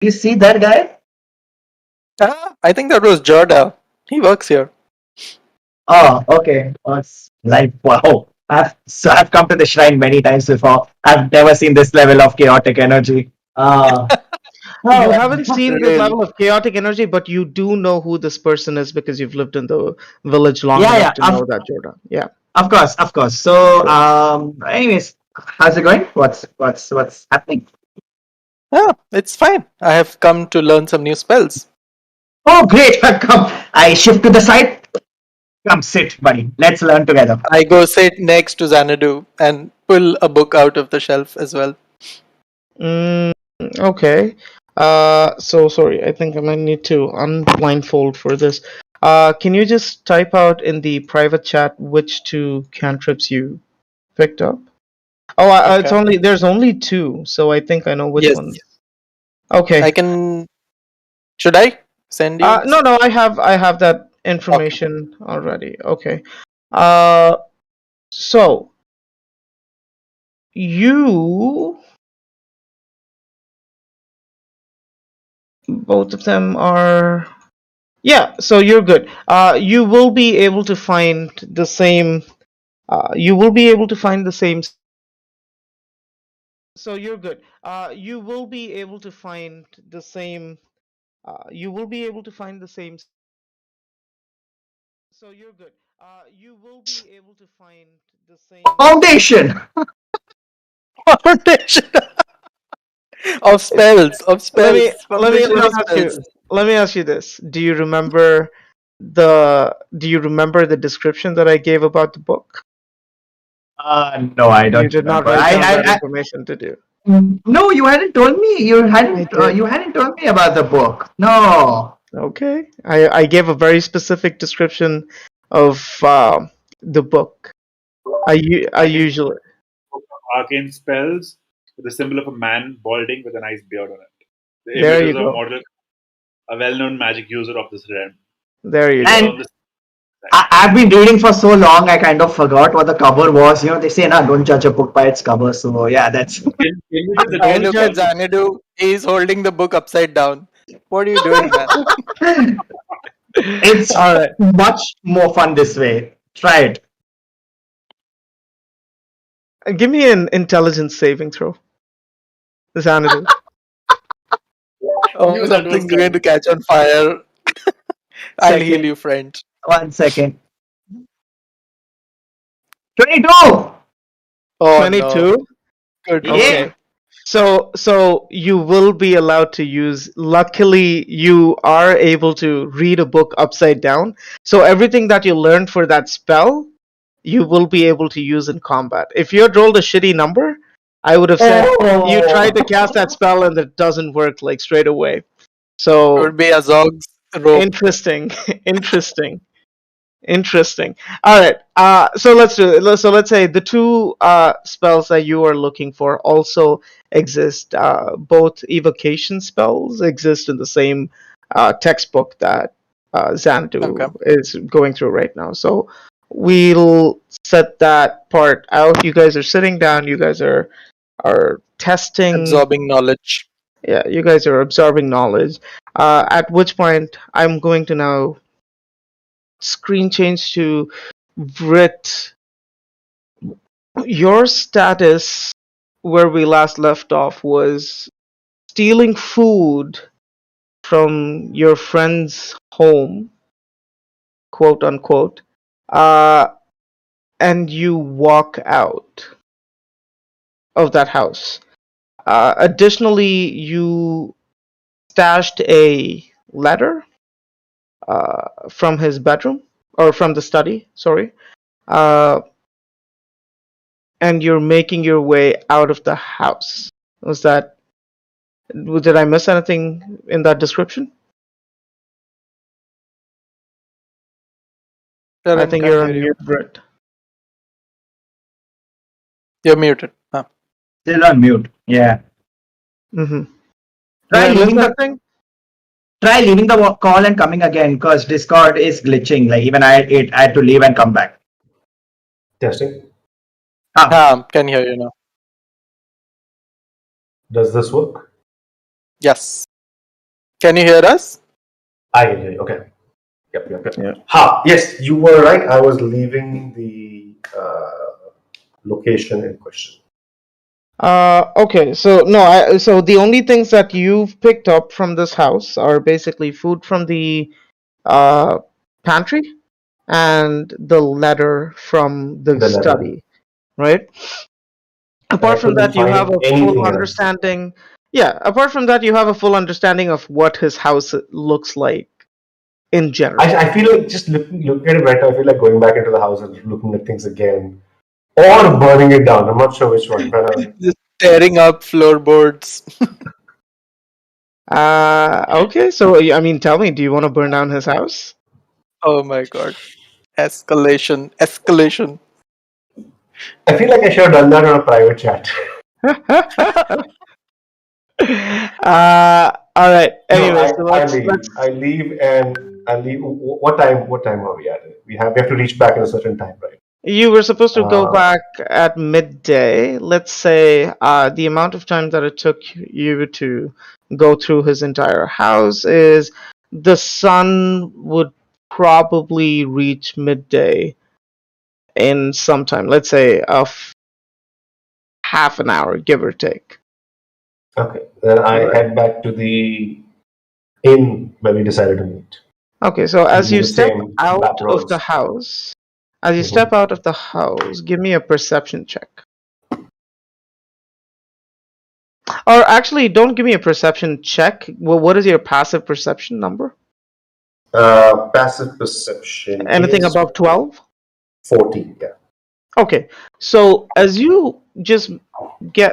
You see that guy? I think that was Jorda. He works here. Oh, okay. Oh, it's like wow. I've come to the shrine many times before. I've never seen this level of chaotic energy. You Oh, haven't seen this Really? level of chaotic energy, but you do know who this person is because you've lived in the village long yeah, enough yeah. to know that, Jordan. Yeah. Of course, of course. So, Cool. anyways, how's it going? What's happening? Yeah, it's fine. I have come to learn some new spells. Oh, great! Come, I shift to the side. Come, sit, buddy. Let's learn together. I go sit next to Xanadu and pull a book out of the shelf as well. Mm, okay. So sorry. I think I might need to unblindfold for this. Can you just type out in the private chat which two cantrips you picked up? Oh, it's Okay. there's only two, so I think I know which Yes. ones. Okay. I can. Should I send you? No, I have that Okay. information already. Okay. Uh, so you both of them are yeah. So you're good. You will be able to find the same. You will be able to find the same. So you're good. You will be able to find the same. You will be able to find the same. So you're good. You will be able to find the same. Foundation. Foundation of spells. Of let me spells. let me Foundation let me of ask you spells. let me ask you this. Do you remember the description that I gave about the book? No, I You don't did not remember. write down that information, did you? No, you hadn't told me. I did. You hadn't told me about the book. No. Okay. I gave a very specific description of the book. I I can usually arcane spells with the symbol of a man balding with a nice beard on it. there It you is go. a well-known magic user of this realm. There you go. And This- I've been reading for so long, I kind of forgot what the cover was. You know, they say, "Nah, don't judge a book by its cover." So yeah, that's Can you give the I Don't total look judge. at cover? Xanadu. He's holding the book upside down. What are you doing, man? it's All right. much more fun this way. Try it. Give me an intelligence saving throw. Xanadu. Oh, Knew that was something's going to coming. catch on fire. I'll heal Second, you, friend. 1 second. 22. Oh no. 22. Good Yeah. roll. Okay. So you will be allowed to use. Luckily, you are able to read a book upside down. So everything that you learned for that spell, you will be able to use in combat. If you had rolled a shitty number, I would have said you tried to cast that spell and it doesn't work like straight away. It So would be a Zog's rope. interesting, interesting. Interesting. All right. So let's do it. So let's say the two spells that you are looking for also exist. Both evocation spells exist in the same textbook that Xanadu Okay. is going through right now. So we'll set that part out. You guys are sitting down. You guys are testing. Absorbing knowledge. Yeah, you guys are absorbing knowledge. At which point, I'm going to now screen change to Brit. Your status where we last left off was stealing food from your friend's home, quote unquote, uh, and you walk out of that house. Additionally, you stashed a letter from his bedroom or from the study, sorry. Uh, and you're making your way out of the house. Was that? Did I miss anything in that description? I Karan think can't you're hear on you. mute, Brett. You're muted. Huh. Still on mute. Yeah. Mm-hmm. Did Try I miss leaving the anything? try leaving the call and coming again because Discord is glitching. Like even I had to leave and come back. Testing. Can hear you now. Does this work? Yes. Can you hear us? I can hear you. Okay. Yep. Yeah. Ha, yes, you were right. I was leaving the location in question. Okay, so no, so the only things that you've picked up from this house are basically food from the pantry and the letter from the The letter. study, right? I Apart from couldn't that, you have find a full anything else. understanding. Yeah, apart from that, you have a full understanding of what his house looks like in general. I feel like just looking at it right now, I feel like going back into the house and looking at things again. Or burning it down. I'm not sure which one. Just tearing up floorboards. Okay, so I mean, tell me, do you want to burn down his house? Oh my god. Escalation. I feel like I should have done that on a private chat. All right. Anyway, No, so I let's leave. I leave and I leave. What time? What time are we at? We have to reach back at a certain time, right? You were supposed to go Uh, back at midday. Let's say the amount of time that it took you to go through his entire house is the sun would probably reach midday in some time. Let's say half an hour, give or take. Okay. Then I Alright. head back to the inn where we decided to meet. Okay, so as Using you the step same out back of roads. the house, as you Mhm. step out of the house, give me a perception check. Or actually, don't give me a perception check. Well, what is your passive perception number? Passive perception Anything is above 12? 14. Yeah. Okay, so as you just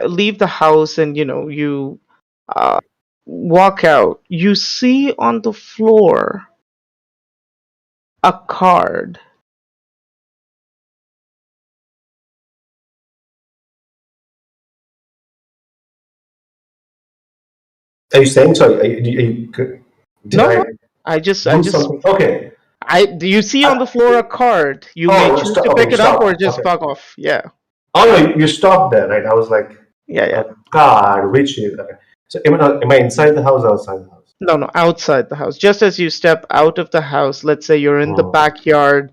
leave the house and you walk out, you see on the floor a card. Are you saying sorry? Did No, I no. I just do something? Okay. do you see on the floor a card? You Oh, may you choose stop- to okay, pick it up stop. or just Okay. fuck off. Yeah, Oh no, you stopped there, right? I was like, yeah. a card, which is okay. So am I inside the house or outside the house? No, outside the house. Just as you step out of the house, let's say you're in the Hmm. backyard,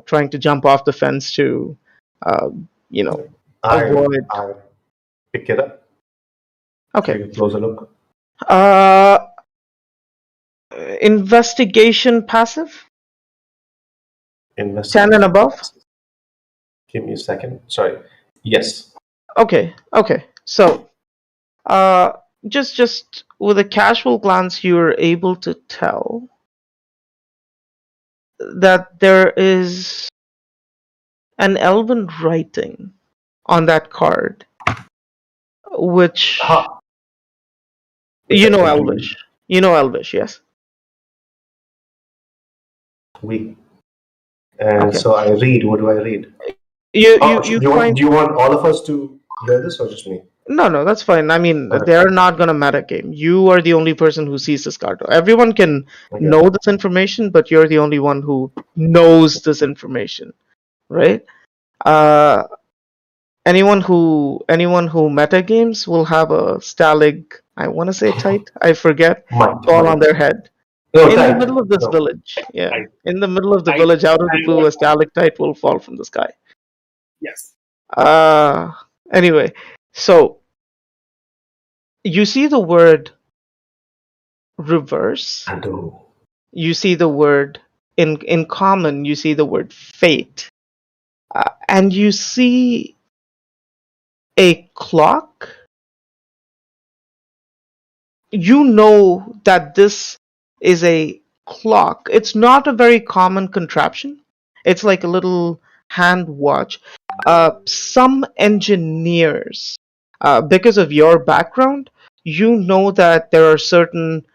trying to jump off the fence to, avoid. I pick it up. Okay. Take a closer look. Investigation passive, 10 Investigate. and above. Give me a second. Sorry. Yes. Okay. So, just with a casual glance, you're able to tell that there is an elven writing on that card, which Ha. you know Elvish. You know Elvish, yes. We. And Okay. so I read. What do I read? You do you want all of us to hear this or just me? No, that's fine. I mean, Okay. they're not gonna metagame. You are the only person who sees this card. Everyone can Okay. know this information, but you're the only one who knows this information, right? Anyone who metagames will have a stalag. I want to say tight. I forget. Fall on their head. No, In the thank middle you. of this No. village. Yeah. Tight. In the middle of the Tight. village, out of the And blue, a what- stalactite will fall from the sky. Yes. Anyway, so you see the word reverse. Ando. You see the word in common. You see the word fate, and you see a clock. You know that this is a clock. It's not a very common contraption. It's like a little hand watch. Some engineers, because of your background, you know that there are certain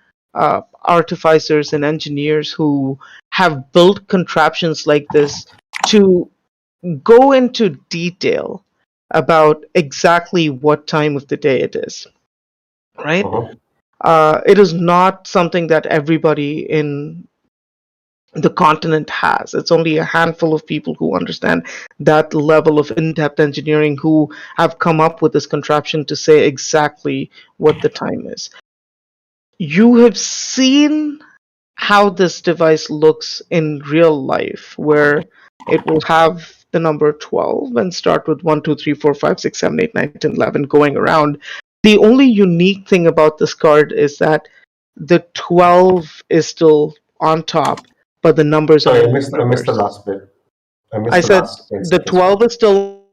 artificers and engineers who have built contraptions like this to go into detail about exactly what time of the day it is, right? It is not something that everybody in the continent has. It's only a handful of people who understand that level of in-depth engineering who have come up with this contraption to say exactly what the time is. you have seen how this device looks in real life, where it will have the number 12 and start with 1, 2, 3, 4, 5, 6, 7, 8, 9, 10, 11 going around. The only unique thing about this card is that the 12 is still on top, but the numbers Sorry, are I in missed the reverse. last bit. I missed I the said last 10 the seconds. 12 is still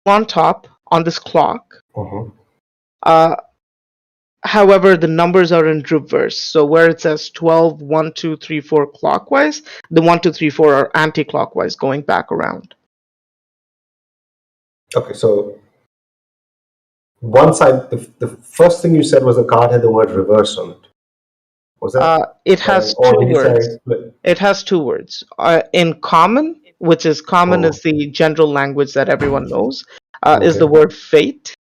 on top on this clock. Mhm. However, the numbers are in reverse. So where it says 12, 1, 2, 3, 4 clockwise, the 1, 2, 3, 4 are anti-clockwise going back around. Okay, so one side, the first thing you said was the card had the word reverse on it. Was that? It has or two did you say words. split? It has two words. In common, which is common Oh. is the general language that everyone knows, is Okay. the word fate.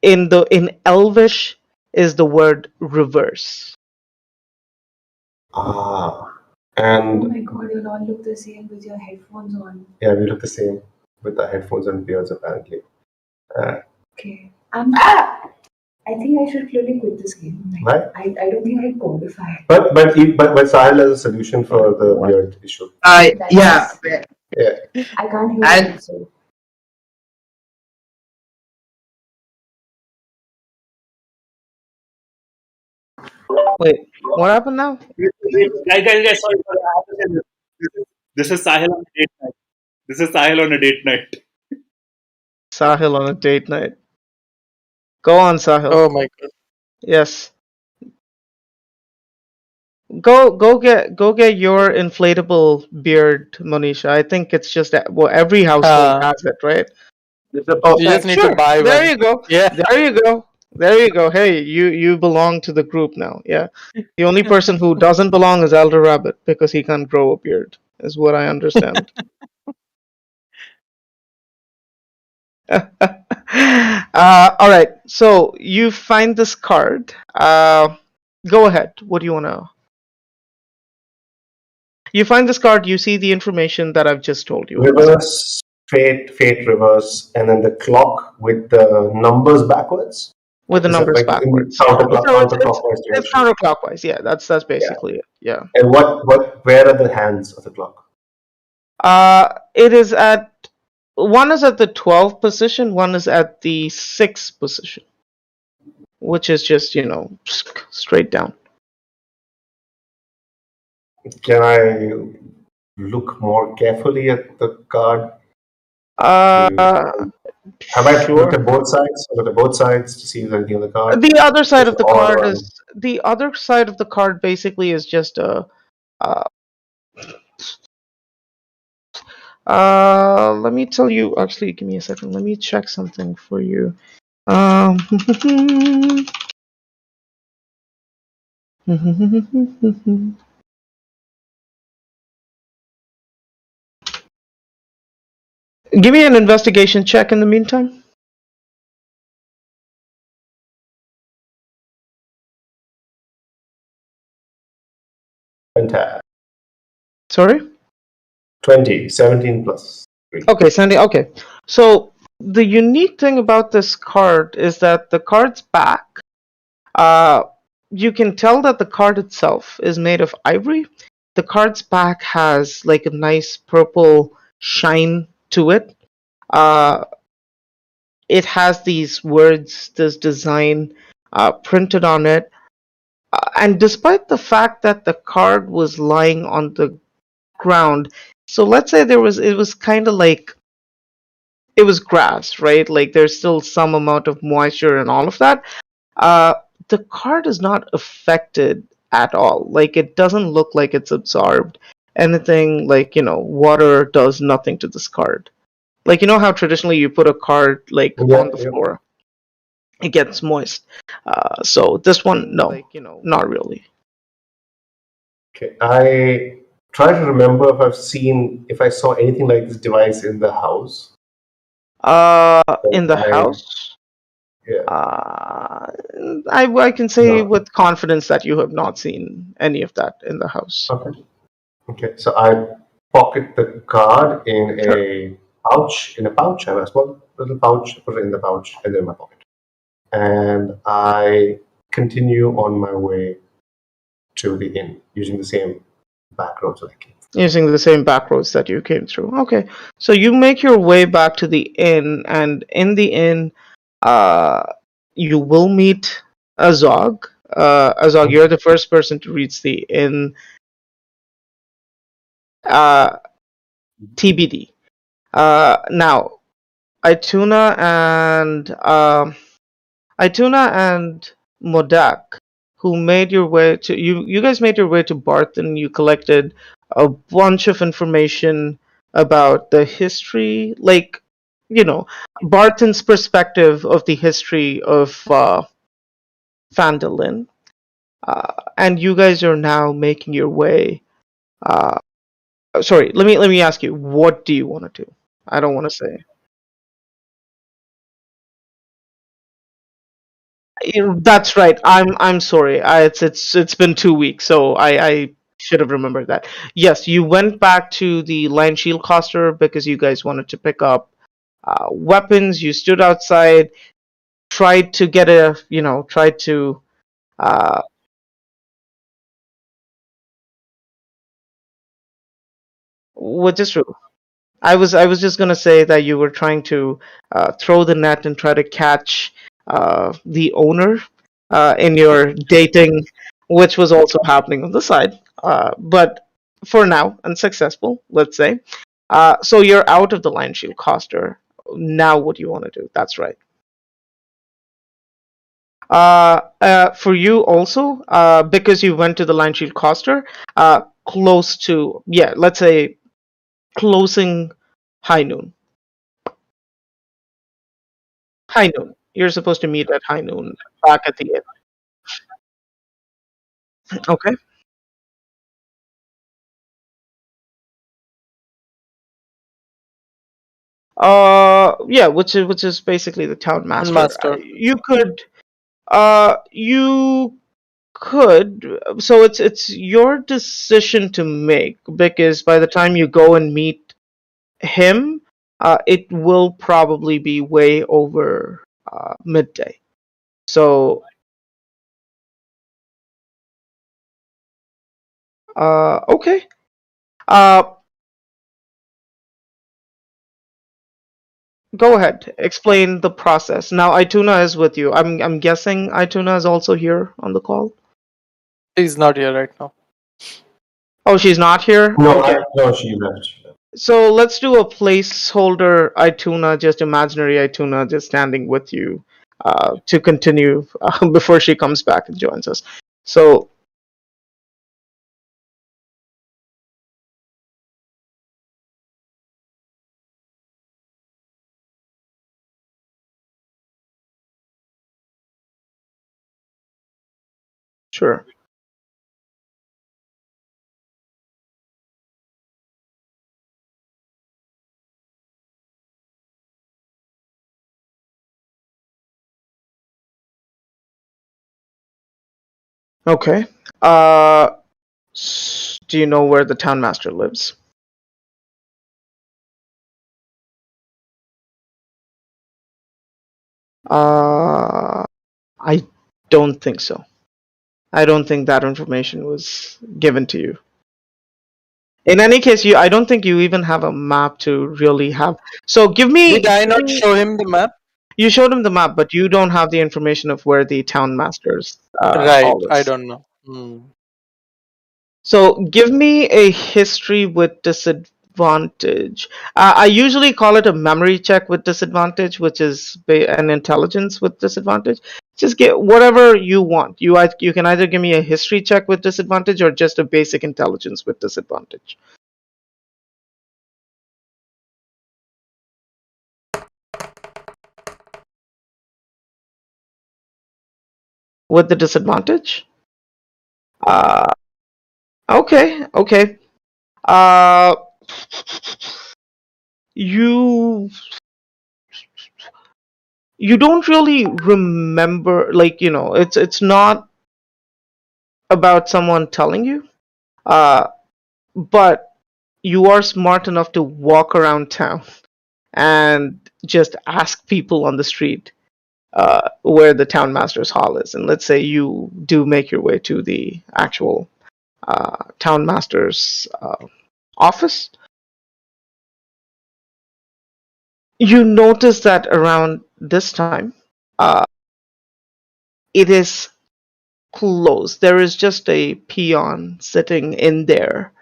In Elvish is the word reverse. Ah. Oh And my god, you all look the same with your headphones on. yeah, we look the same with our headphones and beards apparently. Okay. I think I should clearly quit this game. Right. I don't think I can qualify. But Sahil has a solution for the beard issue. Yeah. Yeah. I can't hear And- you, so. Wait, what happened now? Guys, sorry. I have to say this. This is Sahil on a date night. This is Sahil on a date night. Sahil on a date night. Go on, Sahil. Oh my god. Yes. Go get your inflatable beard, Monisha. I think it's just that, well, every household has it, right? This is a You perfect. just need Sure. to buy There one. you go. Yeah. There you go. There you go. Hey, you belong to the group now. Yeah. The only person who doesn't belong is Elder Rabbit because he can't grow a beard, is what I understand. All right. So you find this card. Go ahead. What do you want to? You find this card. You see the information that I've just told you. Reverse, fate, reverse, and then the clock with the numbers backwards. With the Is that numbers like in backwards. counterclockwise It's direction? counterclockwise. Yeah, that's basically it. Yeah. And where are the hands of the clock? It is at one is at the 12 position, one is at the 6 position, which is just straight down. Can I look more carefully at the card? Have I Sure. looked at both sides? Look at both sides to see if there's anything on the card. The other side of the All card around. is the other side of the card basically is just a. Let me tell you. Actually, give me a second. Let me check something for you. Give me an investigation check in the meantime. Fantastic. Sorry? 20, 17 plus 3. Okay, Sandy. Okay. So the unique thing about this card is that the card's back, you can tell that the card itself is made of ivory. The card's back has like a nice purple shine to it. It has these words, this design printed on it. And despite the fact that the card was lying on the ground, so let's say it was kind of like it was grass, right? Like there's still some amount of moisture and all of that. The card is not affected at all. Like it doesn't look like it's absorbed anything. Like water does nothing to this card. Like how traditionally you put a card like on the floor, it gets moist. So this one, no, not really. Okay. I try to remember if I saw anything like this device in the house. In the house, Yeah. I can say No. with confidence that you have not seen any of that in the house. Okay. So I pocket the card in a pouch. I have a small little pouch. Put it in the pouch and then in my pocket. And I continue on my way to the inn using the same back roads that I came. Using the same back roads that you came through. Okay, so you make your way back to the inn, and in the inn, you will meet Azog. Azog, you're the first person to reach the inn. TBD. Now, Ituna and Modak, who made your way to you guys made your way to Barton. You collected a bunch of information about the history, like, Barton's perspective of the history of Phandalin. And you guys are now making your way. Sorry, let me ask you, what do you want to do? I don't want to say. That's right. I'm sorry. It's been 2 weeks, so I should have remembered that. Yes, you went back to the Lion Shield Coster because you guys wanted to pick up weapons. You stood outside, tried to get which is true. I was just gonna say that you were trying to throw the net and try to catch the owner in your dating, which was also happening on the side. But for now, unsuccessful, let's say. So you're out of the Lion Shield Coster. Now, what do you want to do? That's right. For you also, because you went to the Lion Shield Coster, close to, yeah, let's say closing high noon. High noon. You're supposed to meet at high noon back at the inn. Okay. Yeah, which is basically the town master. Master. You could. So it's your decision to make, because by the time you go and meet him, it will probably be way over midday. So, okay. Go ahead. Explain the process. Now, Ituna is with you. I'm guessing Ituna is also here on the call. He's not here right now. Oh, she's not here? No, Okay. no, she left. So let's do a placeholder Ituna, just imaginary Ituna, just standing with you to continue before she comes back and joins us. So, sure. Okay. Do you know where the town master lives? I don't think so. I don't think that information was given to you. In any case, I don't think you even have a map to really have. So give me. Did I not show him the map? You showed him the map, but you don't have the information of where the town master's Right, hall is. I don't know. So give me a history with disadvantage. I usually call it a memory check with disadvantage, which is an intelligence with disadvantage. Just get whatever you want. You can either give me a history check with disadvantage or just a basic intelligence with disadvantage. With the disadvantage? Okay. You don't really remember, like, it's not about someone telling you, but you are smart enough to walk around town and just ask people on the street where the town master's hall is, and let's say you do make your way to the actual town master's office, you notice that around this time, it is closed. There is just a peon sitting in there,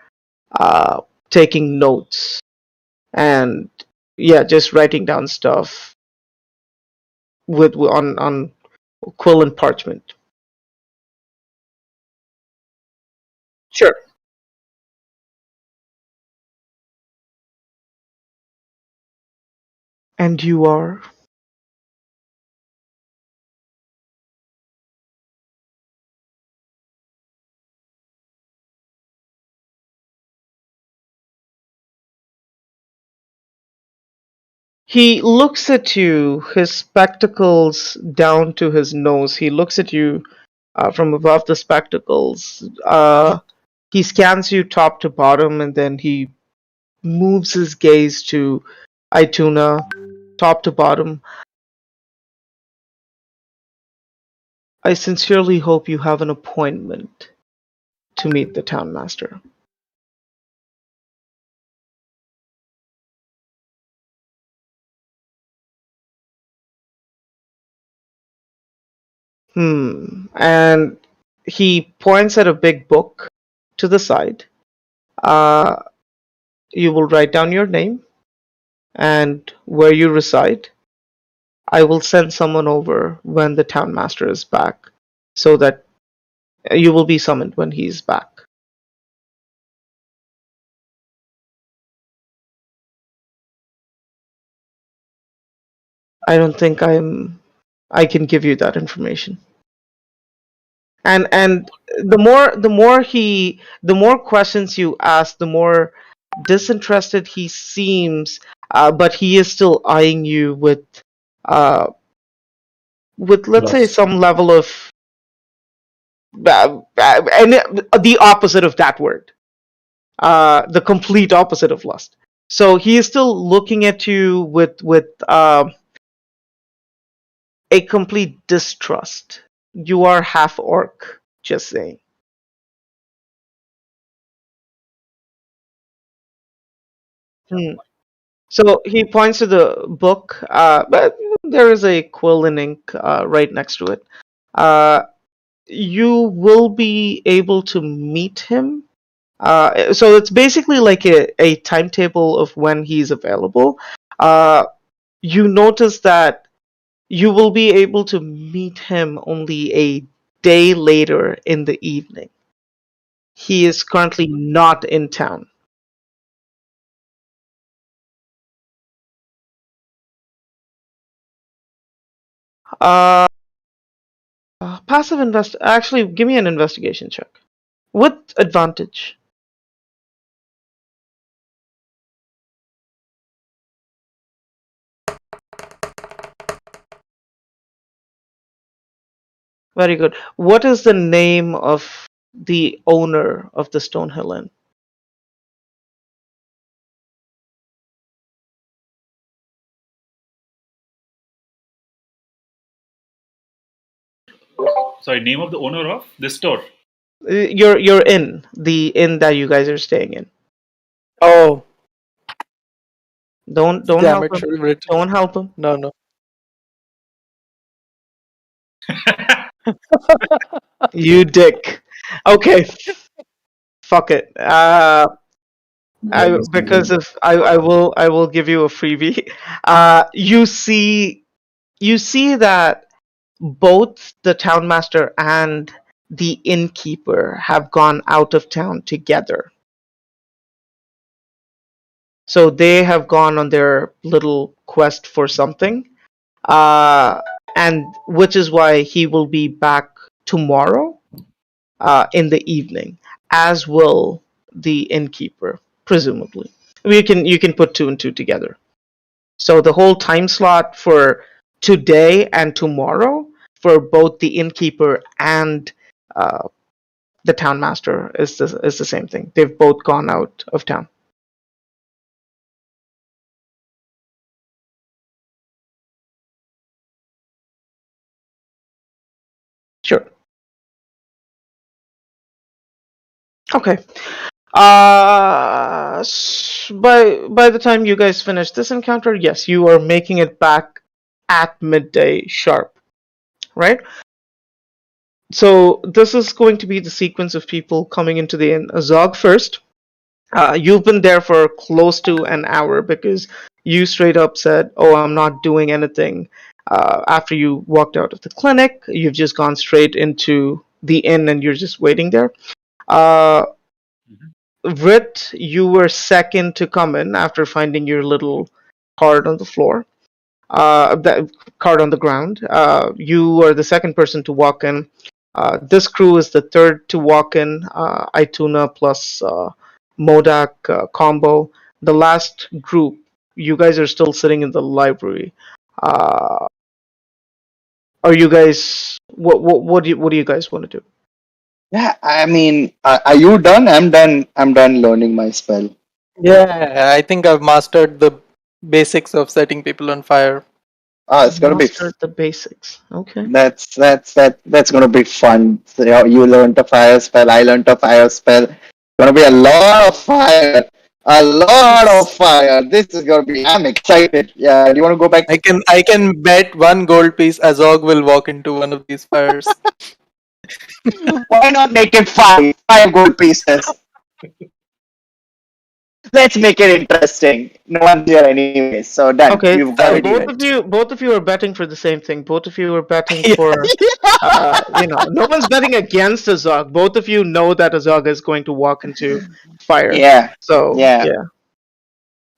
taking notes and just writing down stuff with on quill and parchment. Sure. And you are? He looks at you, his spectacles down to his nose. He looks at you from above the spectacles. He scans you top to bottom, and then he moves his gaze to Ituna, top to bottom. I sincerely hope you have an appointment to meet the town master. And he points at a big book to the side. You will write down your name and where you reside. I will send someone over when the town master is back, so that you will be summoned when he's back. I don't think I can give you that information. And the more questions you ask, the more disinterested he seems, but he is still eyeing you with let's say Lust. some level of and the opposite of that word, the complete opposite of lust. So he is still looking at you with a complete distrust. You are half orc, just saying. So he points to the book, but there is a quill and ink right next to it. You will be able to meet him. So it's basically like a timetable of when he's available. You notice that you will be able to meet him only a day later in the evening. He is currently not in town. Passive invest. Actually, give me an investigation check with advantage. Very good. What is the name of the owner of the Stonehill Inn? Sorry, name of the owner of this store. Your inn, the inn that you guys are staying in. Oh, Don't damn help it! him. Should have written. Don't help him. No. You dick. Okay. Fuck it. Because of I will give you a freebie. You see that both the townmaster and the innkeeper have gone out of town together. So they have gone on their little quest for something, and which is why he will be back tomorrow in the evening, as will the innkeeper, presumably. You can put two and two together. So the whole time slot for today and tomorrow for both the innkeeper and the townmaster is the same thing. They've both gone out of town. Okay. By the time you guys finish this encounter, yes, you are making it back at midday sharp, right? So this is going to be the sequence of people coming into the inn. Azog first. You've been there for close to an hour because you straight up said, "Oh, I'm not doing anything." After you walked out of the clinic, you've just gone straight into the inn and you're just waiting there. Uh, Rit, you were second to come in after finding your little card on the floor. That card on the ground. You were the second person to walk in. This crew is the third to walk in. Ituna plus Modak combo. The last group, you guys are still sitting in the library. Uh, are you guys? What do you guys want to do? Yeah, I mean, are you done? I'm done. I'm done learning my spell. Yeah, I think I've mastered the basics of setting people on fire. It's gonna be Mastered the basics. Okay. that's gonna be fun. So, you learned a fire spell. I learned a fire spell. Gonna be a lot of fire. A lot of fire. This is gonna be. I'm excited. Yeah. Do you want to go back? I can bet 1 gold piece Azog will walk into one of these fires. Why not make it 5 gold pieces? Let's make it interesting. No one's here anyway, so done. Okay, You've got so it. both of you are betting for the same thing. Both of you are betting Yeah. for, no one's betting against Azog. Both of you know that Azog is going to walk into fire. Yeah. So Yeah. yeah.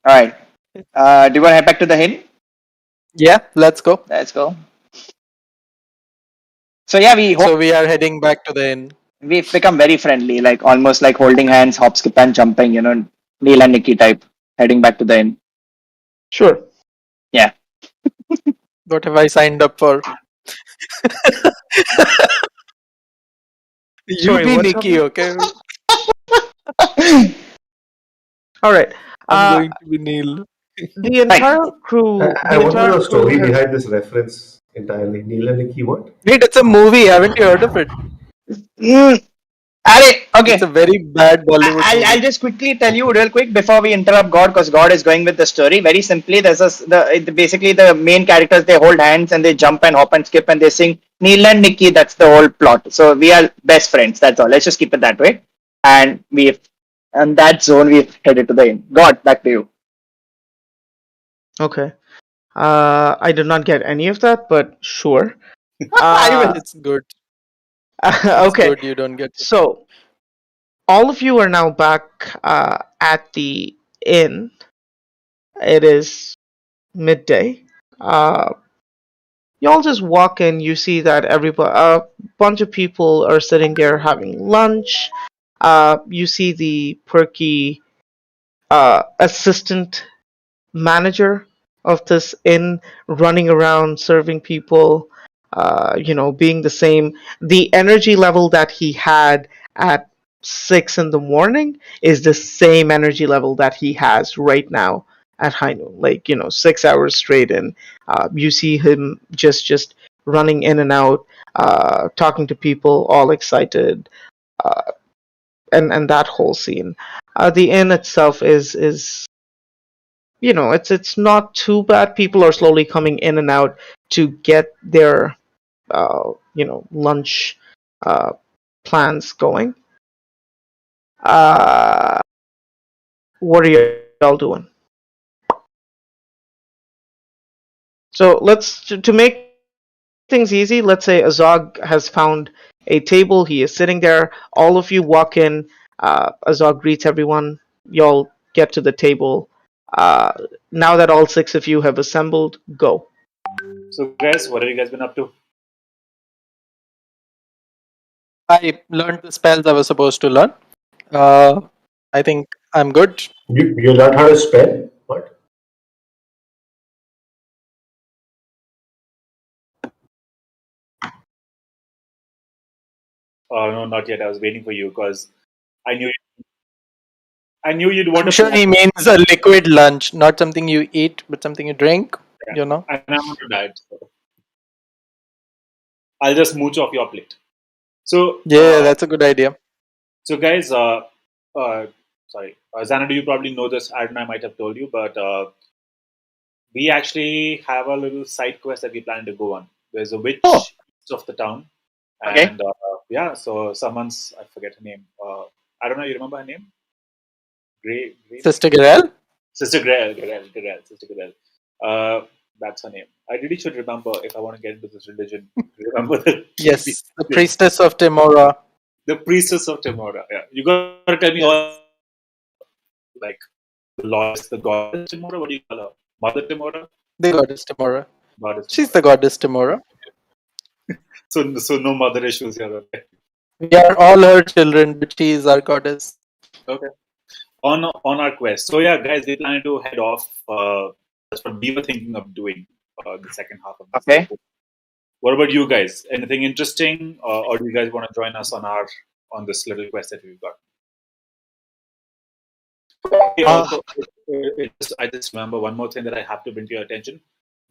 All right. Do you want to head back to the hill? Yeah, let's go. Let's go. So yeah, So we are heading back to the inn. we've become very friendly, like almost like holding hands, hop, skip, and jumping. Neil and Nikki type, heading back to the inn. Sure. Yeah. What have I signed up for? You Sorry, be what's Nikki, okay? All right. I'm going to be Neil. The entire crew. I The want to know entire the story crew has- behind this reference entirely. Neil and Nikki, what? Wait, it's a movie. Haven't you heard of it? Okay. It's a very bad Bollywood I'll movie. just quickly tell you real quick before we interrupt God, because God is going with the story. Very simply, basically the main characters, they hold hands and they jump and hop and skip and they sing Neil and Nikki. That's the whole plot. So we are best friends. That's all. Let's just keep it that way. And in that zone we've headed to the inn. God, back to you. Okay. I did not get any of that, but sure. It's good. It's Okay. good you don't get it. So, all of you are now back at the inn. It is midday. You all just walk in. You see that a bunch of people are sitting there having lunch. You see the perky assistant manager of this inn running around serving people. Being the same. The energy level that he had at 6 in the morning is the same energy level that he has right now at high noon. 6 hours straight in. You see him just running in and out, talking to people, all excited, and that whole scene. The inn itself is it's not too bad. People are slowly coming in and out to get their lunch plans going. What are y'all doing? So to make things easy, let's say Azog has found a table. He is sitting there. All of you walk in. Azog greets everyone. Y'all get to the table. Now that all 6 of you have assembled, go. So, guys, what have you guys been up to? I learned the spells I was supposed to learn. I think I'm good. You learned how to spell? What? No, not yet. I was waiting for you because I knew you'd want I'm to. sure he means a liquid lunch, not something you eat, but something you drink. And I'm on a diet. So I'll just mooch off your plate. So Yeah, that's a good idea. So, guys, sorry, Xanadu, you probably know this. I don't know, I might have told you, but we actually have a little side quest that we plan to go on. There's a witch Oh. east of the town, Okay. and yeah, so someone's, I forget her name. I don't know. You remember her name? Gray. Sister Garel? Sister Grail, Sister Grail. That's her name. I really should remember if I want to get into this religion. Remember Yes, the priestess of Temora. the priestess of Temora. Yeah, you got to tell me all like the goddess, the goddess Temora. What do you call her? Mother Temora. The goddess Temora. Goddess. She's the goddess Temora. So no mother issues here. Okay. We are all her children, but she is our goddess. Okay. On our quest. So yeah, guys, we plan to head off. That's what we were thinking of doing. The second half of this. Okay. What about you guys? Anything interesting, or do you guys want to join us on this little quest that we've got? Okay, also, I just remember one more thing that I have to bring to your attention.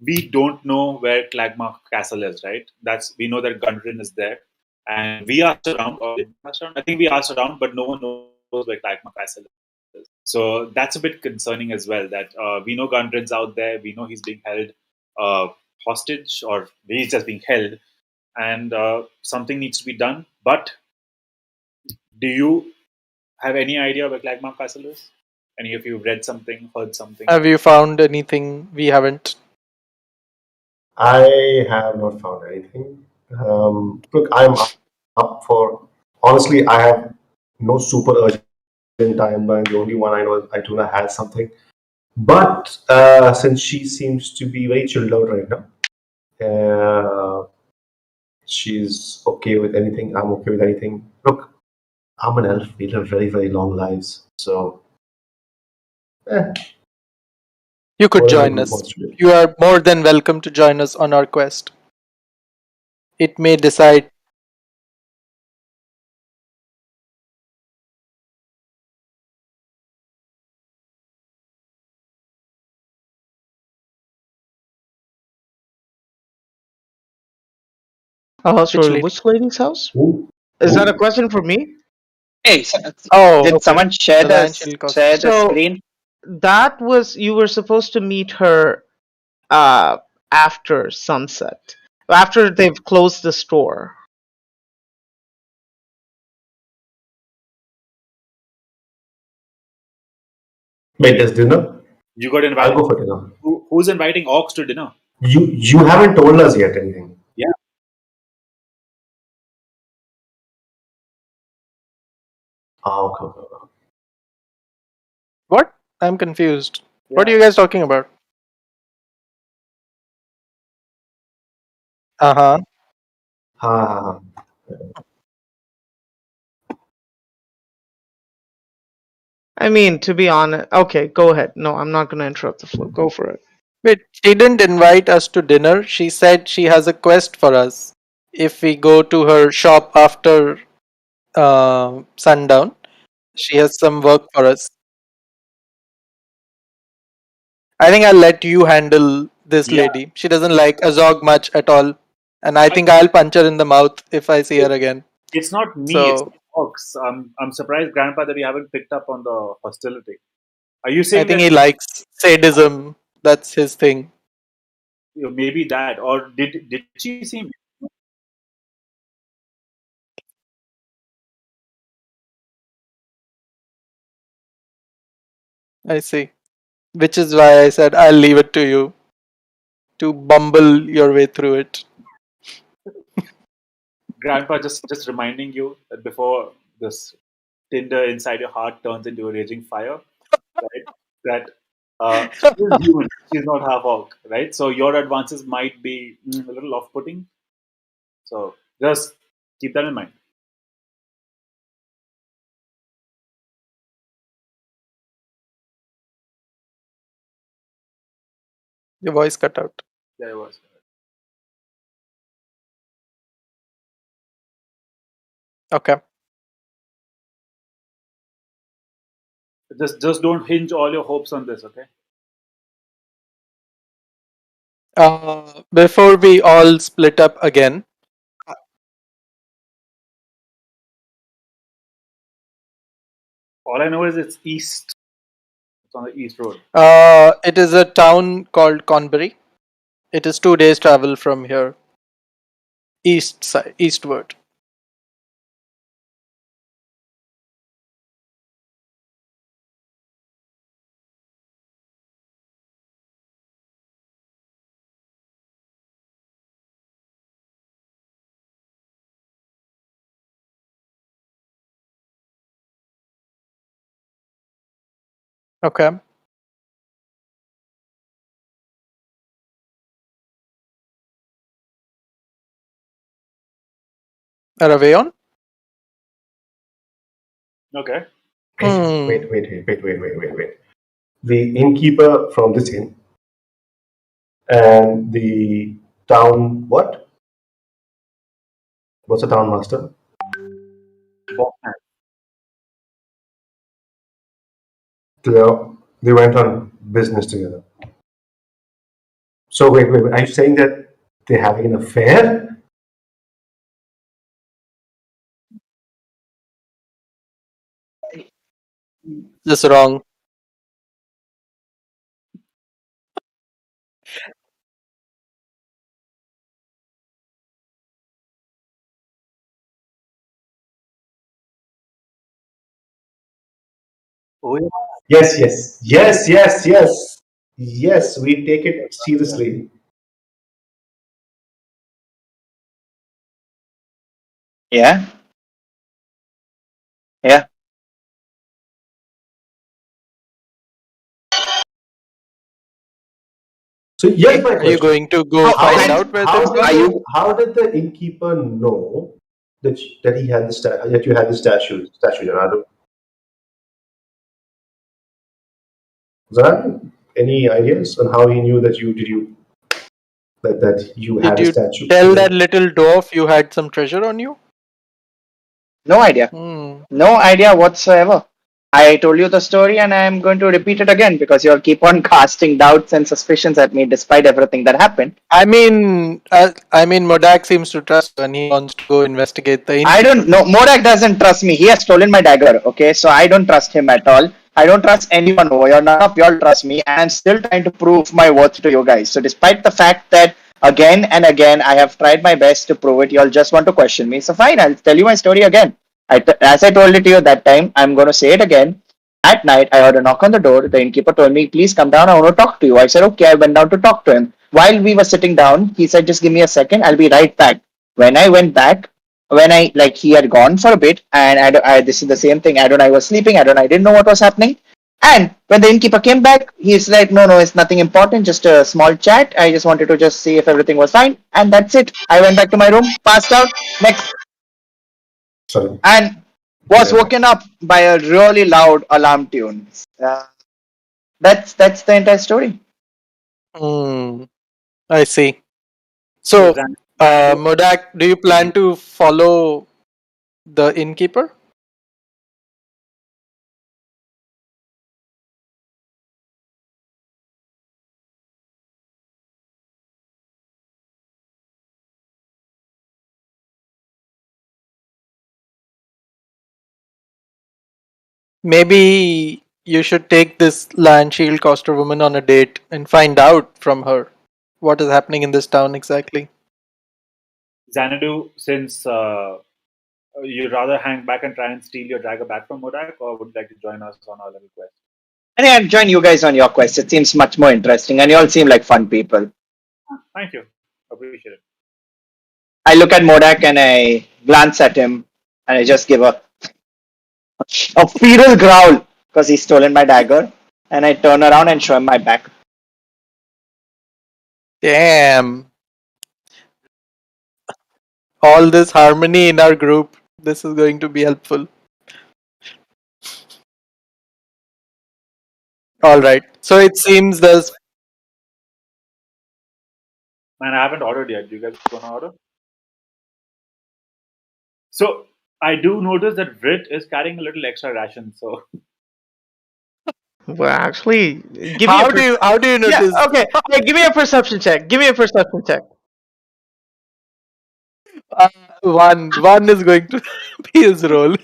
We don't know where Clagmark Castle is, right? We know that Gundren is there, and we asked around. Or did we ask around? I think we asked around, but no one knows where Clagmark Castle is. So that's a bit concerning as well. That we know Gundren's out there. We know he's being held hostage, or he's just being held, and something needs to be done. But do you have any idea where Clagmark Castle is? Any of you read something, heard something? Have you found anything we haven't? I have not found anything. Look, I'm up for. Honestly, I have no super urgent timeline. The only one I know is Ituna has something. But since she seems to be very chilled out right now, she's okay with anything. I'm okay with anything. Look, I'm an elf. We live very, very long lives. So, You could whatever join the us. group wants to do. You are more than welcome to join us on our quest. It may decide. Sorry, lady? which lady's house? Who? Is that a Who? question for me? Hey, Oh, did okay. someone share The the Lion Shield costume. share the So- screen? That was you were supposed to meet her after sunset. After they've closed the store. Wait, there's dinner? You got I'll invited. go for dinner. Who's inviting Orcs to dinner? You haven't told us yet anything. Yeah. Okay. What? I'm confused. What are you guys talking about? Uh-huh. Ha. I mean, to be honest, okay, go ahead. No, I'm not gonna interrupt the flow. Go for it. Wait, she didn't invite us to dinner. She said she has a quest for us. If we go to her shop after sundown, she has some work for us. I think I'll let you handle this Yeah. lady. She doesn't like Azog much at all. And I think I'll punch her in the mouth if I see her again. It's not me. So- It's the Orcs. I'm surprised, Grandpa, that you haven't picked up on the hostility. Are you saying I think that he likes sadism. That's his thing. maybe that, or did she see me? I see. Which is why I said I'll leave it to you to bumble your way through it. Grandpa, just reminding you that before this tinder inside your heart turns into a raging fire, right? That she's human, she's not half orc, right? So your advances might be a little off-putting. So just keep that in mind. Your voice cut out. There it was. Okay. Just don't hinge all your hopes on this, okay? Before we all split up again, All I know is it's east. It's on the east road. It is a town called Conbury. It is 2 days travel from here, eastward. Okay. Raveon? Okay. Wait. The innkeeper from this inn and the town, what? What's the town master? They went on business together. So wait. Are you saying that they're having an affair? Just wrong. Oh yeah. Yes, we take it seriously. Yeah. Yeah. So here's my Are you question. going to go How- find how- out where How this did, goes? Are you- how did the innkeeper know that he had that you had the statue, Leonardo? Is there any ideas on how he knew that you Did had a you statue? tell that little dwarf you had some treasure on you? No idea. Hmm. No idea whatsoever. I told you the story and I am going to repeat it again because you'll keep on casting doubts and suspicions at me despite everything that happened. I mean, Modak seems to trust you and he wants to go investigate the I innkeeper. don't know. Morak doesn't trust me. He has stolen my dagger. Okay, so I don't trust him at all. I don't trust anyone over here. None of y'all trust me, and I'm still trying to prove my worth to you guys. So, despite the fact that again and again I have tried my best to prove it, y'all just want to question me. So, fine, I'll tell you my story again. As I told it to you that time, I'm going to say it again. At night, I heard a knock on the door. The innkeeper told me, "Please come down. I want to talk to you." I said, "Okay." I went down to talk to him. While we were sitting down, he said, "Just give me a second. I'll be right back." When I went back, when I like he had gone for a bit, and this is the same thing. I was sleeping. I didn't know what was happening. And when the innkeeper came back, he's like, "No, it's nothing important. Just a small chat. I just wanted to just see if everything was fine." And that's it. I went back to my room, passed out, next, Sorry. and was Yeah. woken up by a really loud alarm tune. That's the entire story. Hmm. I see. So, Modak, do you plan to follow the innkeeper? Maybe you should take this Land Shield Coster woman on a date and find out from her what is happening in this town exactly. Xanadu, since you'd rather hang back and try and steal your dagger back from Modak, or would you like to join us on our little quest? I think I'll join you guys on your quest. It seems much more interesting, and you all seem like fun people. Thank you. Appreciate it. I look at Modak and I glance at him, and I just give a feral growl because he's stolen my dagger, and I turn around and show him my back. Damn. All this harmony in our group. This is going to be helpful. Alright. So it seems there's. Man, I haven't ordered yet. Do you guys want to order? So I do notice that Vrit is carrying a little extra ration. So Well, actually, give How me a do you yeah, notice? okay. Yeah, give me a perception check. Give me a perception check. One is going to be his role.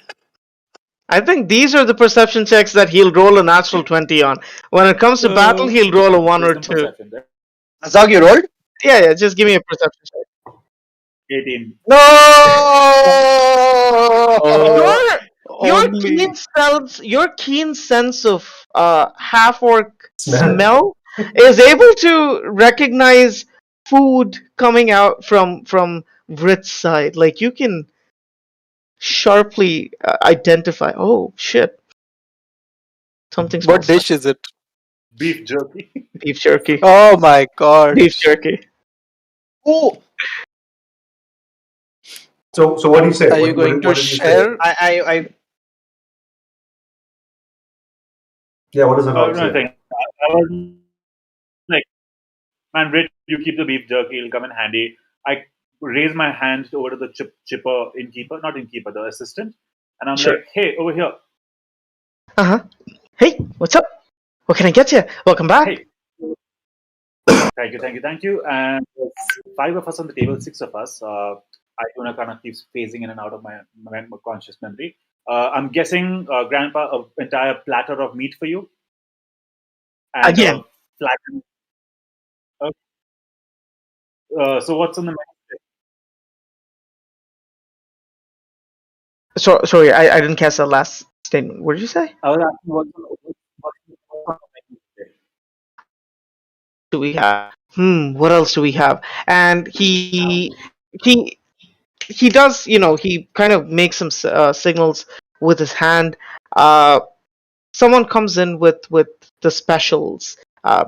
I think these are the perception checks that he'll roll a natural 20 on. When it comes to battle, he'll roll a 1 or Wisdom 2. perception, right? Azog, you rolled? Yeah, just give me a perception check. 18. No! Your keen sense of half orc Smell. smell is able to recognize food coming out from Vrit's side. Like you can sharply identify. Oh shit! Something What smells dish is it? Beef jerky. like beef jerky. Oh my god. Beef jerky. Oh, So what do you say? Are you going to what did you say? share? I Yeah, what does the Oh, dog no, say? thing. I was like, man, Rich, you keep the beef jerky, it'll come in handy. I raise my hand over to the chipper innkeeper, not innkeeper, the assistant, and I'm Sure. like, hey, over here. Hey, what's up? What can I get you? Welcome back. Hey. Thank you. And there's 5 of us on the table, 6 of us. Ituna kind of keeps phasing in and out of my conscious memory. I'm guessing, Grandpa, an entire platter of meat for you. And Again. flattened. So what's on the menu? Sorry, I didn't catch the last statement. What did you say? I was asking what's on the menu today. Do we have? What else do we have? And he does, he kind of makes some signals with his hand. Someone comes in with the specials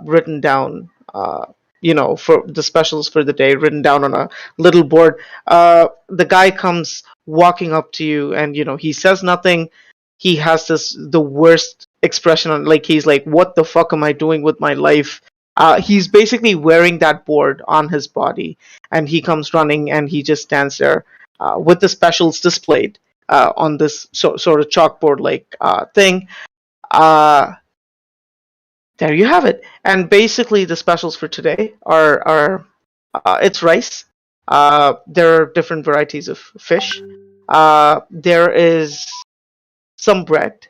written down. For the specials for the day written down on a little board. The guy comes walking up to you, and he says nothing. He has the worst expression on, like he's like, "What the fuck am I doing with my life?" He's basically wearing that board on his body, and he comes running, and he just stands there with the specials displayed on this sort of chalkboard like thing. There you have it. And basically, the specials for today are it's rice. There are different varieties of fish. There is some bread,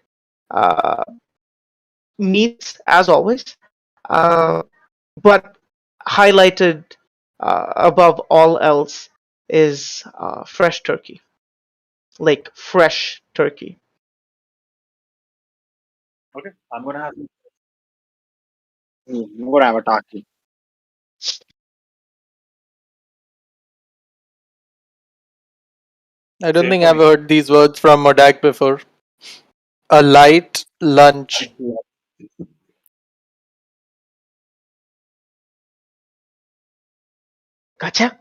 meats as always, but highlighted above all else is fresh turkey, like fresh turkey. Okay, I'm gonna have. I'm gonna have a taki. I don't Same think for I've me. heard these words from Modak before. A light lunch. Gotcha.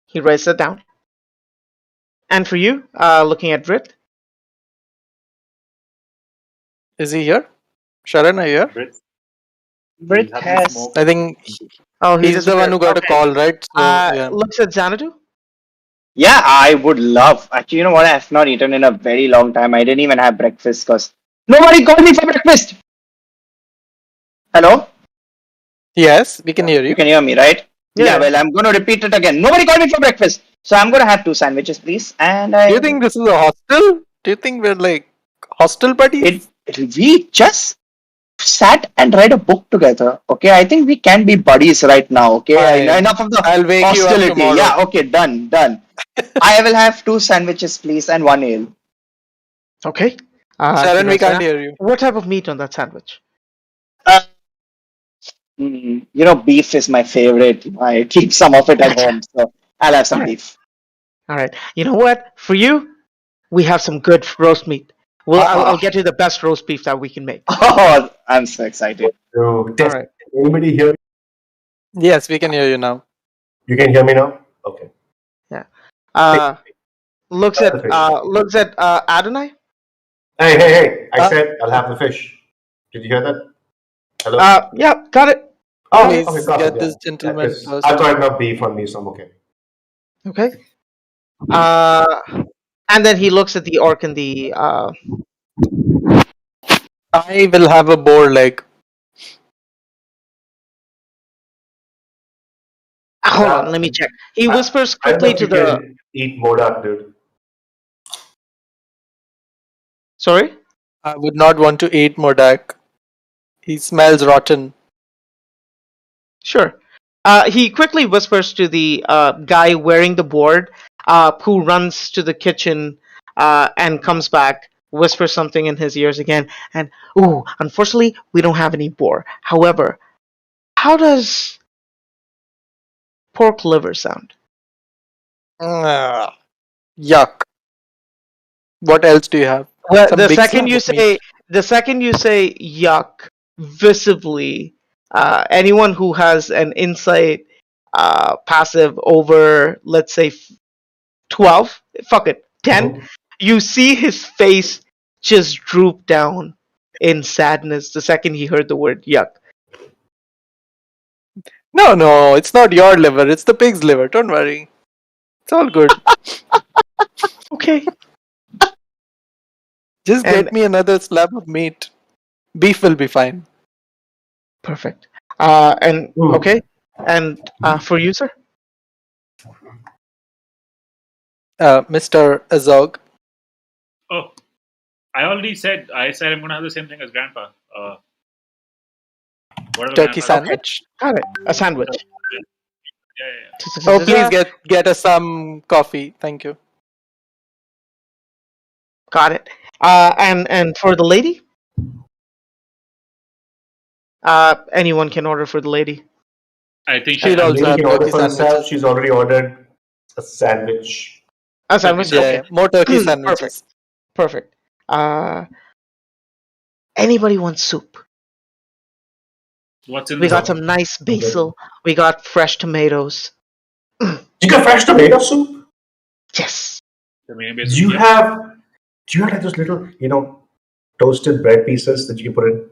He writes that down. And for you, looking at Vrit, Is he here? Sharan, are you here? Brits. Brit He's having has. smoke. I think oh, he's the one who got a call, right? So yeah. Looks at Xanadu. Yeah, I would love. Actually, you know what? I have not eaten in a very long time. I didn't even have breakfast because nobody called me for breakfast. Hello? Yes, we can hear You you. can hear me, right? Yeah. Yeah, well, I'm going to repeat it again. Nobody called me for breakfast. So I'm going to have 2 sandwiches, please. And Do you think this is a hostel? Do you think we're like hostel buddies? we just sat and read a book together. Okay, I think we can be buddies right now. Okay, Fine. enough of the I'll wake you up hostility. tomorrow. Yeah, okay, done. I will have 2 sandwiches, please, and 1 ale. Okay. Sharan, we can't hear you. What type of meat on that sandwich? Beef is my favorite. I keep some of it at home, so I'll have some Alright. beef. All right. You know what? For you, we have some good roast meat. I'll get you the best roast beef that we can make. Oh, I'm so excited. So, All test. right. Anybody here? Yes, we can hear you now. You can hear me now? Okay. Looks at Adonai. Hey. I said I'll have the fish. Did you hear that? Hello? Yeah, got it. Please got get it, this yeah. gentleman Yes. first. I've got enough beef on me, so I'm okay. Okay. And then he looks at the orc and the I will have a boar leg. hold on, let me check. He whispers I don't know quickly if to you the can eat Modak, dude. sorry? I would not want to eat Modak. He smells rotten. Sure. He quickly whispers to the guy wearing the board, who runs to the kitchen and comes back, whispers something in his ears again, and, ooh, unfortunately, we don't have any boar. However, how does pork liver sound? Ah, yuck. What else do you have? Well, Some big slab of meat. the second you say yuck, visibly, anyone who has an insight passive over, let's say, 12, fuck it, 10, Mhm. you see his face just droop down in sadness the second he heard the word yuck. No, it's not your liver. It's the pig's liver. Don't worry. It's all good. Okay. Just And- get me another slab of meat. Beef will be fine. Perfect. And Hmm. okay. And for you, sir? Mr. Azog. Oh, I said I'm gonna have the same thing as Grandpa. Whatever Turkey Grandpa. sandwich. Got it. A sandwich. Yeah. Oh, please get us some coffee. Thank you. Got it. And for the lady? Anyone can order for the lady. I think She'll And also lady have can order turkey for herself. sandwiches. She's already ordered a sandwich. A sandwich? Yeah, Okay. more turkey Perfect. sandwiches. Perfect. Anybody wants soup? what's in We the got some nice basil. We got fresh tomatoes. You got fresh tomato soup? Yes. the main Do base? you Yeah. have like those little, toasted bread pieces that you can put in?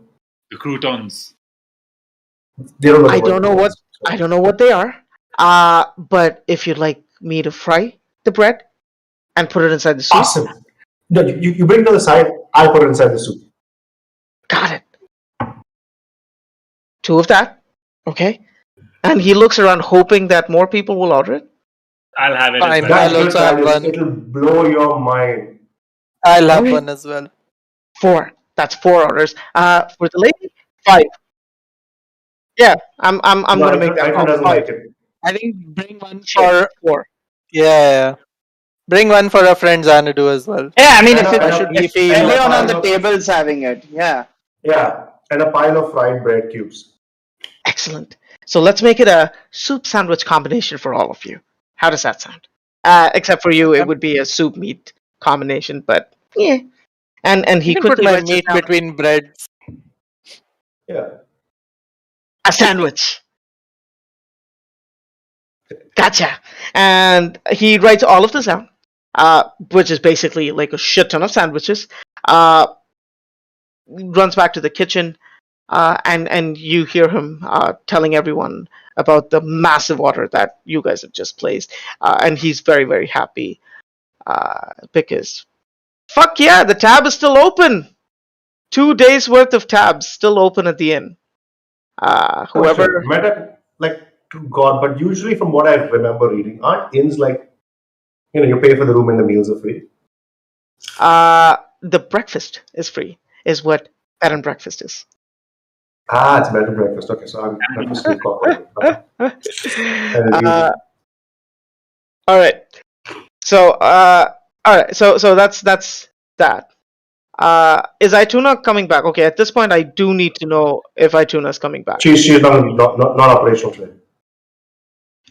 The croutons? They don't know. I don't know what they are. But if you'd like me to fry the bread and put it inside the soup, Awesome. No, you bring it to the side. I put it inside the soup. got it. 2 of that. Okay. And he looks around hoping that more people will order it. I'll have it. Fine. As well. I'll also have one. It'll blow your mind. I'll have Alright. one as well. 4. That's 4 orders. For the lady, 5. Yeah, I'm No, gonna make that Item call. doesn't 5. like it. I think bring one Shit, for 4. yeah. Bring one for our friend Xanadu as well. Yeah, I mean, And if a- it, and a- should be if feel- everyone on and the a- table's having it, yeah. Yeah, and a pile of fried bread cubes. Excellent. So let's make it a soup sandwich combination for all of you. How does that sound? Except for you, it would be a soup meat combination, but yeah. And he You can put quickly my writes it meat down. between breads. Yeah. A sandwich. Gotcha. And he writes all of this down, which is basically like a shit ton of sandwiches. Runs back to the kitchen, and you hear him telling everyone about the massive order that you guys have just placed, and he's very, very happy because fuck yeah, the tab is still open. 2 days worth of tabs still open at the inn. Whoever Meta, like, to God, but usually from what I remember reading, aren't inns like, you pay for the room and the meals are free? the breakfast is free, is what bed and breakfast is. Ah, it's better breakfast. Okay, so I'm going to sleepwalk. Uh, all right. So So that's that. Is Ituna coming back? Okay, at this point, I do need to know if Ituna is coming back. She's not operational today.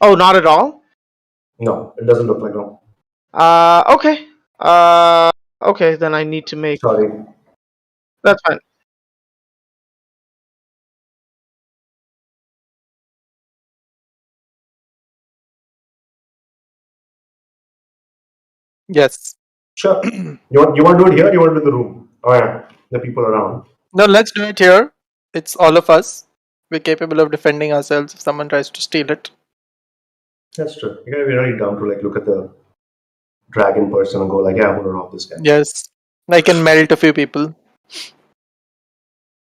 Oh, not at all. No, it doesn't look like no. Okay. Okay, then I need to make. Sorry. That's fine. Yes. Sure. You want to do it here? Or you want to do the room? Oh yeah, the people around. No, let's do it here. It's all of us. We're capable of defending ourselves if someone tries to steal it. That's true. You gotta be really dumb to like look at the dragon person and go like, yeah, I'm gonna rob this guy. Yes. I can melt a few people.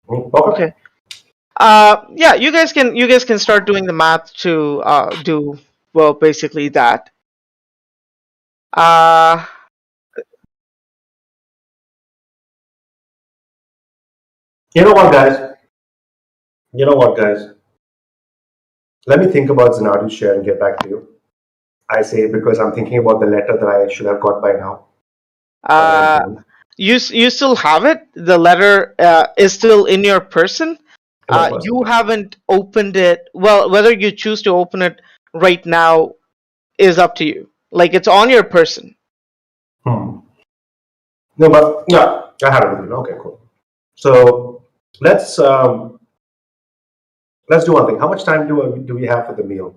Okay. Yeah, you guys can start doing the math to do, well, basically that. You know what, guys? You know what, guys? Let me think about Xanadu's share and get back to you. I say because I'm thinking about the letter that I should have got by now. Uh, you still have it. The letter is still in your person. In my person. You haven't opened it. Well, whether you choose to open it right now is up to you. Like, it's on your person. No, but yeah, I have it with me. Okay, cool. So let's do one thing. How much time do we have for the meal?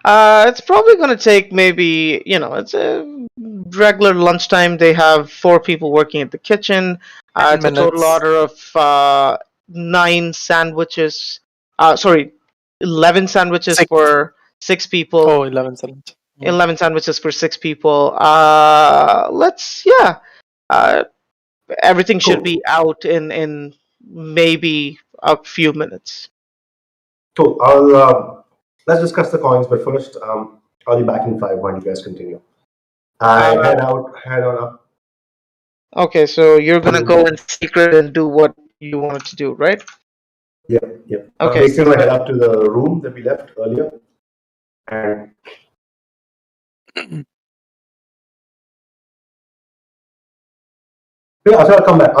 It's probably gonna take maybe, it's a regular lunchtime. They have 4 people working at the kitchen. 10 It's a total minutes. order of 9 sandwiches. Sorry, 11 sandwiches 6. for 6 people. Oh, 11 sandwich. 11 sandwiches for 6 people. Everything should Cool. be out in maybe a few minutes. Cool. I'll let's discuss the coins, but first, I'll be back in 5 when you guys continue. I head on up. Okay, so you're gonna go in secret and do what you wanted to do, right? Yep. Okay. Basically, I head up to the room that we left earlier, and yeah, I'll come back.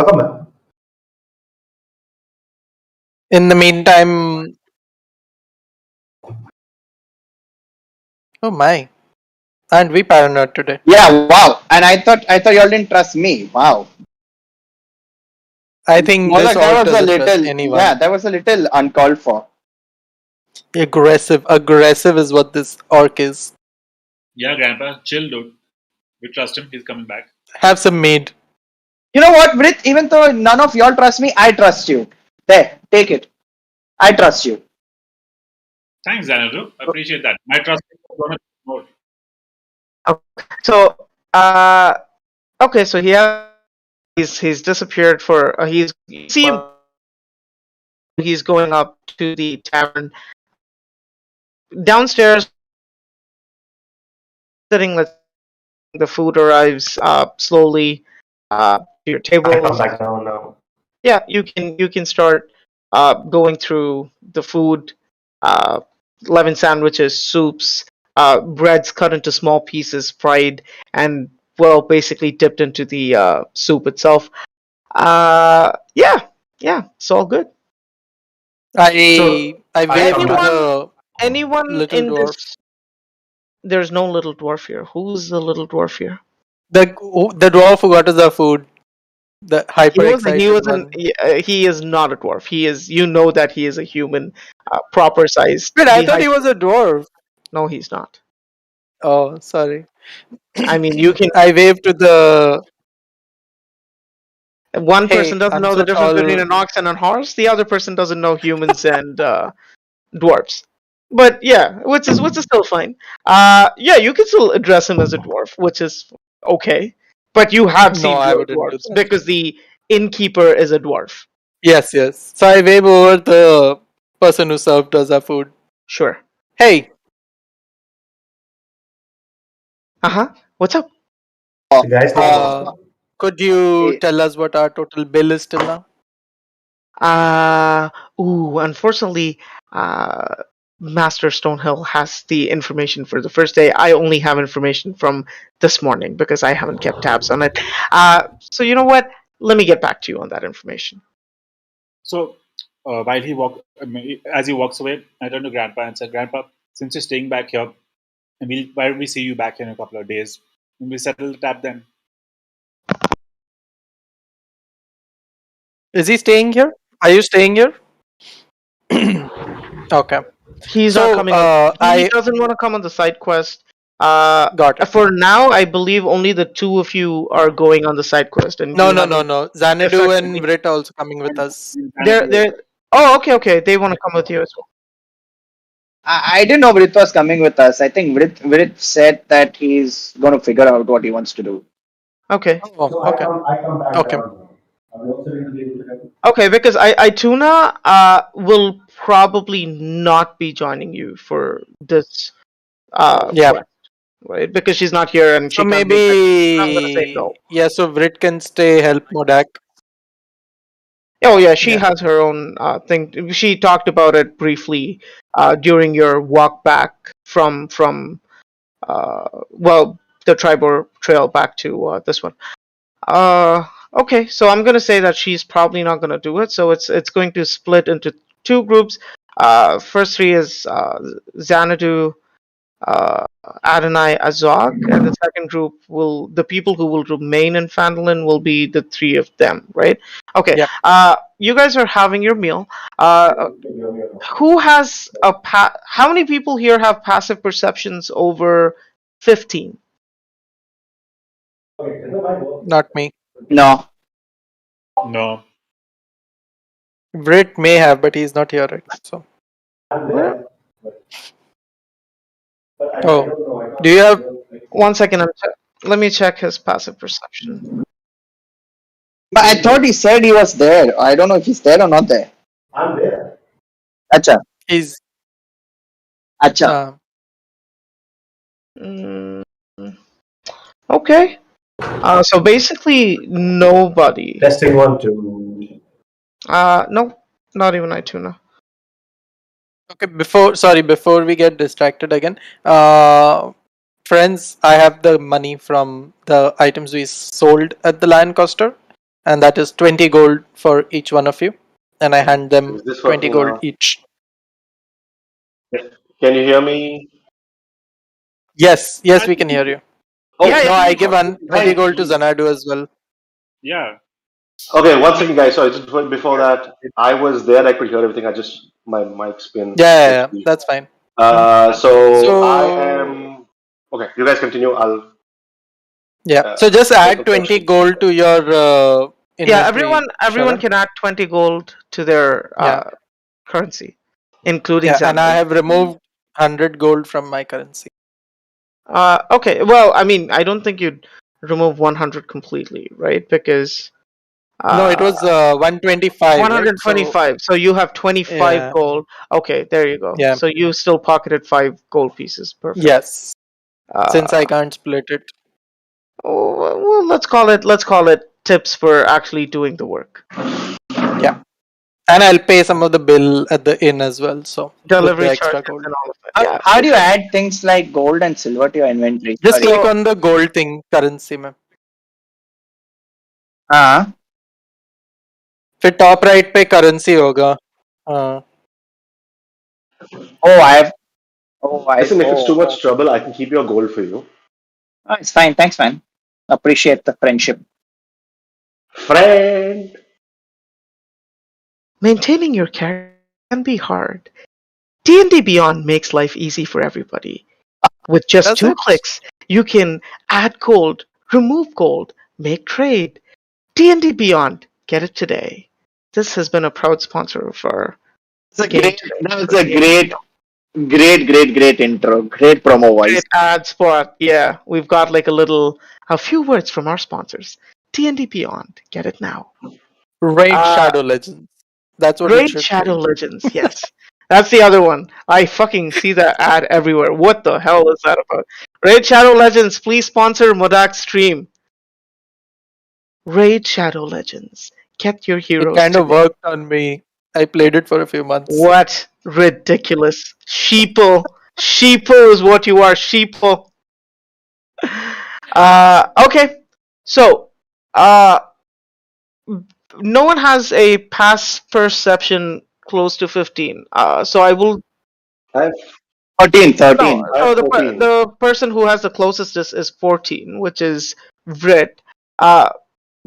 In the meantime, oh my, aren't we paranoid today? Yeah, wow. And I thought y'all didn't trust me. Wow. I think this That orc was a doesn't trust little, anyone. yeah, that was a little uncalled for. Aggressive is what this orc is. Yeah, Grandpa, chill, dude. We trust him. He's coming back. Have some mead. You know what, Brit? Even though none of y'all trust me, I trust you. There, take it. I trust you. Thanks, Xanadu. Appreciate that. My trust is going to more. So, okay, so he's disappeared for he's you see him. He's going up to the tavern downstairs, sitting. The food arrives slowly to your table. I come back now. Yeah, you can start going through the food. 11 sandwiches, soups, breads cut into small pieces, fried, and well, basically dipped into the soup itself. Yeah, it's all good. I wave to the Anyone little in dwarf. this? There's no little dwarf here. Who's the little dwarf here? The dwarf who got us our food. The hyper He excited one. he is not a dwarf. He is. You know that he is a human, proper size. Wait, I thought he was a dwarf. No, he's not. Oh, sorry. I mean, you can. I wave to the. One Hey, person doesn't I'm know so the difference between tall. an ox and a horse. The other person doesn't know humans and dwarfs. But yeah, which is still fine. Yeah, you can still address him as a dwarf, which is okay. But you have seen I wouldn't do dwarfs that. because the innkeeper is a dwarf. Yes. So I wave over the person who served us our food. Sure. Hey, What's up? You guys could you tell us what our total bill is till now? Unfortunately, Master Stonehill has the information for the first day. I only have information from this morning because I haven't kept tabs on it. So you know what? Let me get back to you on that information. So while as he walks away, I turn to Grandpa and said, "Grandpa, since you're staying back here, why don't we see you back in a couple of days? And we settle the tab then." Is he staying here? Are you staying here? Okay. He's So, not coming. He doesn't want to come on the side quest. Got it. For now, I believe only the two of you are going on the side quest. And No. you haven't- Xanadu and effectively- Brit are also coming with us. They're. Oh, okay. They want to come with you as well. I didn't know Vrit was coming with us. I think Vrit said that he's going to figure out what he wants to do. Okay. Oh, okay. I come back Okay. down. Are we also going to be able to help? Okay, because Ituna will probably not be joining you for this Yeah. quest, right? Because she's not here and she So can't make that- I'm gonna say maybe no. yeah. So Brit can stay help Modak. Oh yeah, she Yeah. has her own thing. She talked about it briefly during your walk back from well, the Tribor Trail back to this one. Okay, so I'm gonna say that she's probably not gonna do it. So it's going to split into two groups. First three is Xanadu, Adonai, Azog, and the second group will the people who will remain in Phandalin will be the three of them, right? Okay. Yep. You guys are having your meal. Who has how many people here have passive perceptions over 15? Not me. No. No. Brit may have, but he's not here right now. So. Oh, do you have? One second, let me check his passive perception. But I thought he said he was there. I don't know if he's there or not there. I'm there. Acha. He's. Acha. Mm, okay. So basically, nobody. Testing 1, 2. No, not even Ituna. Okay, before we get distracted again, friends, I have the money from the items we sold at the Lion Coaster, and that is 20 gold for each one of you, and I hand them Is this 20 working gold now? each. Can you hear me? Yes, we can hear you. Oh, Yeah, No, I give 20 right. gold to Xanadu as well. Yeah. Okay, one second, guys. Sorry, just before that, I was there. I could hear everything. I just my mic's been. Yeah, that's fine. So I am. Okay, you guys continue. I'll. Yeah, so just add a 20 question. gold to your. Yeah, inventory, everyone Sharan. can add 20 gold to their Yeah. currency, including Yeah, and I Xanadu. have removed 100 gold from my currency. Okay, well, I mean, I don't think you'd remove 100 completely, right? Because No, it was 125. 125. So you have 25 Yeah. gold. Okay, there you go. Yeah. So you still pocketed 5 gold pieces. Perfect. Yes, Uh, since I can't split it. well, let's call it tips for actually doing the work. And I'll pay some of the bill at the inn as well. So with Delivery the extra charges gold. and all of that. Yeah. How do you add things like gold and silver to your inventory? Just Sorry. click on the gold thing, currency में. हाँ. फिर top right पे currency होगा. Oh, I. Listen, if it's too oh. much trouble, I can keep your gold for you. Oh, it's fine. Thanks, man. Appreciate the friendship. Friend. Maintaining your character can be hard. D&D Beyond makes life easy for everybody. With just Does 2 it? clicks, you can add gold, remove gold, make trade. D&D Beyond, get it today. This has been a proud sponsor of our game today. That was a great intro. Great promo voice. Great ad spot. Yeah, we've got like a few words from our sponsors. D&D Beyond, get it now. Raid Shadow Legends. That's what it Raid should Shadow be. Legends, yes. That's the other one. I fucking see that ad everywhere. What the hell is that about? Raid Shadow Legends, please sponsor Modak's stream. Raid Shadow Legends. Get your heroes. It kind of today. worked on me. I played it for a few months. What ridiculous. Sheeple. Sheeple is what you are, sheeple. Okay. So, no one has a pass perception close to 15. So I will. I have 13. No, I so have the 14. the person who has the closest is 14, which is Vrit.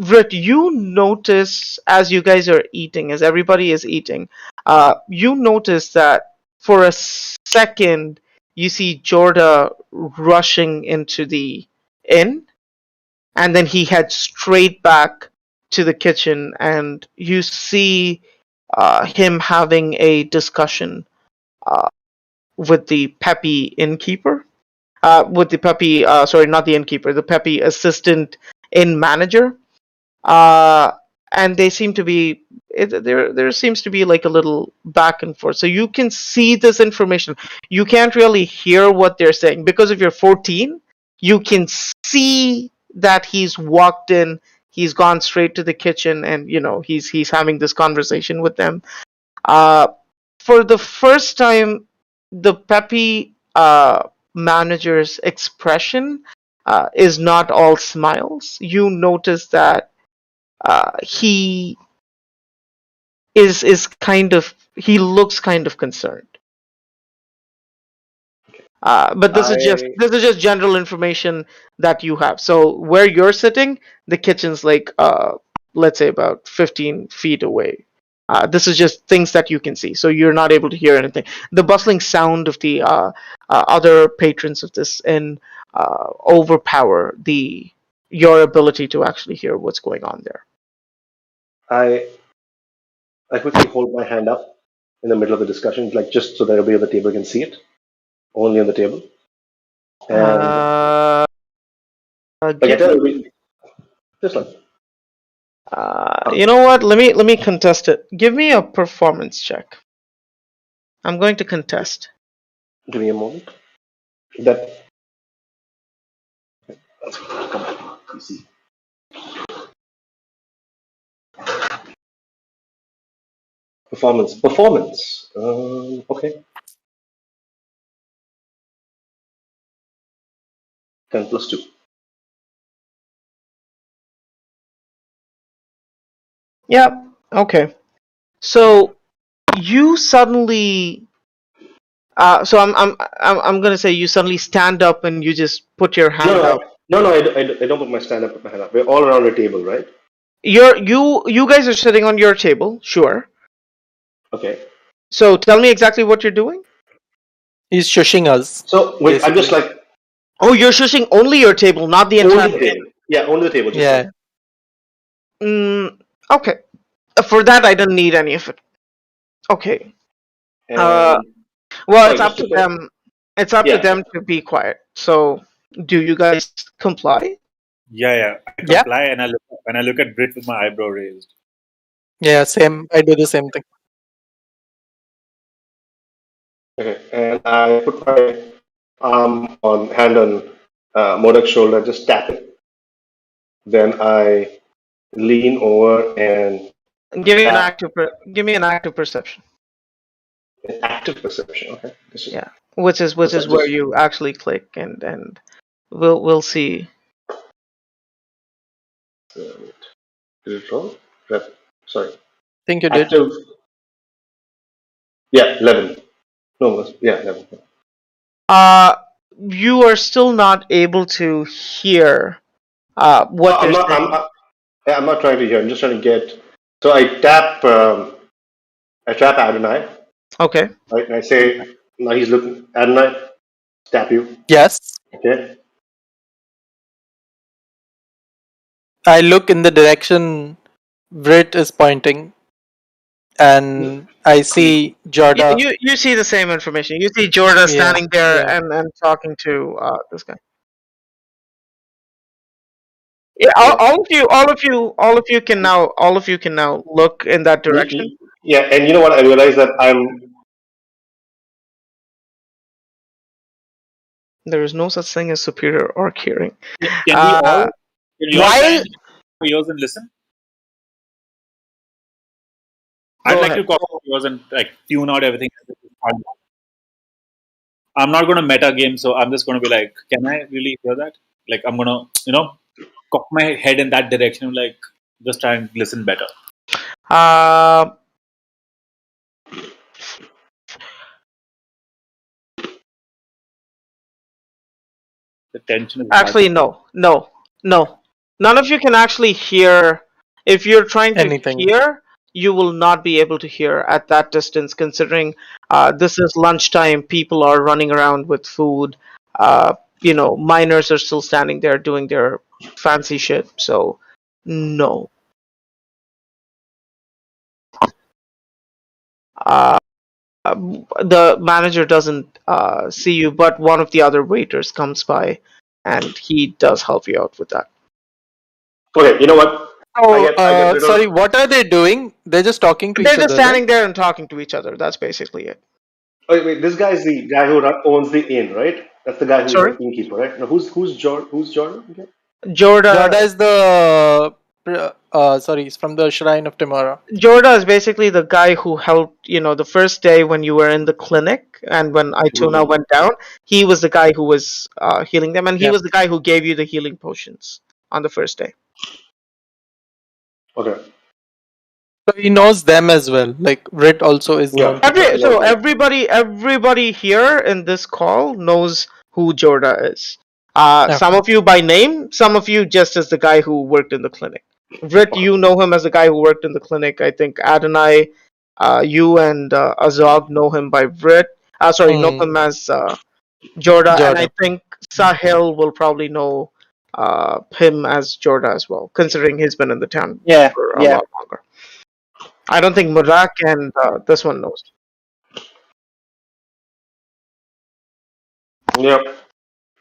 Vrit, you notice as you guys are eating, as everybody is eating, you notice that for a second you see Jorda rushing into the inn, and then he heads straight back to the kitchen, and you see him having a discussion with the peppy innkeeper. With the peppy, sorry, not the innkeeper, the peppy assistant inn manager. And they seem to be, there seems to be like a little back and forth. So you can see this information. You can't really hear what they're saying because if you're 14, you can see that he's walked in, he's gone straight to the kitchen, and he's having this conversation with them. For the first time, the peppy manager's expression is not all smiles. You notice that he he looks kind of concerned. But this is just general information that you have. So where you're sitting, the kitchen's like let's say about 15 feet away. This is just things that you can see, so you're not able to hear anything. The bustling sound of the other patrons of this inn overpower your ability to actually hear what's going on there. I quickly hold my hand up in the middle of the discussion, like just so that everybody at the table can see it, only on the table. And like I tell everybody, just like. You know what? Let me contest it. Give me a performance check. I'm going to contest. Give me a moment. Come on, you see. Performance. Okay. 10 plus 2. Yeah. Okay. So you suddenly. So I'm gonna say you suddenly stand up and you just put your hand out. No, I don't put my hand up. We're all around the table, right? You guys are sitting on your table, sure. Okay. So tell me exactly what you're doing. He's shushing us. So wait, I'm just like. Oh, you're shushing only your table, not the entire table. Yeah, only the table. Just Yeah. Okay. For that, I don't need any of it. Okay. Well, it's up to them. It's up to them to be quiet. So, do you guys comply? Yeah. I comply, and I look at Brit with my eyebrow raised. Yeah, same. I do the same thing. Okay, and I put my hand on Modak's shoulder, just tap it. Then I lean over and give me an active perception. An active perception, okay. Yeah, which is where you actually click, and we'll see. Did it roll? Sorry. I think you active, did. Yeah, 11. No, yeah, 11. You are still not able to hear what they're saying. I'm not trying to hear. I'm just trying to get. So I tap Adonai. Okay. Right, and I say, now he's looking. Adonai, tap you. Yes. Okay. I look in the direction Brit is pointing, and I see Jorda. You see the same information. You see Jorda standing there and talking to this guy. Yeah, all of you can now look in that direction. Yeah, and you know what? I realize that there is no such thing as superior orc hearing. Can we all yours and listen? I'd like to copy yours and tune out everything. I'm not going to meta game, so I'm just going to be like, can I really hear that? Like, I'm going to, cock my head in that direction, like, just try and listen better. The tension is actually no. None of you can actually hear. If you're trying to hear, you will not be able to hear at that distance, considering this is lunchtime. People are running around with food. Miners are still standing there doing their fancy shit. So, no. The manager doesn't see you, but one of the other waiters comes by, and he does help you out with that. Okay, you know what? Oh, sorry, what are they doing? They're just talking to each other. They're just standing there and talking to each other. That's basically it. Wait, this guy is the guy who owns the inn, right? That's the guy who's the innkeeper, right? Now, who's Jordan? Okay. Jorda is the sorry, from the Shrine of Timora. Jorda is basically the guy who helped, the first day when you were in the clinic and when Ituna went down, he was the guy who was healing them, and he Yep. was the guy who gave you the healing potions on the first day. Okay. So he knows them as well. Like Rit also is Yeah. known to them. So everybody here in this call knows who Jorda is. Okay. Some of you by name, some of you just as the guy who worked in the clinic. Rit, you know him as the guy who worked in the clinic. I think Adonai, you and Azog know him by Rit. Know him as Jorda, and I Jorda. think Sahil will probably know him as Jorda as well, considering he's been in the town Yeah, for a yeah. lot longer. I don't think Murak and this one knows. Yep.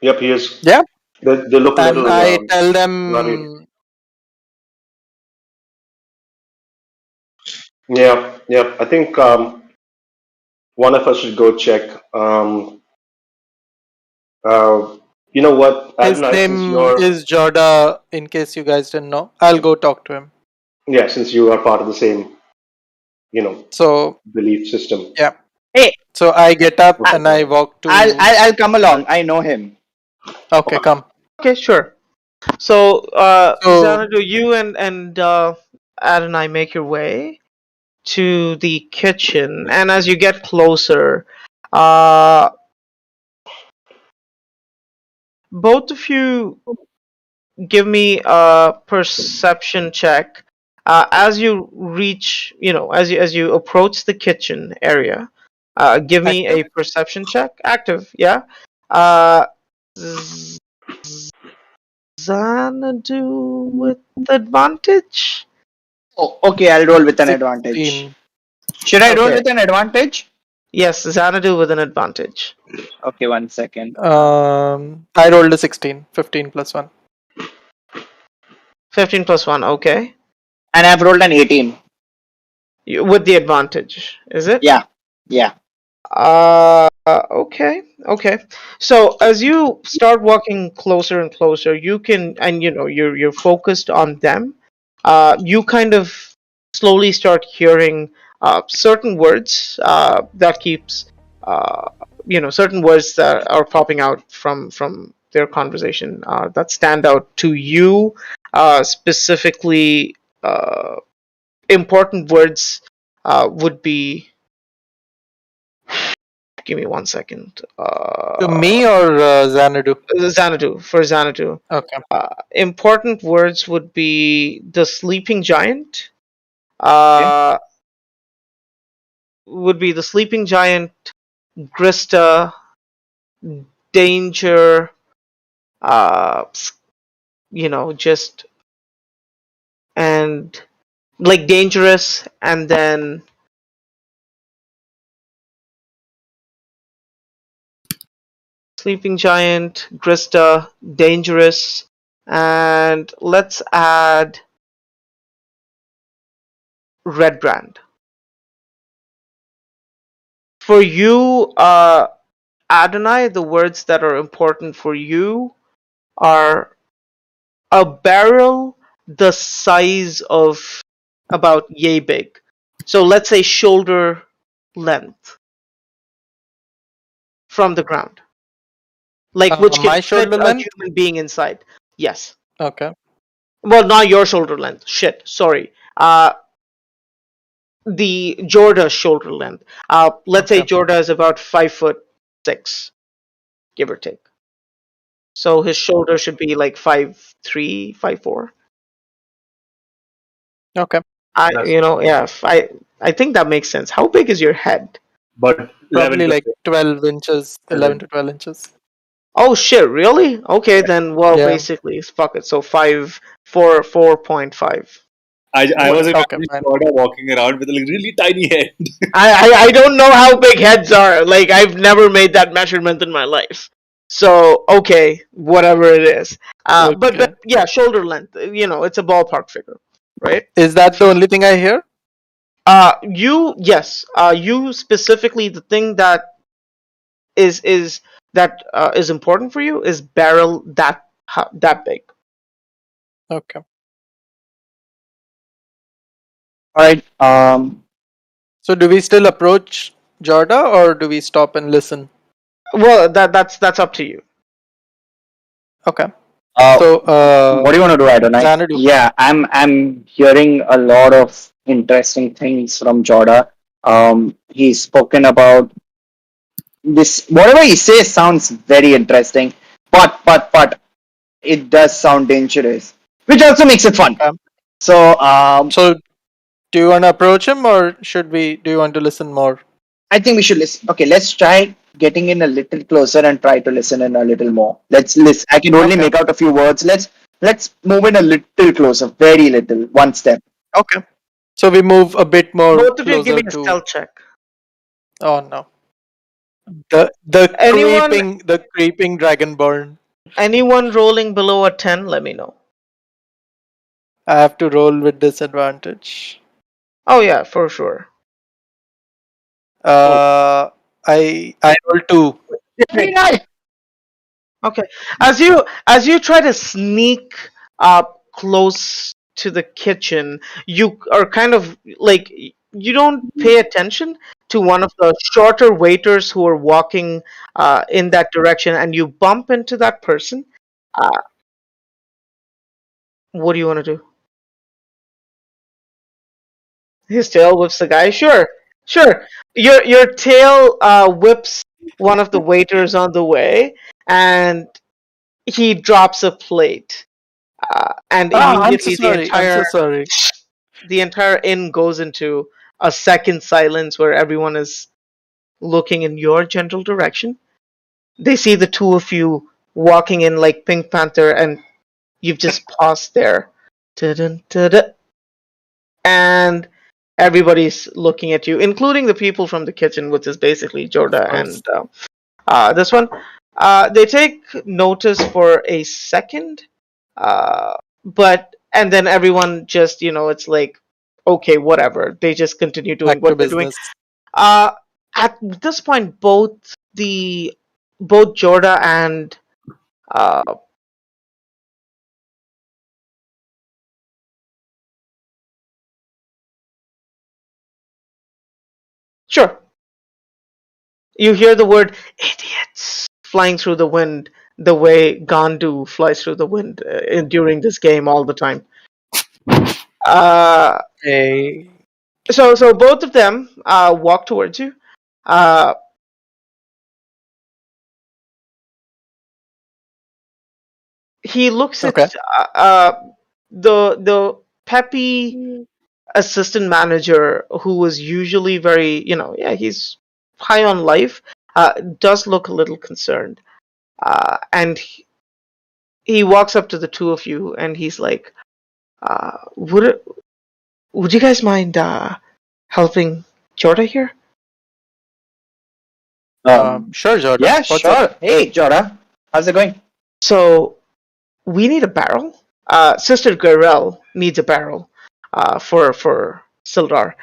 Yep, he is. Yeah. They look a And little I tell worried. them. Yeah, yeah. I think one of us should go check. You know what? His Adonai, since name you're is Jorda, in case you guys didn't know. I'll go talk to him. yeah, since you are part of the same, So, belief system. yeah. Hey, So I get up and I walk to. I'll come along. I know him. Okay, come. Okay, sure. So, So- Xanadu, you and Adonai make your way to the kitchen, and as you get closer, both of you give me a perception check. As you reach, as you approach the kitchen area, give me a perception check. Active, yeah. Xanadu with advantage. Oh, okay, I'll roll with an advantage. 16. Should I roll Okay. with an advantage? Yes, Xanadu with an advantage. Okay, 1 second. I rolled a 16. 15 plus 1. 15 plus 1, okay. And I've rolled an 18. With the advantage, is it? Yeah, yeah. Okay. So as you start walking closer and closer, you can, and you're focused on them. You kind of slowly start hearing certain words that keeps, certain words that are popping out from their conversation that stand out to you, specifically. Important words would be. Give me 1 second. To me or Xanadu? Xanadu, for Xanadu. Okay. Important words would be the sleeping giant. Would be the sleeping giant, Grista, danger, just, and like dangerous, and then sleeping giant, Grista, dangerous, and let's add Red Brand. For you, Adonai, the words that are important for you are a barrel the size of about yay big. So let's say shoulder length from the ground. Like which can my fit shoulder a length? human being inside. Yes. Okay. Well, not your shoulder length. Shit. Sorry. The Jorda shoulder length. Let's say Jorda is about 5'6", give or take. So his shoulder should be like 5'3", 5'4". Okay. I think that makes sense. How big is your head? But Probably 11 like 12 inches, 11 to 12 inches. Oh shit! Really? Okay, then. Well, Yeah. basically, fuck it. So 4.5. I was Okay, imagining fine. Yoda walking around with a really tiny head. I don't know how big heads are. Like I've never made that measurement in my life. So okay, whatever it is. Okay. But yeah, shoulder length. It's a ballpark figure, right? Is that the only thing I hear? You specifically, the thing that is important for you is barrel that big. Okay. All right. So do we still approach Jorda or do we stop and listen? Well, that's up to you. Okay. Uh, So what do you want to do, Adonai? Xanadu. Yeah, I'm hearing a lot of interesting things from Jorda. He's spoken about this. Whatever he says sounds very interesting, but it does sound dangerous, which also makes it fun. Okay. So So do you want to approach him or should we? Do you want to listen more? I think we should listen. Okay, let's try getting in a little closer and try to listen in a little more. Let's listen. I can only Okay. make out a few words. Let's move in a little closer, very little, one step. Okay. So we move a bit more Both of you give closer me a to. stealth check. Oh no. The Anyone creeping dragonborn. anyone rolling below a 10, let me know. I have to roll with disadvantage. Oh yeah, for sure. I roll 2. Very nice. Okay. As you try to sneak up close to the kitchen, you are kind of like you don't pay attention to one of the shorter waiters who are walking in that direction, and you bump into that person. Uh, what do you want to do? His tail whips the guy. Sure, sure. Your tail whips one of the waiters on the way, and he drops a plate. And I'm so immediately sorry. I'm so sorry. the entire inn goes into a second silence where everyone is looking in your general direction. They see the two of you walking in like Pink Panther, and you've just paused there. Dun-dun, dun-dun. And everybody's looking at you, including the people from the kitchen, which is basically Jorda course. and this one. They take notice for a second, but and then everyone just it's like okay, whatever. They just continue doing Back to what they're doing. business. At this point, both Jorda and uh, sure, you hear the word idiots flying through the wind the way Gandu flies through the wind during this game all the time. Uh, Okay. so both of them walk towards you. Uh, he looks Okay. at the peppy assistant manager who was usually very yeah, he's high on life, does look a little concerned, and he walks up to the two of you and he's like, would you guys mind helping Jorda here? Sure, Jordan. Yeah, What's sure. up? Hey, Jorda, how's it going? So we need a barrel. Sister Garel needs a barrel for Sildar.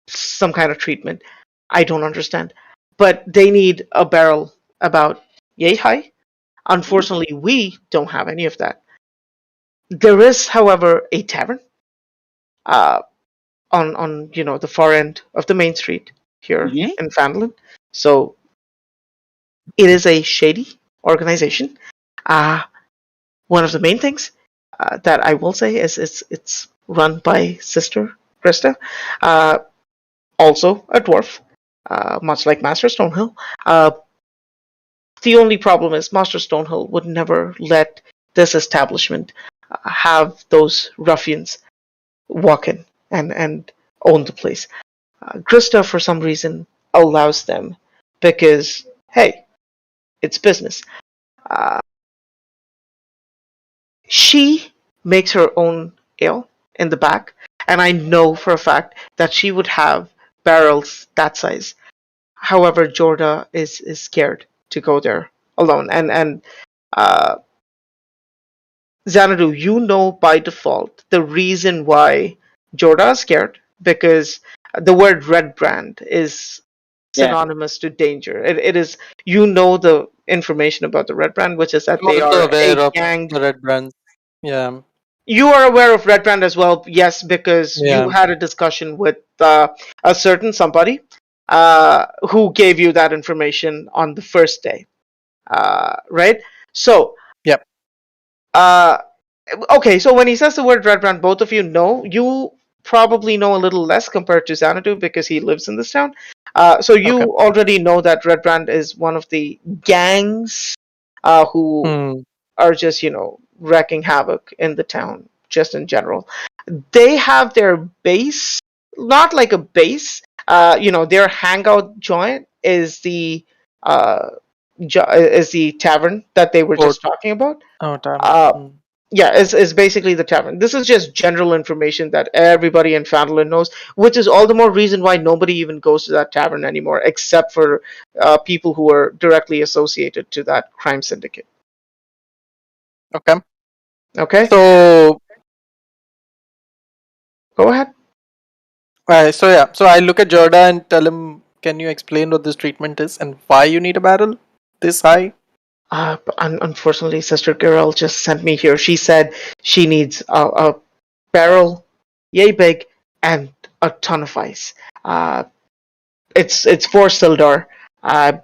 Some kind of treatment. I don't understand. But they need a barrel about yay high. Unfortunately, we don't have any of that. There is, however, a tavern uh, on the far end of the main street here Mhm. in Fandolin. So it is a shady organization. One of the main things that I will say is it's run by Sister Krista, also a dwarf, much like Master Stonehill. The only problem is Master Stonehill would never let this establishment have those ruffians walk in and own the place. Krista, for some reason, allows them because, hey, it's business. Uh, she makes her own ale in the back, and I know for a fact that she would have barrels that size. However, Jorda is scared to go there alone, and uh, Xanadu, you know by default the reason why Jorda is scared because the word red brand is Yeah. synonymous to danger. It is the information about the red brand, which is that I'm they also are aware a of gang. the red brands. Yeah. You are aware of Red Brand as well, yes, because Yeah. you had a discussion with a certain somebody who gave you that information on the first day, right? So, Yep. Okay, so when he says the word Red Brand, both of you know. You probably know a little less compared to Xanadu because he lives in this town. So you Okay. already know that Red Brand is one of the gangs who Hmm. are just, wrecking havoc in the town, just in general. They have their base, not like a base. Their hangout joint is the tavern that they were just talking about. Oh, damn. Uh, yeah, is basically the tavern. This is just general information that everybody in Phandalin knows, which is all the more reason why nobody even goes to that tavern anymore, except for people who are directly associated to that crime syndicate. Okay. Okay, So, go ahead. so I look at Jorda and tell him, can you explain what this treatment is and why you need a barrel this high? Unfortunately, Sister Girl just sent me here. She said she needs a barrel, yay big, and a ton of ice. It's for Sildar. I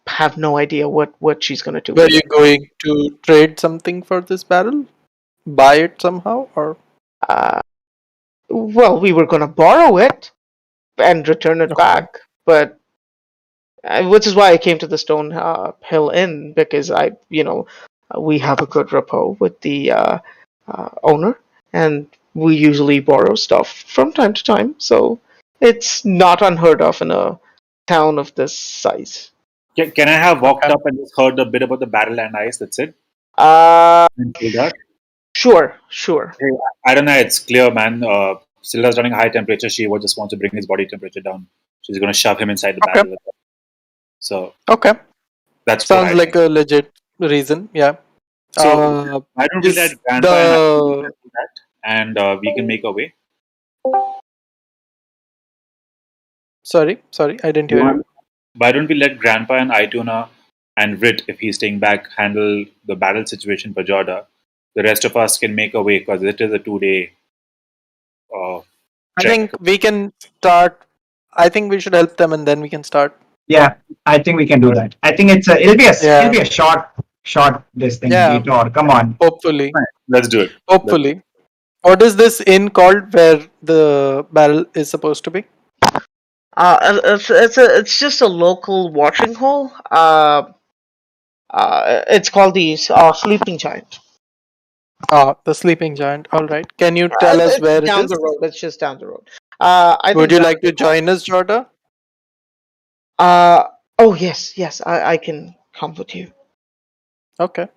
have no idea what she's gonna do. Were with you it. going to trade something for this barrel? Buy it somehow? Or Well, we were gonna borrow it and return it back, but which is why I came to the Stone Hill Inn, because we have a good rapport with the owner, and we usually borrow stuff from time to time, so it's not unheard of in a town of this size. Can I have walked Okay. up and just heard a bit about the barrel and ice? That's it. Uh, And Sildar? sure. Hey, I don't know. It's clear, man. Sildar's running high temperature. She just wants to bring his body temperature down. She's going to shove him inside the Okay. barrel with her. So Okay. that's what Sounds I like think. a legit reason. Yeah. So why don't we Is let Grandpa and I do the that, and we can make our way. sorry, I didn't hear you. Why don't we let Grandpa and Ituna and Vrit, if he's staying back, handle the barrel situation for Jorda? The rest of us can make our way because it is a 2-day I trek. think we can start. I think we should help them and then we can start. Yeah, I think we can do that. I think it'll be a short this thing. Yeah. Detour. Come on. Hopefully. Let's do it. Hopefully. What is this inn called where the barrel is supposed to be? It's just a local watching hole. It's called the Sleeping Giant. The Sleeping Giant. All right. Can you tell us It's where it down is? the road. It's just down the road. Would you like to join us, Jorda? Oh yes. I can come with you. Okay.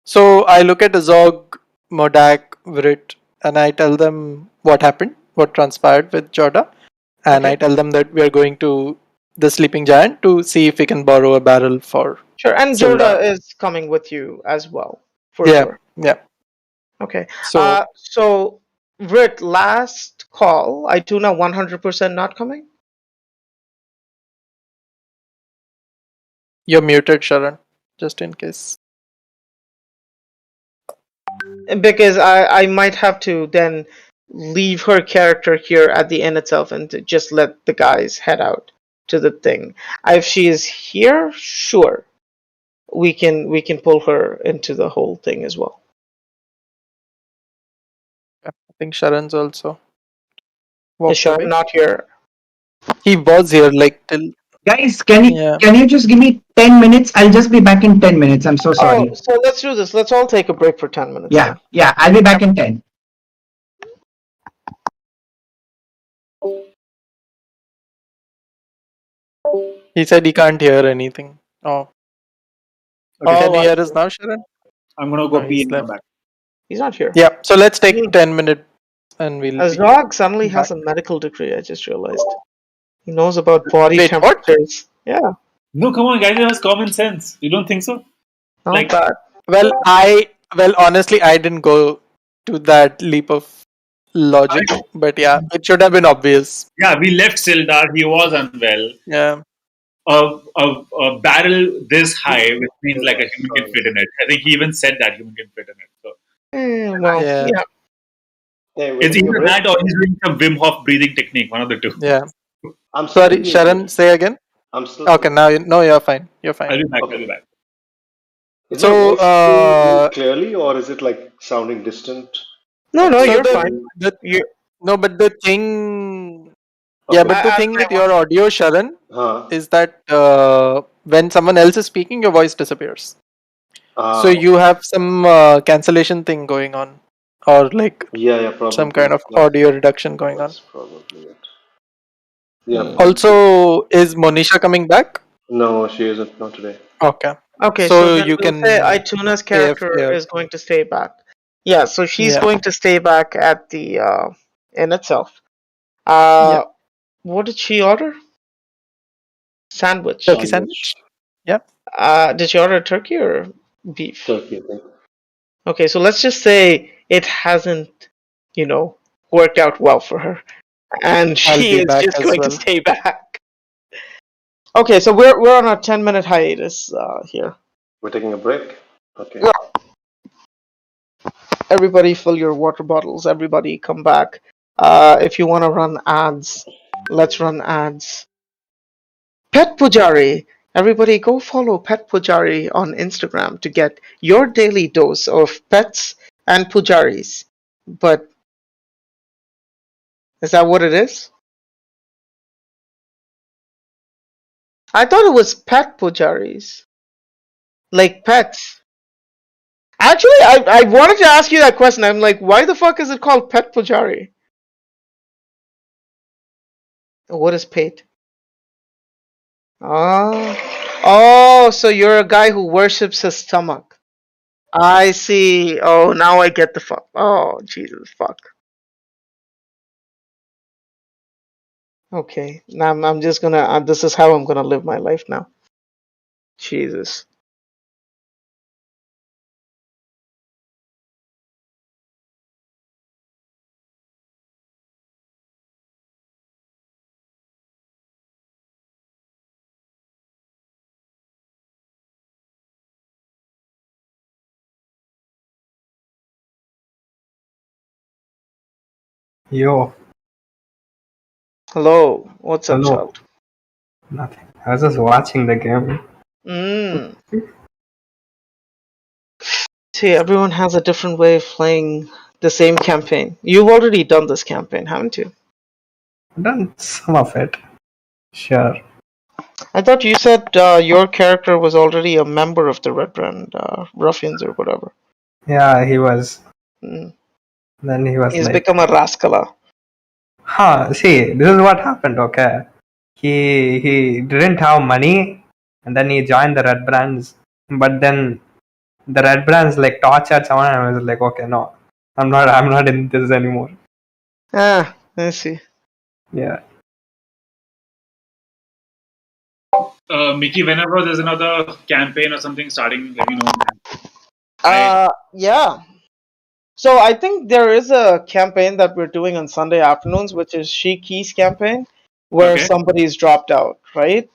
So I look at Azog, Modak, Vrit, and I tell them what happened, what transpired with Jorda, and Okay. I tell them that we are going to the Sleeping Giant to see if we can borrow a barrel for. Sure, and Sildar. Jorda is coming with you as well, for Yeah. sure. Yeah. Okay. So So Vrit, last call. Ituna 100% not coming. you're muted, Sharan, just in case. Because I might have to then leave her character here at the inn itself and to just let the guys head out to the thing. If she is here, sure, we can pull her into the whole thing as well. I think Sharan's also Is walked Sharon away. not here? He was here like till. Guys, can Yeah. you just give me 10 minutes? I'll just be back in 10 minutes. I'm so sorry. Oh, so let's do this. Let's all take a break for 10 minutes. Yeah, I'll be back in 10. He said he can't hear anything. Oh. Okay. Can you hear us now, Sharan? I'm going to go No, pee he's and come left. back. He's not here. Yeah. So let's take 10 minutes and we'll. be Azog suddenly back. has a medical degree, I just realized. He knows about body Wait, what? temperatures. Yeah, No, come on, guys. It has common sense. You don't think so? not Like- bad. Well, honestly, I didn't go to that leap of logic, but yeah, it should have been obvious. Yeah, we left Sildar. He was unwell. Yeah. A barrel this high, which means like a human can fit in it. I think he even said that human can fit in it. So Well, Yeah. yeah. Hey, we're It's taking a either break. that or he's doing some Wim Hof breathing technique, one of the two. Yeah. I'm still Sorry, engaged. Sharon, say again. I'm still. Okay, now no, you're fine. You're I'll fine. be back. I'll Okay. be back. Is my So, voice still clearly, or is it like sounding distant? No, Like, no, so you're the fine. the You, no, but the thing, yeah, okay. but the I'll thing say with your audio, Sharon, Huh. is that when someone else is speaking, your voice disappears. So Ah, you have some cancellation thing going on, or like yeah, some probably. kind of audio reduction going on. That's probably it. Yeah. Hmm. Also, is Monisha coming back? No, she isn't. Not today. Okay, Okay, so so then you we'll say can Ituna's AF, character is going to stay back. Yeah, so she's yeah, going to stay back at the inn itself. yeah, What did she order? Sandwich. turkey Sandwich. sandwich. Yeah, Did she order turkey or beef? Turkey, I think. Okay, so let's just say it hasn't, worked out well for her, and I'll she be is back just as going to well. stay back. Okay, so we're on a 10-minute hiatus here. We're taking a break. Okay. Yeah. Everybody fill your water bottles. Everybody come back. If you want to run ads, let's run ads. Pet Pujari. Everybody go follow Pet Pujari on Instagram to get your daily dose of pets and pujaris. But is that what it is? I thought it was pet pujaris. Like pets. Actually, I wanted to ask you that question. I'm like, why the fuck is it called Pet Pujari? What is pet? Oh, so you're a guy who worships his stomach. I see. Oh, now I get the fuck. Oh, Jesus fuck. Okay, now I'm just gonna. This is how I'm gonna live my life now. Jesus. Yo, Hello. What's up, hello. child? Nothing. I was just watching the game. Mm. See, everyone has a different way of playing the same campaign. You've already done this campaign, haven't you? I've done some of it. Sure. I thought you said your character was already a member of the Red Brand Ruffians or whatever. Yeah, he was. Mm. Then he was He's like, become a Raskala. see, this is what happened, okay? He didn't have money and then he joined the Red Brands. But then the Red Brands like tortured someone and I was like, okay, no. I'm not in this anymore. Ah, I see. Yeah. Mickey, whenever there's another campaign or something starting, let me know. Yeah. So I think there is a campaign that we're doing on Sunday afternoons, which is She Keys campaign, where Okay. somebody's dropped out, right?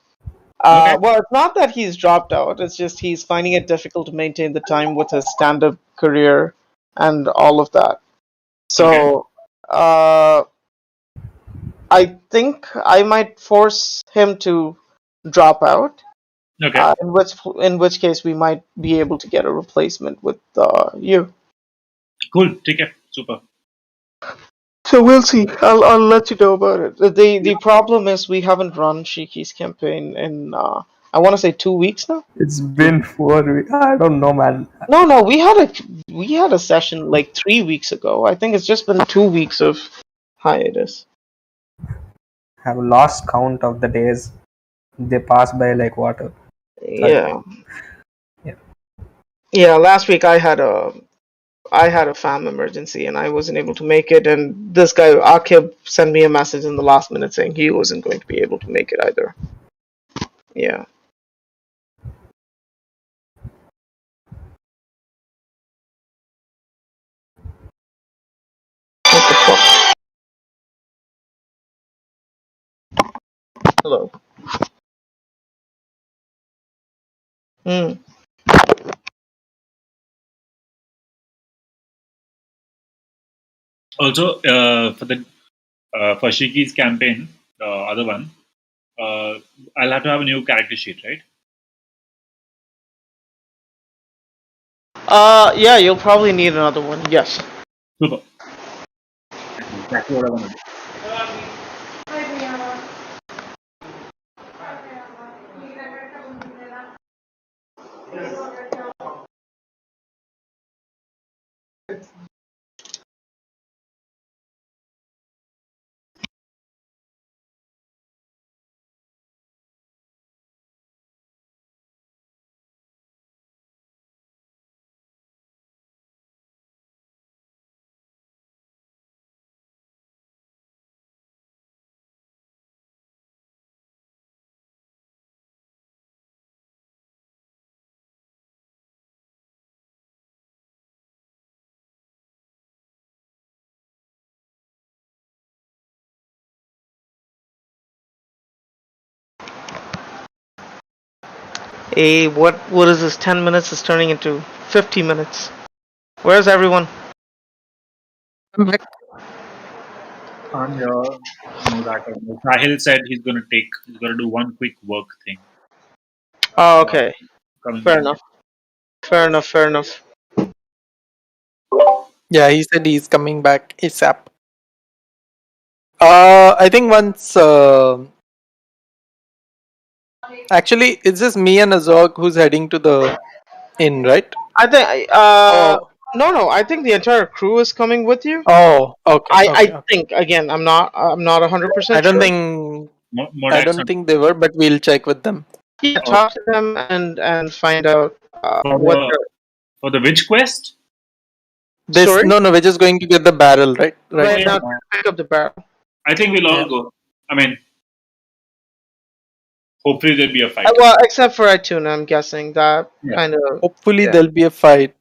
Okay. Well, it's not that he's dropped out. It's just he's finding it difficult to maintain the time with his stand-up career and all of that. So, I think I might force him to drop out. Okay. In which case we might be able to get a replacement with you. Cool. Take care. Super. So we'll see. I'll let you know about it. The problem is we haven't run Shiki's campaign in I want to say 2 weeks now. It's been 4 weeks. I don't know, man. No, we had a session like 3 weeks ago. I think it's just been 2 weeks of hiatus. I've lost count of the days. They pass by like water. Yeah. Yeah. Yeah, last week I had a fam emergency and I wasn't able to make it, and this guy Akib sent me a message in the last minute saying he wasn't going to be able to make it either. Yeah. What the fuck? Hello. Hmm. Also, for Shiki's campaign, the other one, I'll have to have a new character sheet, right? Yeah, you'll probably need another one. Yes. Super. That's exactly what I want to do. What is this? 10 minutes is turning into 50 minutes. Where's everyone? I'm back. I'm here. No, that Sahil said he's gonna do one quick work thing. Oh, okay. Coming Fair back. enough. Fair enough. Fair enough. Yeah, he said he's coming back ASAP. I think once. Actually, it's just me and Azog who's heading to the inn, right? I think. Oh. No. I think the entire crew is coming with you. Oh, okay. I think again. I'm not 100%. I don't sure. think. More I don't think they were, but we'll check with them. Yeah, talk to them and find out what. For the witch quest. Sorry? No, we're just going to get the barrel, right? Right now, pick up the barrel. I think we'll all go. I mean, hopefully there'll be a fight. Well, except for Ituna, I'm guessing that kind of. Hopefully yeah. there'll be a fight.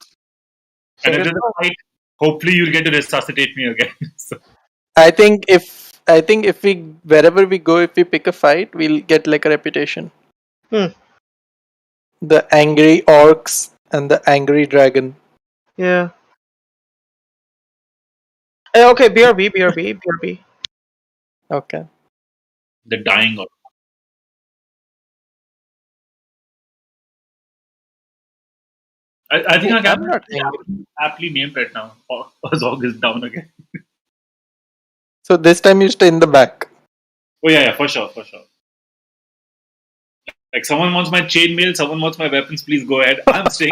And if there's a fight, hopefully you'll get to resuscitate me again. So, I think if we wherever we go, if we pick a fight, we'll get like a reputation. The angry orcs and the angry dragon. Yeah. Okay, BRB. Okay. the dying of. I think our I'm not captain is aptly named right now. Azog is down again. So this time you stay in the back. Oh yeah, for sure. Like someone wants my chainmail, someone wants my weapons. Please go ahead. I'm staying.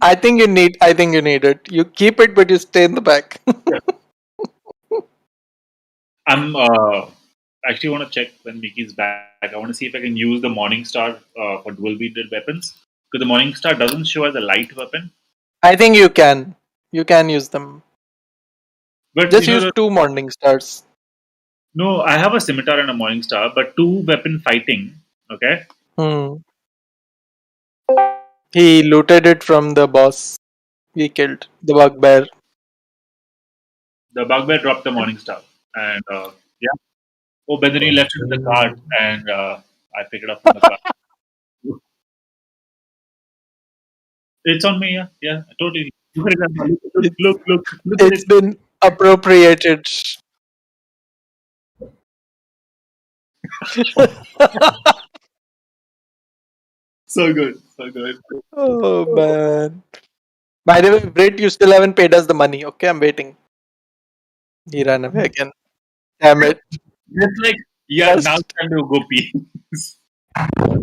I think you need it. You keep it, but you stay in the back. I'm actually want to check when Mickey's back. I want to see if I can use the Morning Star for dual wielded weapons, because the Morning Star doesn't show as a light weapon. I think you can. You can use them. But just use 2 Morning Stars. No, I have a scimitar and a Morning Star, but 2 weapon fighting. Okay. He looted it from the boss. He killed the bugbear. The bugbear dropped the Morning Star, and yeah. Oh, but then he left it in the cart, and I picked it up from the cart. It's on me, yeah, totally. Look. It's been appropriated. So good. Oh man. By the way, Brit, you still haven't paid us the money. Okay, I'm waiting. He ran away again. Damn it. It's like, yeah, now it's time to go pee.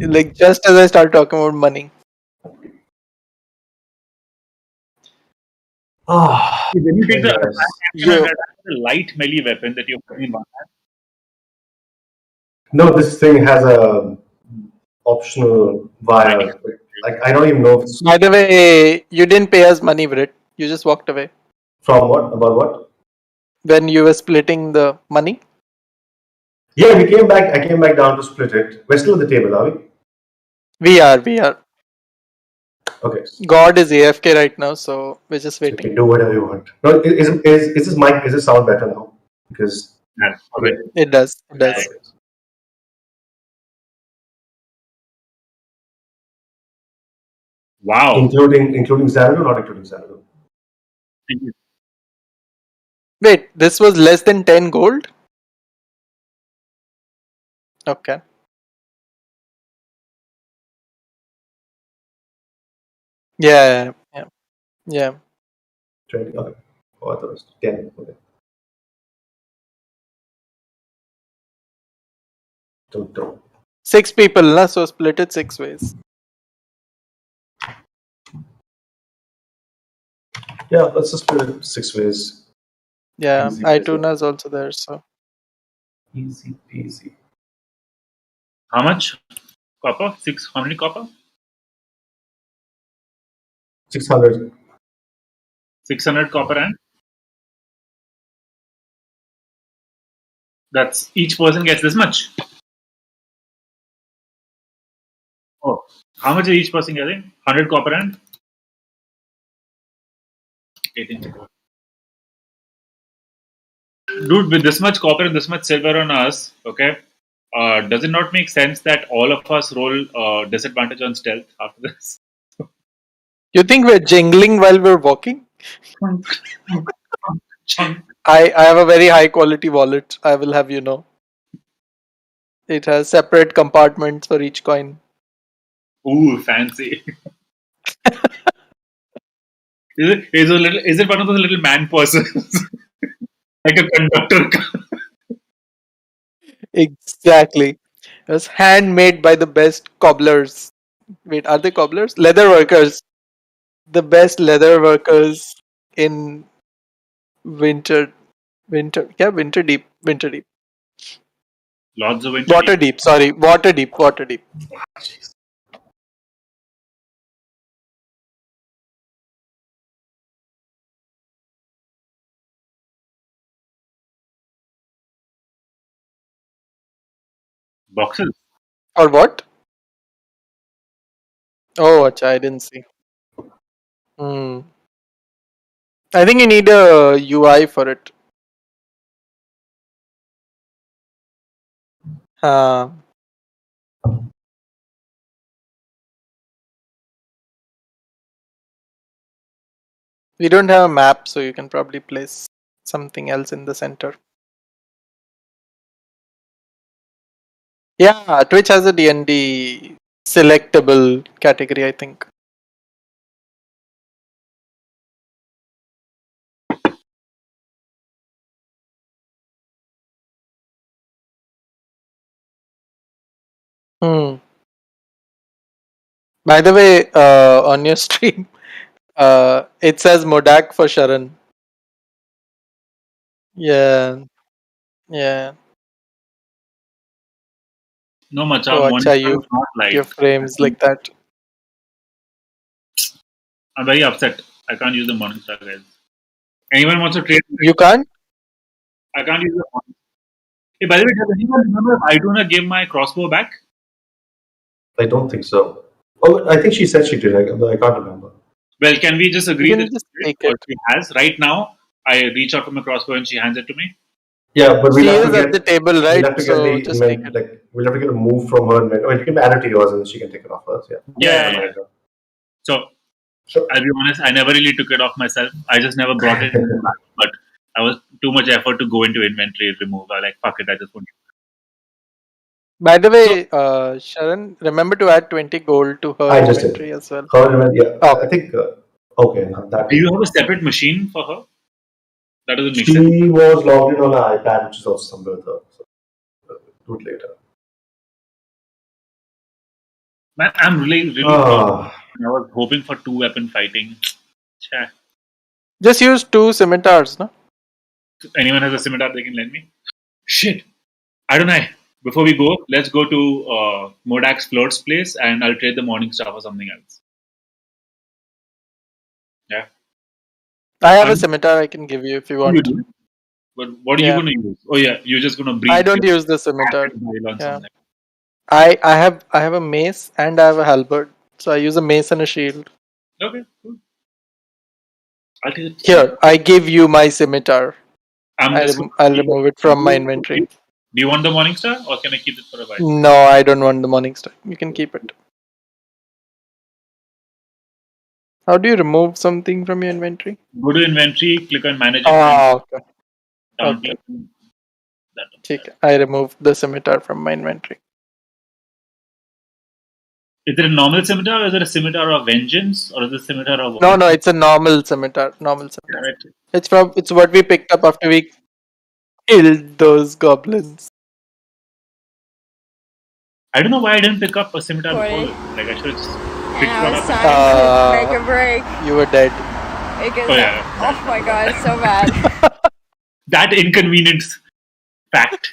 Like, just as I start talking about money. When you take the light melee weapon that you're putting in one hand. No, this thing has a optional wire. Like I don't even know if it's By the way, you didn't pay us money, Brit. You just walked away. from what? About what? When you were splitting the money? Yeah, we came back. I came back down to split it. We're still at the table, are we? We are. Okay. God is AFK right now, so we're just waiting. You can do whatever you want. No, is this mic? Is it sound better now? Because it does. Wow. Including Xanadu, not including Xanadu. Thank you. Wait, this was less than 10 gold? Okay. Yeah, yeah, yeah. 20. Okay. Oh, I thought it was 10. Okay. Don't. 6 people, na? So split it 6 ways. Yeah, let's just put it 6 ways. Yeah, Easy peasy. Ituna is also there, so. Easy peasy. How much copper? 6. How many copper? 600. 600 copper, and that's each person gets this much. Oh, how much is each person getting? 100 copper and 18. Dude, with this much copper and this much silver on us, okay, does it not make sense that all of us roll disadvantage on stealth after this? You think we're jingling while we're walking? I have a very high quality wallet, I will have you know. It has separate compartments for each coin. Ooh, fancy. Is it one of those little man persons? Like a conductor car? Exactly. It was handmade by the best cobblers. Wait, are they cobblers? Leather workers. The best leather workers in winter. Yeah, winter deep. Lots of winter. Water deep, sorry. Water deep. Jeez. Boxes. Or what? Oh, acha, I didn't see. I think you need a UI for it. We don't have a map, so you can probably place something else in the center. Yeah, Twitch has a D&D selectable category, I think. By the way, on your stream, it says Modak for Sharan. Yeah. No, Macha, Oh, acha, Morningstar is not like. your frames like that. I'm very upset. I can't use the Morningstar, guys. Anyone wants to trade? You can't? I can't use the Morningstar. Hey, by the way, does anyone remember if Iduna gave my crossbow back? I don't think so. Oh, I think she said she did. I can't remember. Well, can we just agree You can that just she did, take or it. she has? Right now, I reach out for my crossbow and she hands it to me. Yeah, but She we'll have is to at the get. table, We'll right? have to get So the just take inven- it. like we'll have to get a move from her. Or you can add it to yours and then she can take it off hers. Yeah. Yeah. So, Sure. I'll be honest, I never really took it off myself. I just never brought it back. But I was too much effort to go into inventory remove. I like, fuck it, I just want to. By the way, Sharan, remember to add 20 gold to her I just inventory did. as well. Yeah, Oh. I think. Okay, now that. Do you have a separate machine for her? That doesn't make She sense. was logged in on her iPad, which is also somewhere with her. So, do it later. Man, I'm really Ah, I was hoping for 2-weapon fighting. Cheh. Just use 2 scimitars, no? Anyone has a scimitar they can lend me? Shit. I don't know. Before we go, let's go to Modak's Float's place and I'll trade the Morningstar for something else. Yeah. I have a scimitar I can give you if you want. You do? But what are you Yeah. going to use? Oh yeah, you're just going to breathe. I don't use the scimitar. On Yeah. something. I have a mace and I have a halberd. So I use a mace and a shield. Okay, cool. I'll take it. Here, I give you my scimitar. I'll I'll remove it from my inventory. Do you want the Morningstar or can I keep it for a while? No, I don't want the Morningstar. You can keep it. How do you remove something from your inventory? Go to inventory, click on manage. Ah, okay. down Okay. team. That one. ठीक, I removed the scimitar from my inventory. Is it a normal scimitar, or is it a scimitar of vengeance, or is it a scimitar of No, no, it's a normal scimitar. Normal scimitar. Right. It's what we picked up after we killed those goblins. I don't know why I didn't pick up a scimitar Forty. before. Like I should have just And picked I one was up. trying to make a break You were dead. because Oh yeah, oh my god, it's so bad. that inconvenience fact.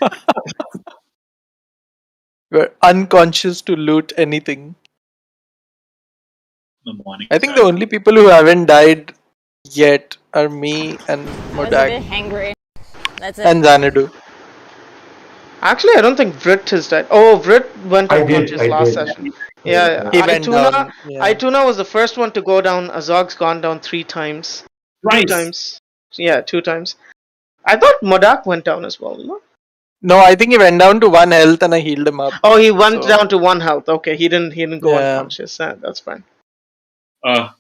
We're unconscious to loot anything. The morning. I think the only people who haven't died yet are me and I was a Modak bit hangry. That's it. and Xanadu. Actually, I don't think Vrit has died. Oh, Vrit went I unconscious did. last session. Yeah, He went down. Yeah. Ituna was the first one to go down. Azog's gone down 3 times. Right. 2 times. Yeah, 2 times. I thought Modak went down as well. No? No, I think he went down to 1 health and I healed him up. Oh, he went So- down to 1 health. Okay, he didn't go Yeah. unconscious. That's fine.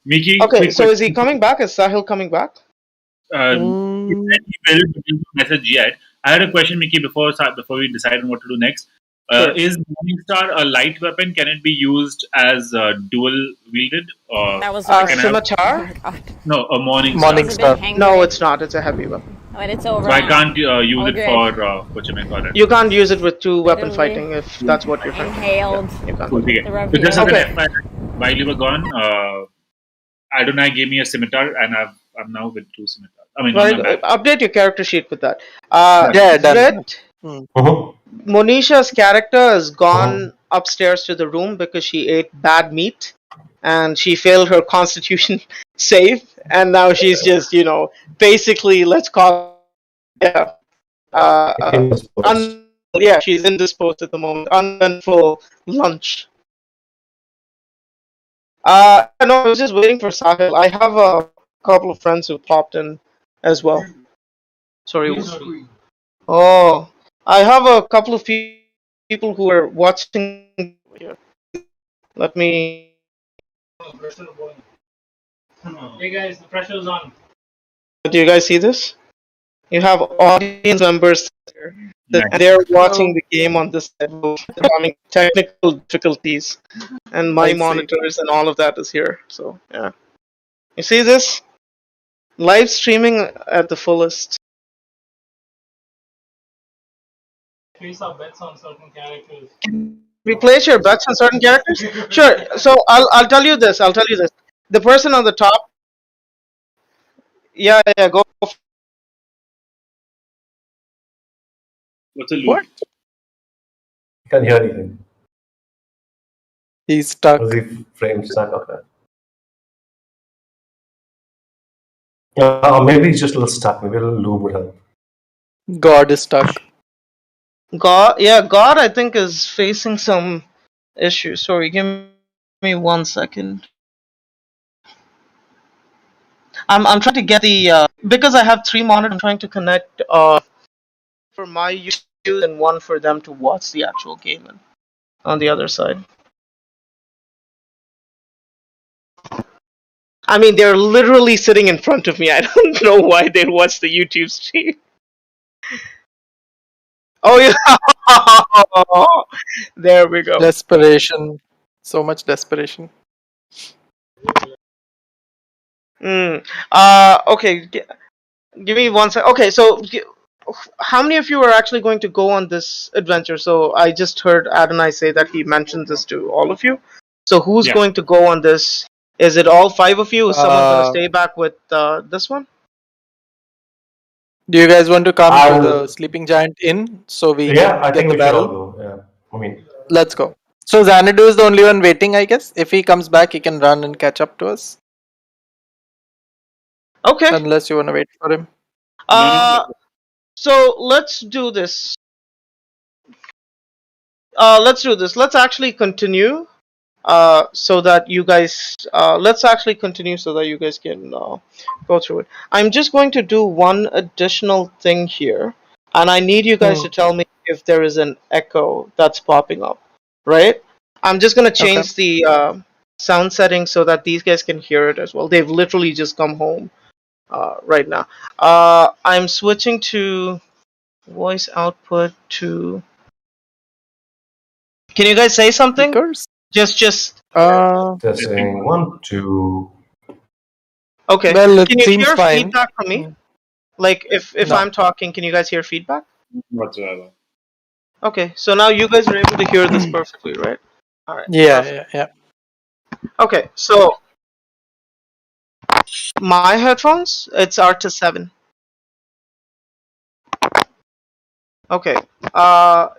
Miki. Okay, so is he coming back? Is Sahil coming back? He said he will, but he didn't message yet. I had a question, Miki, before we decide on what to do next. Sure. Is Morningstar a light weapon? Can it be used as dual wielded? That was can I have- Scimitar? No, a Morningstar. I was a bit hangry. No, it's not. It's a heavy weapon. But it's over. So I now. can't use it Okay. for whatchamacallit. You can't use it with 2 weapon Literally fighting if that's what you're trying to do. Inhaled. You can't. Cool, okay. The rough So just as Okay. an FYI, while you were gone, Adonai gave me a scimitar, and I'm now with 2 scimitars. I mean, Right, on my back. update your character sheet with that. Yeah, done. Vrit, Mhm. Monisha's character has gone upstairs to the room because she ate bad meat and she failed her constitution save, and now she's just, basically, let's call yeah, Indisposed. yeah, she's indisposed at the moment, uneventful lunch. No, I was just waiting for Sahil. I have a couple of friends who popped in as well. Sorry. Oh, I have a couple of people who are watching here. Let me. Hey guys, the pressure's on. Do you guys see this? You have audience members here. Nice. And they're watching the game on this level, having technical difficulties, and my I see. monitors and all of that is here. So yeah, you see this live streaming at the fullest. Place our bets on certain characters. Replace your bets on certain characters? Sure. So I'll tell you this. The person on the top. Yeah, go. What's a loot? What? Can't hear anything. He's stuck. Was the frame stuck? Okay. Maybe he's just a little stuck. Maybe a little lube would help. God is stuck. God, I think is facing some issues. Sorry, give me 1 second. I'm trying to get the because I have 3 monitors. I'm trying to connect for my use and one for them to watch the actual game in, on the other side. I mean, they're literally sitting in front of me. I don't know why they'd watch the YouTube stream. Oh yeah, there we go. Desperation. So much desperation. Okay. Give me 1 sec. Okay, so how many of you are actually going to go on this adventure? So I just heard Adonai say that he mentioned this to all of you. So who's Yeah. going to go on this? Is it all 5 of you? Is someone going to Uh, stay back with this one? Do you guys want to come I to will- the Sleeping Giant Inn so we Yeah, can I get think the we should all barrel? go. Yeah. I mean, Let's go. So Xanadu is the only one waiting, I guess. If he comes back, he can run and catch up to us. Okay. Unless you want to wait for him. So let's do this. Let's actually continue. So that you guys can go through it. I'm just going to do one additional thing here, and I need you guys to tell me if there is an echo that's popping up. Right? I'm just gonna change the sound settings so that these guys can hear it as well. They've literally just come home right now. I'm switching to voice output to. Can you guys say something? Speakers? Just. Testing 1, 2. Okay. Well, it Can you seems hear fine. feedback from me? Like if No. I'm talking, can you guys hear feedback? Whatsoever. Okay, so now you guys are able to hear this perfectly, right? All right. Yeah, perfect. yeah. Okay, so my headphones, it's Arctis 7. Okay.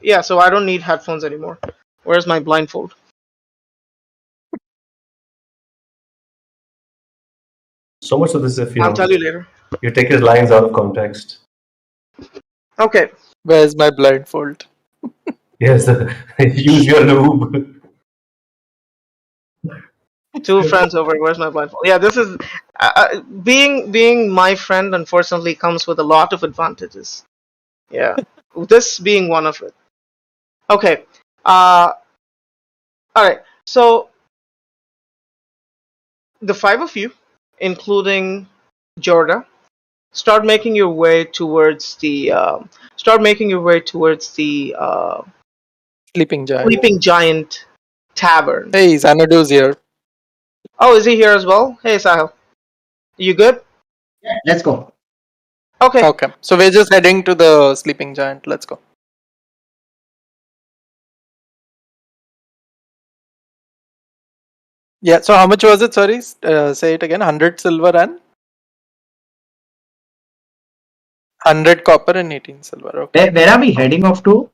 Yeah, so I don't need headphones anymore. Where's my blindfold? So much of this, if I'll tell you later. you take his lines out of context. Okay. Where's my blindfold? Yes, use your lube. Two friends over. Where's my blindfold? Yeah, this is being my friend. Unfortunately, comes with a lot of advantages. Yeah, this being one of it. Okay. All right. So the five of you, including Jorda, start making your way towards the Sleeping giant. Sleeping Giant Tavern. Hey, Xanadu's here. Oh, is he here as well? Hey, Sahil. You good? Let's go. Okay. Okay, so we're just heading to the sleeping giant. Let's go. Yeah, so how much was it? Sorry, say it again. 100 silver and 100 copper and 18 silver. Okay. Where are we heading off to?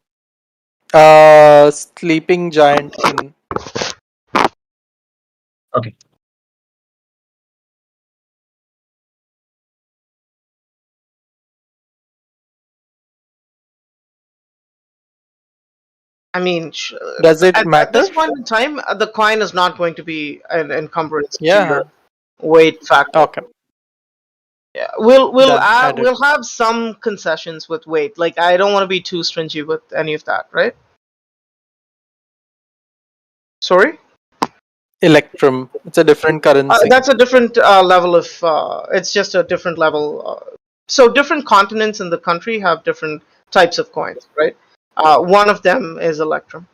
Sleeping giant inn. Okay. I mean, Does it at matter? this point in time, the coin is not going to be an encumbrance to Yeah. your weight factor. Okay. Yeah, we'll Done. Add it. we'll have some concessions with weight. Like I don't want to be too stringy with any of that, right? Sorry. Electrum. It's a different currency. That's a different level of. It's just a different level. So different continents in the country have different types of coins, right? One of them is Electrum.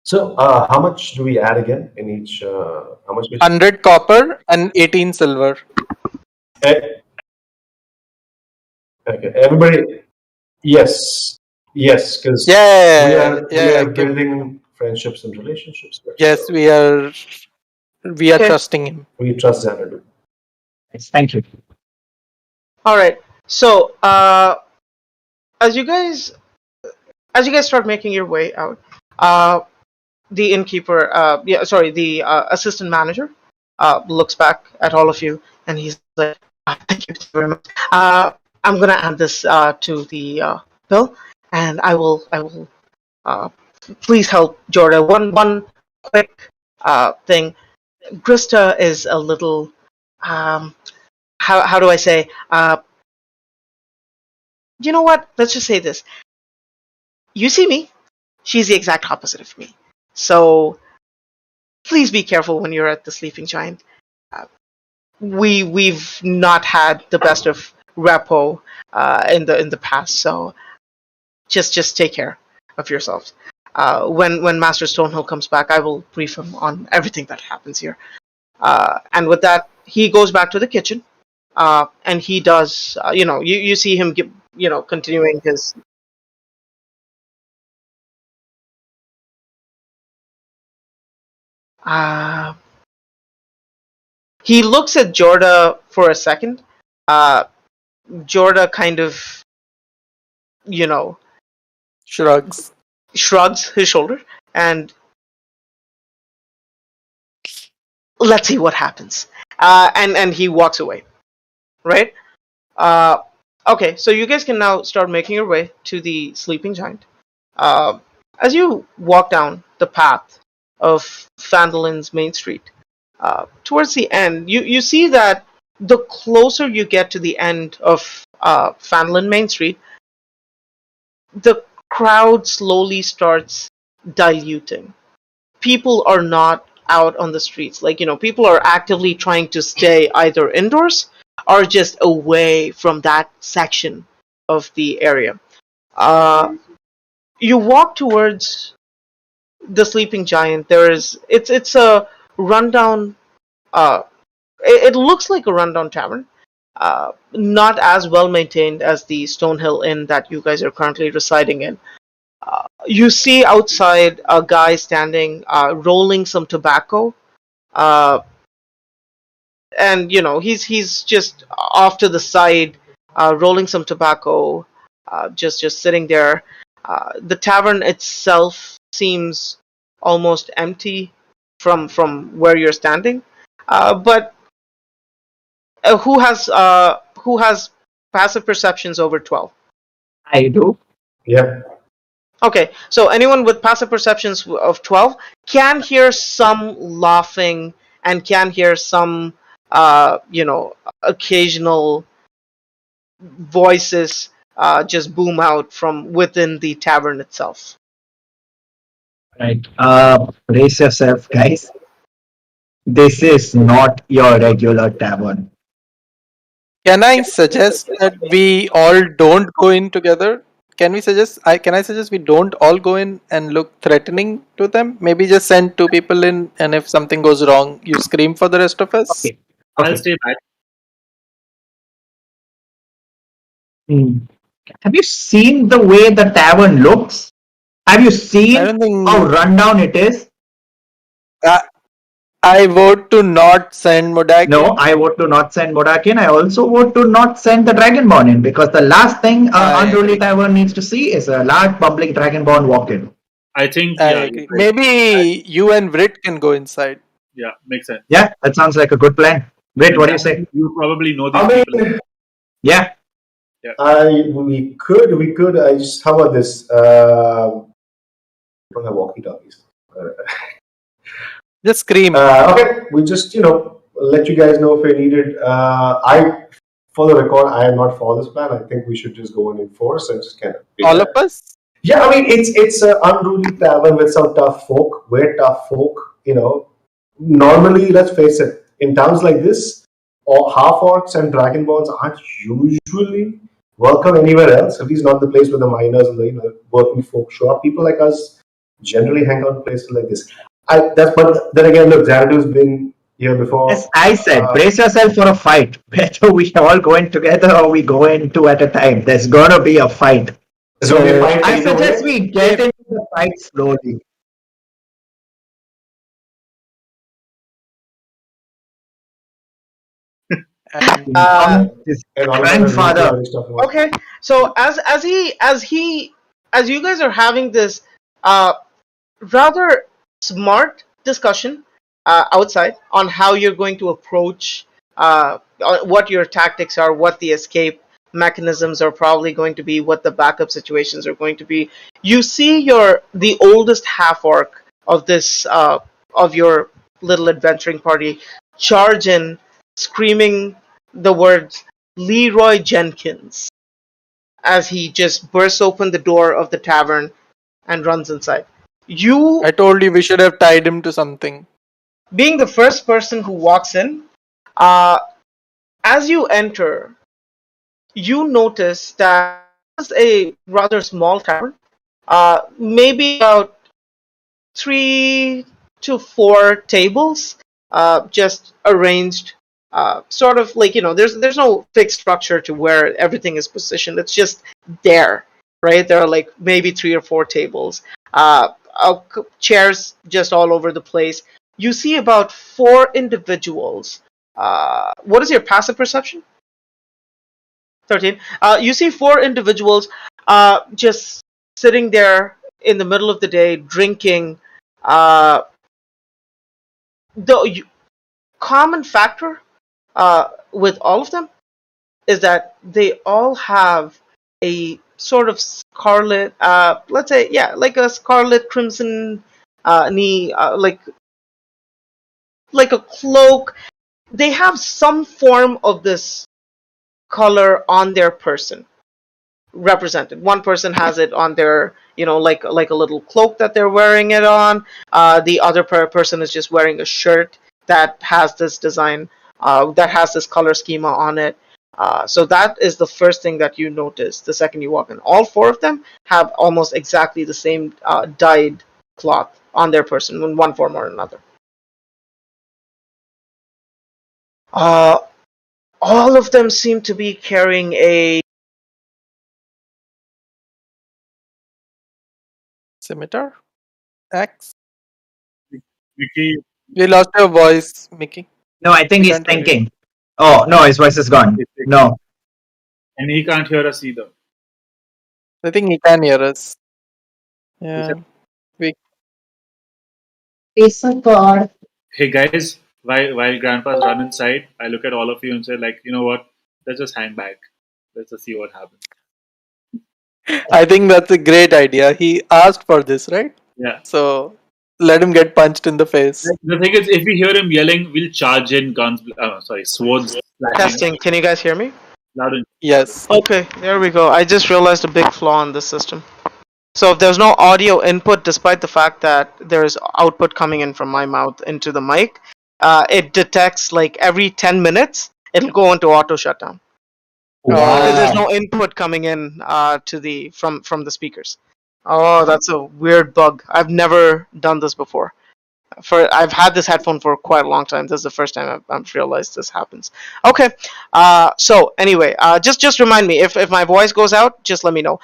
So, how much do we add again in each? How much? 100 copper and 18 silver. Okay, everybody. Yes, because Yeah, we are yeah. building friendships and relationships. Yes, So we are Okay. trusting him. we trust Xanadu. Yes, thank you. All right. So as you guys start making your way out, the innkeeper, the assistant manager, looks back at all of you and he's like, "Thank you very much. I'm gonna add this to the bill, and I will please help Jorda. One quick thing. Krista is a little how do I say you know what? Let's just say this. You see me, she's the exact opposite of me. So please be careful when you're at the Sleeping Giant. We've not had the best of repo in the past, so just take care of yourselves. When Master Stonehill comes back, I will brief him on everything that happens here. And with that, he goes back to the kitchen, and he does. You see him continuing his. He looks at Jorda for a second. Jorda kind of, Shrugs his shoulder and let's see what happens. And he walks away. Right? Okay, so you guys can now start making your way to the Sleeping Giant. As you walk down the path of Phandolin's Main Street, towards the end, you see that the closer you get to the end of Phandolin Main Street, the crowd slowly starts diluting. People are not out on the streets. People are actively trying to stay either indoors are just away from that section of the area. You walk towards the Sleeping Giant. It's a rundown. It looks like a rundown tavern. Not as well maintained as the Stonehill Inn that you guys are currently residing in. You see outside a guy standing, rolling some tobacco, and he's just off to the side, rolling some tobacco, just sitting there. The tavern itself seems almost empty from where you're standing, but who has passive perceptions over 12? I do. Yeah. Okay, so anyone with passive perceptions of 12 can hear some laughing and can hear some, occasional voices just boom out from within the tavern itself. Right. Brace yourself, guys. This is not your regular tavern. Can I suggest that we all don't go in together? Can I suggest we don't all go in and look threatening to them? Maybe just send 2 people in, and if something goes wrong, you scream for the rest of us. Okay. I'll stay back. Have you seen the way the tavern looks? Have you I seen don't think. how rundown it is? I vote to not send Modak. No, I vote to not send Modakin. I also vote to not send the Dragonborn in, because the last thing I Unruly agree. Tavern needs to see is a large bubbling Dragonborn walk in. I think, I yeah, agree. Maybe you and Vrit can go inside. yeah, makes sense. Yeah, that sounds like a good plan. Wait, what do you say? You probably know I these mean, people. Yeah, we could. How about this? We don't have walkie-talkies. Just scream. Okay, we just let you guys know if we need it. For the record, I am not for this plan. I think we should just go in force and just kind of. All of us? Yeah, I mean it's an unruly tavern with some tough folk. We're tough folk, Normally, let's face it, in towns like this, half orcs and dragonborns aren't usually welcome anywhere else. At least not the place where the miners and the working folk show up. People like us generally hang out in places like this. But then again, look, Xanadu's been here before. as I said, brace yourself for a fight. Whether we all go in together or we go in 2 at a time, there's gonna be a fight. There's gonna be a fight I either suggest way. we get into the fight slowly. And His And all of grandfather. that stuff. Okay, so as you guys are having this rather smart discussion outside on how you're going to approach what your tactics are, what the escape mechanisms are probably going to be, what the backup situations are going to be, you see the oldest half orc of this of your little adventuring party charge in, screaming the words Leroy Jenkins as he just bursts open the door of the tavern and runs inside. You, I told you we should have tied him to something. being the first person who walks in, as you enter, you notice that it's a rather small tavern, maybe about 3 to 4 tables, just arranged, sort of like there's no fixed structure to where everything is positioned. It's just there, right? There are like maybe 3 or 4 tables, chairs just all over the place. You see about 4 individuals. What is your passive perception? 13. You see 4 individuals just sitting there in the middle of the day drinking. The common factor with all of them is that they all have a sort of scarlet, let's say, yeah, like a scarlet crimson knee, like a cloak. They have some form of this color on their person represented. One person has it on their, like a little cloak that they're wearing it on. The other person is just wearing a shirt that has this design that has this color schema on it. So that is the first thing that you notice the second you walk in. All four of them have almost exactly the same dyed cloth on their person in one form or another. All of them seem to be carrying a Scimitar? Axe? Mickey, We lost your voice, Mickey. No, I think We he's can't hear you. thinking. Oh, no, his voice is gone. No. and he can't hear us either. I think he can hear us. He Yeah. said, We It's a god. hey guys, while grandpa's run inside, I look at all of you and say, like, you know what? Let's just hang back. Let's just see what happens. I think that's a great idea. He asked for this, right? Yeah. So let him get punched in the face. The thing is, if we hear him yelling, we'll charge in guns. Swords. Flashing. testing. Can you guys hear me? Loud and Yes. Okay, there we go. I just realized a big flaw in this system. So if there's no audio input, despite the fact that there's output coming in from my mouth into the mic, it detects like every 10 minutes, it'll go into auto shutdown. Because there's no input coming in from the speakers. Oh, that's a weird bug. I've never done this before. I've had this headphone for quite a long time. This is the first time I've realized this happens. Okay. So anyway, just remind me if my voice goes out, just let me know.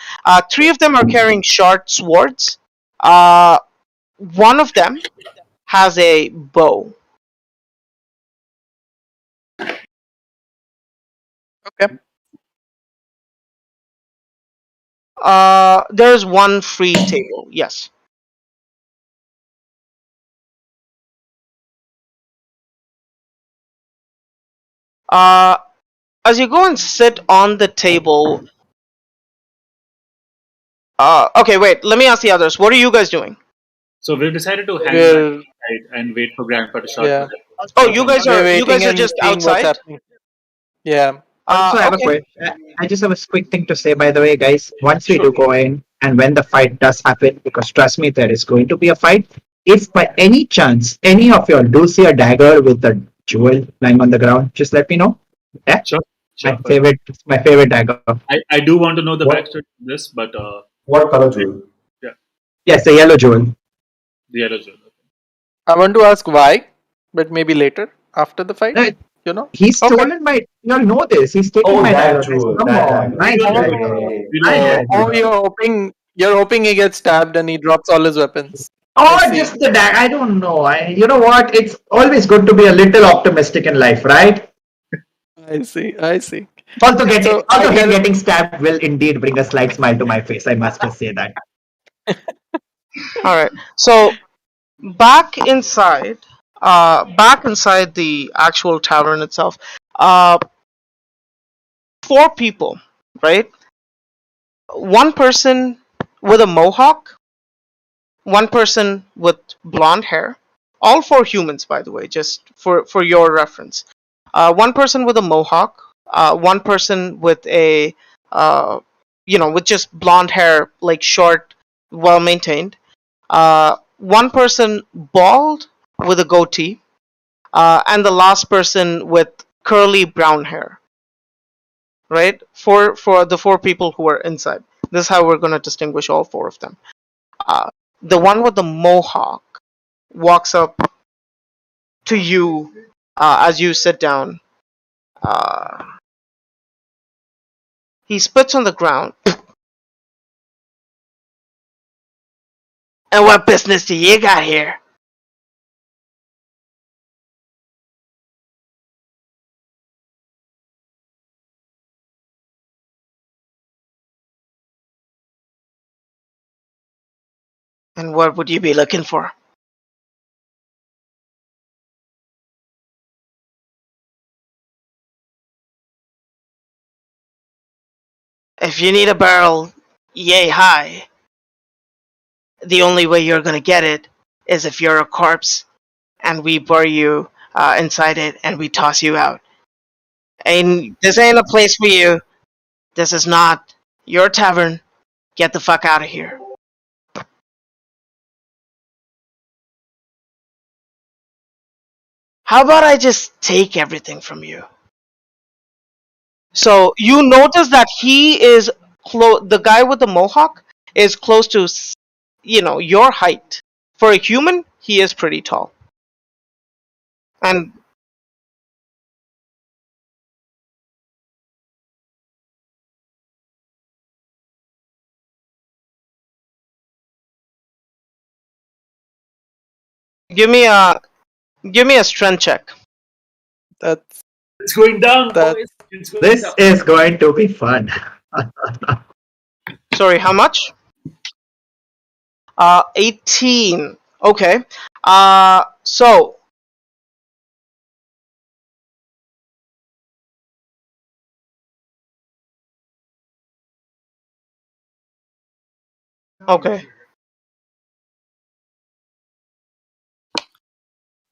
3 of them are carrying short swords. One of them has a bow. Okay. There's one free table. Yes. As you go and sit on the table. Okay, wait. Let me ask the others. What are you guys doing? So we've decided to hang We're- back inside and wait for grandpa to shot. Yeah. Oh, you guys We're are waiting and just seeing what's outside. happening. Yeah. Also, I have a Okay. question. I just have a quick thing to say, by the way, guys. Once we do go in, and when the fight does happen, because trust me, there is going to be a fight. If by any chance any of you do see a dagger with a jewel lying on the ground, just let me know. Yeah, Sure. my favorite dagger. I do want to know the What? backstory to this, but What color jewel? Yes, the yellow jewel. the yellow jewel. I want to ask why, but maybe later after the fight. No, You know. He's Okay. stolen my. You all know this. He's taken Oh, my that dagger. jewel, Come that on, dagger. nice Oh, dagger. You Nice know, dagger. Oh, you're hoping he gets stabbed and he drops all his weapons. Or I see. just the dagger. I don't know. You know what? It's always good to be a little optimistic in life, right? I see. I see. Also, So, I him tell- getting stabbed will indeed bring a slight smile to my face. I must just say that. All right. So back inside the actual tavern itself, 4 people, right? One person with a mohawk, one person with blonde hair. All 4 humans, by the way, just for your reference. One person with a mohawk, one person with a with just blonde hair, like short, well maintained. One person bald with a goatee, and the last person with curly brown hair. Right? For the 4 people who are inside. This is how we're going to distinguish all 4 of them. The one with the mohawk walks up to you as you sit down. He spits on the ground. And what business do you got here? And what would you be looking for? If you need a barrel yay high, the only way you're gonna get it is if you're a corpse and we bury you inside it and we toss you out. And this ain't a place for you. This is not your tavern. Get the fuck out of here. how about I just take everything from you? So you notice that he is the guy with the mohawk is close to, your height. For a human, he is pretty tall. And give me a strength check. That's It's going down, That- boys. It's going This down. is going to be fun. Sorry, how much? 18. Okay. So okay.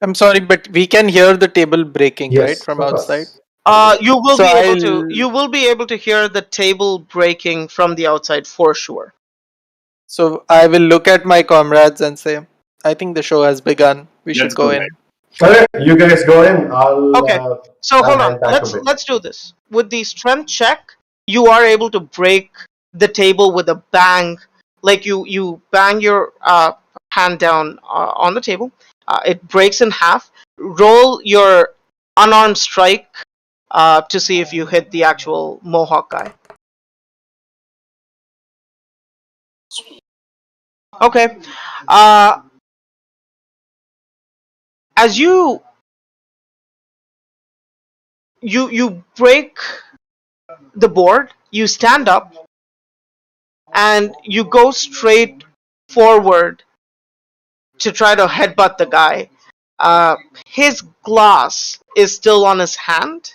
I'm sorry, but we can hear the table breaking, Yes, right, from of course. outside. You will So be able to. I'll- You will be able to hear the table breaking from the outside for sure. So I will look at my comrades and say, I think the show has begun. We should Let's go go, in. Alright, you guys go in. I'll Okay. So I'll hold on. hang back a bit. Let's do this. With the strength check, you are able to break the table with a bang. Like you bang your hand down on the table. It breaks in half. Roll your unarmed strike to see if you hit the actual mohawk guy. Okay. As you break the board, you stand up and you go straight forward to try to headbutt the guy. His glass is still on his hand,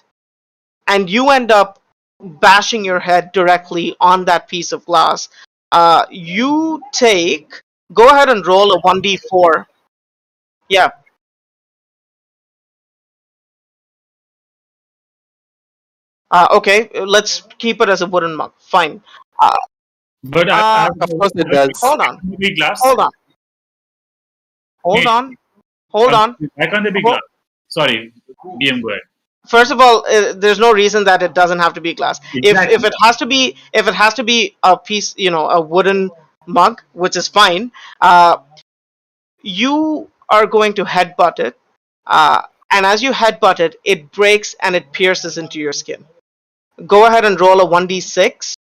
and you end up bashing your head directly on that piece of glass. You take. Go ahead and roll a 1d4. Yeah. Okay, let's keep it as a wooden mug. Fine. But Of course it does. Hold on. Can they be glass? Hold on. Hold on. Hold on. Why can't they be Hold- glass? Sorry, DM, go ahead. First of all, there's no reason that it doesn't have to be glass. Exactly. If it has to be a piece, a wooden mug, which is fine. You are going to headbutt it, and as you headbutt it, it breaks and it pierces into your skin. Go ahead and roll a 1d6.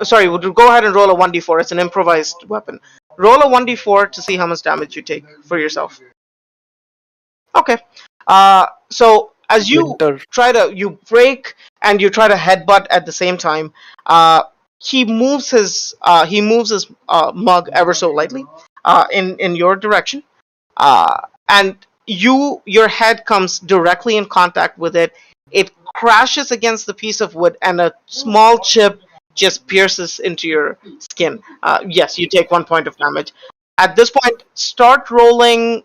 Sorry, go ahead and roll a 1d4. It's an improvised weapon. Roll a 1d4 to see how much damage you take for yourself. Okay. So as you Winter. you break and you try to headbutt at the same time, he moves his mug ever so lightly in your direction, and your head comes directly in contact with it. It crashes against the piece of wood, and a small chip just pierces into your skin. Yes, you take 1 point of damage. At this point, start rolling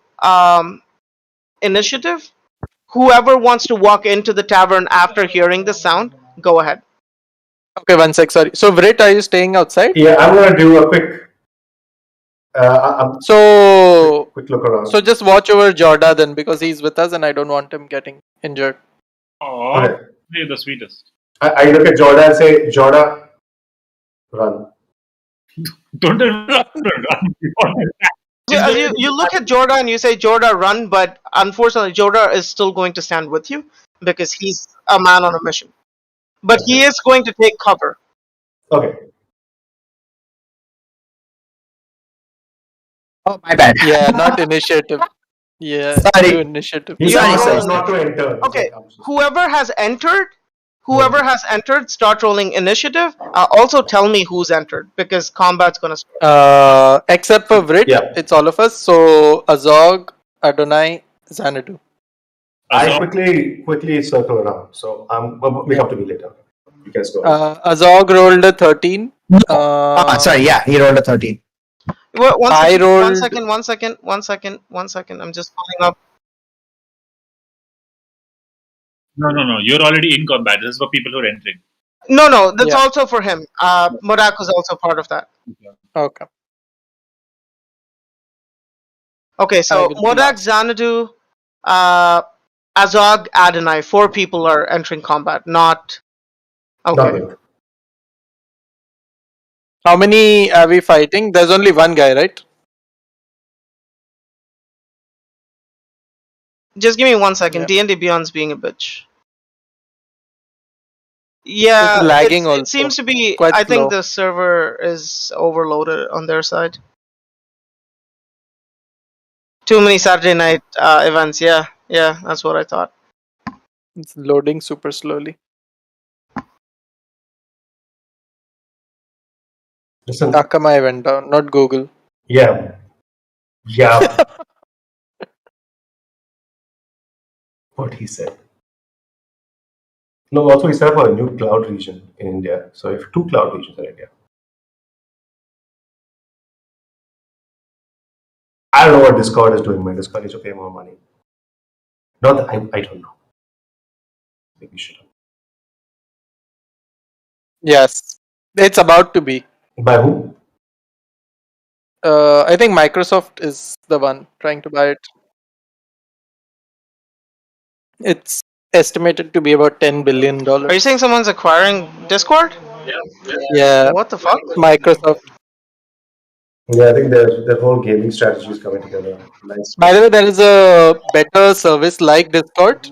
initiative. Whoever wants to walk into the tavern after hearing the sound, go ahead. Okay, 1 sec, sorry. So Vrit, are you staying outside? Yeah, I'm gonna do a quick So quick look around. so just watch over Jorda then, because he's with us and I don't want him getting injured. Oh, Okay. you're the sweetest. I look at Jorda and say, Jorda, run. Don't run. So, you look at Jorda and you say, Jorda, run, but unfortunately, Jorda is still going to stand with you because he's a man on a mission. But he is going to take cover. Okay. Oh, my bad. Yeah, not initiative. Yeah, Sorry. do initiative. He's Sorry, not, sorry. not to enter. Okay, whoever has entered, start rolling initiative. Also tell me who's entered because combat's gonna start. Except for Vrit, Yeah. it's all of us. So Azog, Adonai, Xanadu. I quickly circle around. So we come to me later. You guys go. Azog rolled a 13. Sorry, yeah, he rolled a 13. Well, one I second, rolled- one second. I'm just pulling up. No. You're already in combat. This is for people who are entering. No, that's Yeah. also for him. Modak was also part of that. Okay. Okay, I so will be Modak, last. Xanadu, Azog, Adonai. 4 people are entering combat. Not okay. Nothing. How many are we fighting? There's only one guy, right? Just give me 1 second. Yeah. D&D Beyond's being a bitch. Yeah, It's lagging it also. seems to be. Quite I think slow. the server is overloaded on their side. Too many Saturday night events. Yeah, that's what I thought. It's loading super slowly. Listen, Akamai went down, not Google. yeah. What he said. No, also he set up a new cloud region in India. So if 2 cloud regions in India. I don't know what Discord is doing. My Discord needs to pay more money. Not that I don't know. Maybe we should. Yes, it's about to be. By who? I think Microsoft is the one trying to buy it. It's estimated to be about $10 billion. Are you saying someone's acquiring Discord? Yeah, What the fuck? Microsoft. Yeah, I think their whole gaming strategy is coming together. Nice. By the way, there is a better service like Discord,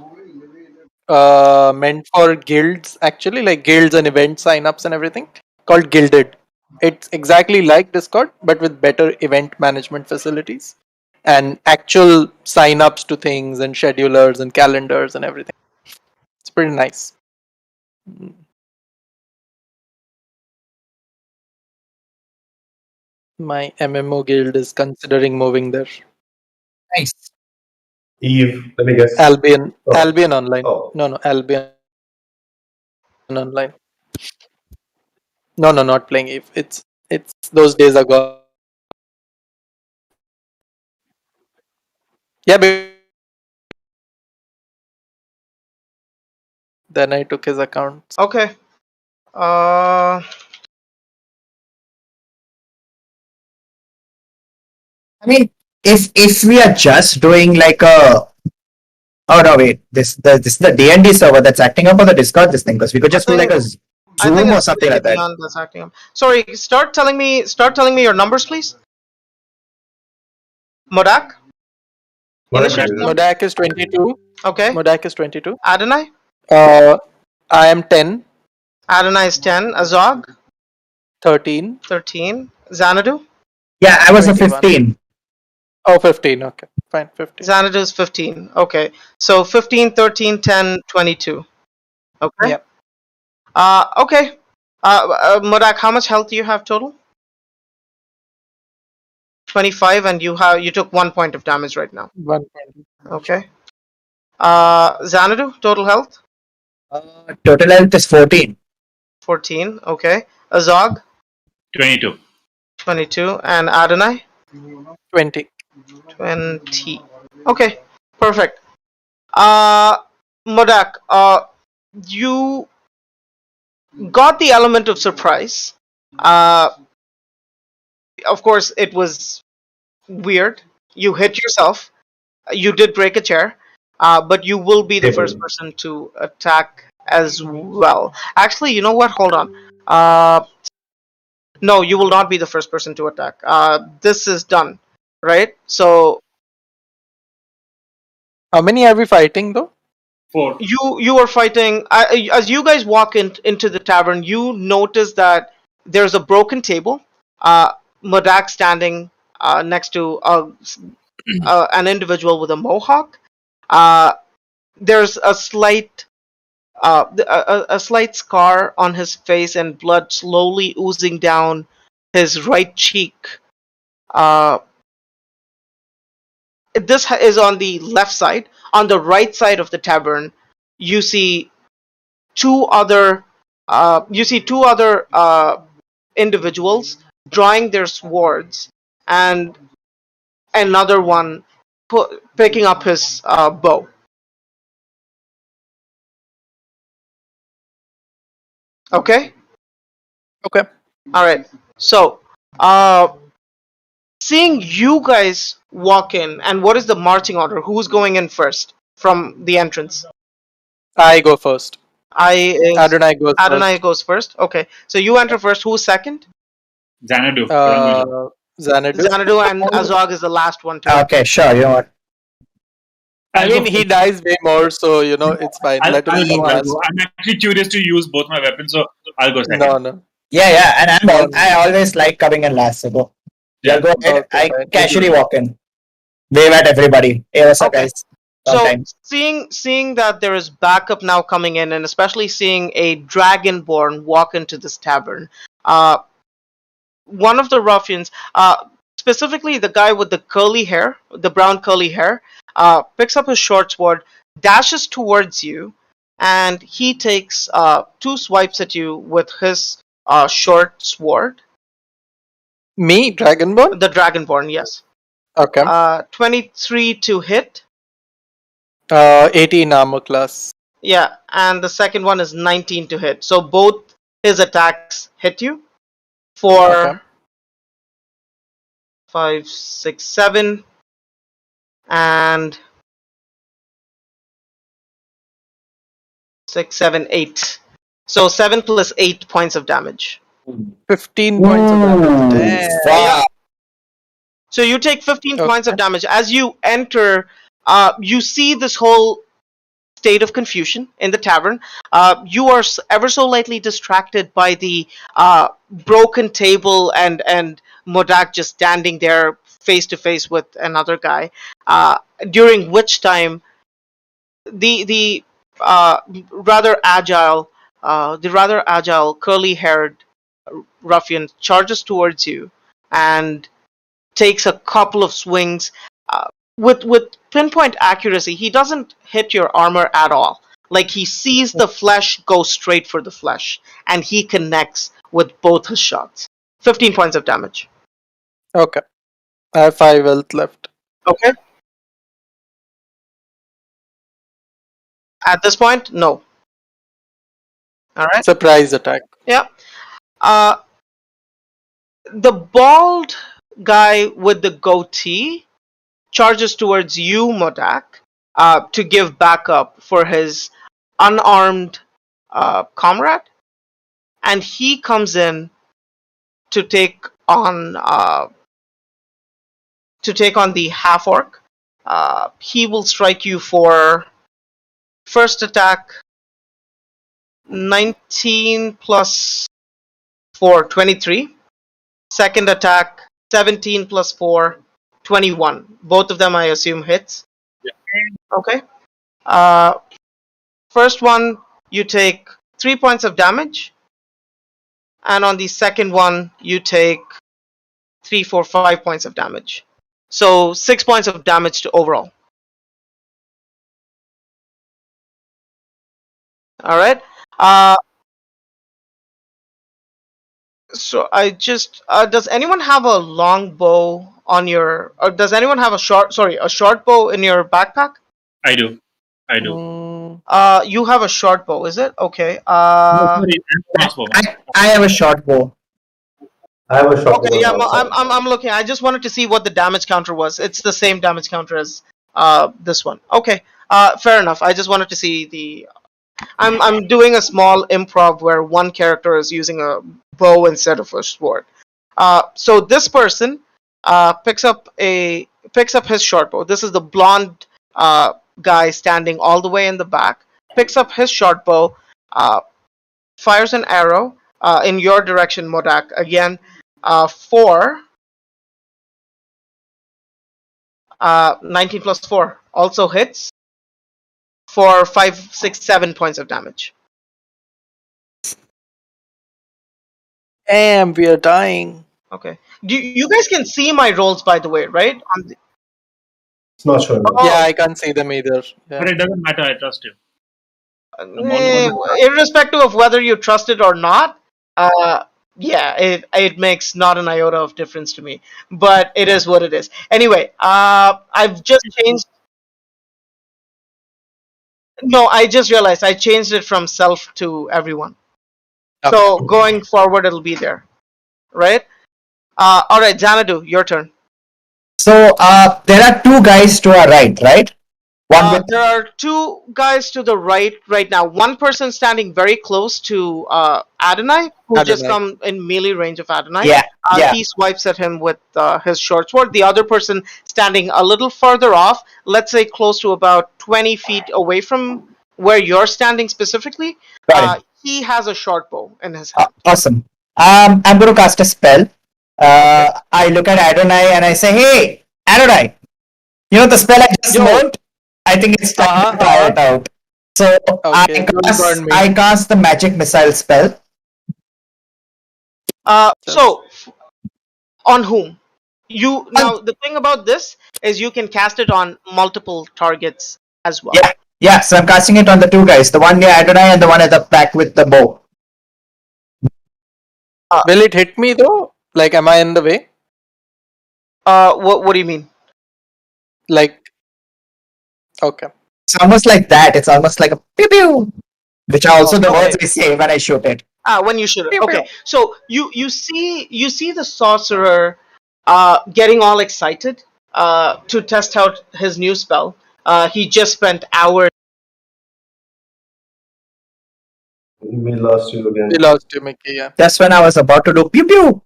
meant for guilds, actually, like guilds and event signups and everything, called Guilded. It's exactly like Discord, but with better event management facilities and actual signups to things and schedulers and calendars and everything. It's pretty nice. My MMO guild is considering moving there. Nice. Eve, let me guess. Albion, Oh. Albion Online. Oh. No, Albion Online. No, not playing Eve. It's those days are gone. Yeah, then I took his account. Okay. I mean, if we are just doing like a oh no wait this is the D&D server that's acting up, or the Discord this thing, because we could just do like a I think Zoom or it's something like that. Beyond that's acting up. Sorry, start telling me your numbers, please. Modak. Initiative number? Modak is 22. Okay. Modak is 22. Adonai. I am 10. Adonai is 10. Azog. 13. 13. Xanadu. Yeah, I was 21. a 15. Oh, 15. Okay, fine. 15. Xanadu is 15. Okay. So 15, 13, 10, 22. Okay. Yep. Okay. Modak, how much health do you have total? 25, and you took 1 point of damage right now. 1 point. Okay. Xanadu, total health? Total health is 14. 14. Okay. Azog? 22. 22. And Adonai? 20. 20. Okay. Perfect. Modak, you got the element of surprise. Of course, it was weird. You hit yourself. You did break a chair, but you will be the first person to attack as well. Actually, you know what? Hold on. No, you will not be the first person to attack. This is done, right? So, how many are we fighting though? 4. You are fighting. As you guys walk into the tavern, you notice that there's a broken table. Modak standing next to an individual with a mohawk. There's a slight scar on his face and blood slowly oozing down his right cheek. This is on the left side. On the right side of the tavern, you see two other individuals drawing their swords, and another one picking up his bow. Okay? Okay. Alright. So, seeing you guys walk in, and what is the marching order? Who's going in first from the entrance? I go first. Adonai Adonai goes goes first. Okay, so you enter first. Who's second? Xanadu. first. Xanadu. Xanadu, and Azog is the last one to. Okay, sure. You know what? I mean, he dies way more, so it's fine. Let him go last. I'm actually curious to use both my weapons, so I'll go second. No. Yeah, and I always like coming in last. So go. Yeah, go ahead. Okay, I fine. casually walk in, wave at everybody. Hey, what's up, Okay. guys? So Sometimes. seeing that there is backup now coming in, and especially seeing a dragonborn walk into this tavern, one of the ruffians, specifically the guy with the curly hair, the brown curly hair, picks up his short sword, dashes towards you, and he takes 2 swipes at you with his short sword. Me, Dragonborn? The dragonborn, yes. Okay. 23 to hit. 18 armor class. Yeah, and the second one is 19 to hit. So both his attacks hit you for Okay. 5, 6, 7, and 6, 7, 8. So 7 plus 8 points of damage. 15 points of damage. Damn. Wow. So you take 15 Okay. points of damage. As you enter, you see this whole state of confusion in the tavern. You are ever so lightly distracted by the broken table and Modak just standing there face to face with another guy. During which time, the rather agile, curly-haired ruffian charges towards you and takes a couple of swings with pinpoint accuracy. He doesn't hit your armor at all. Like, he sees the flesh go straight for the flesh, and he connects with both his shots. 15 points of damage. Okay. I have 5 health left. Okay. At this point, no. All right. Surprise attack. Yeah. The bald guy with the goatee charges towards you, Modak, to give backup for his unarmed comrade, and he comes in to take on the half orc. He will strike you for first attack 19 plus 4, 23. Second attack 17 plus 4, 21. Both of them, I assume, hits. Yeah. Okay. First one, you take 3 points of damage. And on the second one, you take 3, 4, 5 points of damage. So 6 points of damage to overall. All right. So I just does anyone have a long bow on your? Or does anyone have a short bow in your backpack? I do. You have a short bow, is it? Okay. Crossbow. I have a short bow. I have a shot. Okay, yeah, I'm looking. I just wanted to see what the damage counter was. It's the same damage counter as this one. Okay, fair enough. I just wanted to see the. I'm doing a small improv where one character is using a bow instead of a sword. So this person picks up his short bow. This is the blonde guy standing all the way in the back. Picks up his short bow, fires an arrow in your direction, Modak. Again, for 19 plus 4 also hits for 5, 6, 7 points of damage. Damn, we are dying. Okay. You guys can see my rolls, by the way, right? It's not sure. Yeah, I can't see them either. Yeah. But it doesn't matter. I trust you. Irrespective of whether you trust it or not, it makes not an iota of difference to me. But it is what it is. Anyway, I've just changed. No, I just realized I changed it from self to everyone. Okay. So going forward, it'll be there, right? All right, Xanadu, your turn. So there are two guys to our right? One with There are two guys to the right now. One person standing very close to Adonai, who just Adonai. come in melee range of Adonai. yeah. He swipes at him with his short sword. The other person standing a little further off, let's say close to about 20 feet away from where you're standing specifically. Got it. He has a short bow in his hand. Awesome. I'm going to cast a spell. I look at Adonai and I say, "Hey, Adonai, you know the spell I just Yo. learned? I think it's time to try it out." So Okay, don't burn me. I cast the magic missile spell. So, on whom? You now the thing about this is you can cast it on multiple targets as well. Yeah. So I'm casting it on the two guys, the one near Adonai and the one at the back with the bow. Will it hit me though? Like, am I in the way? What do you mean? Like, okay. It's almost like that. It's almost like a pew pew, which are also the Okay. words I say when I shoot it. When you shoot it. Pew, Okay. pew. So you see the sorcerer getting all excited to test out his new spell. He just spent hours. We lost you again. We lost you, Mickey. Yeah. That's when I was about to do pew pew.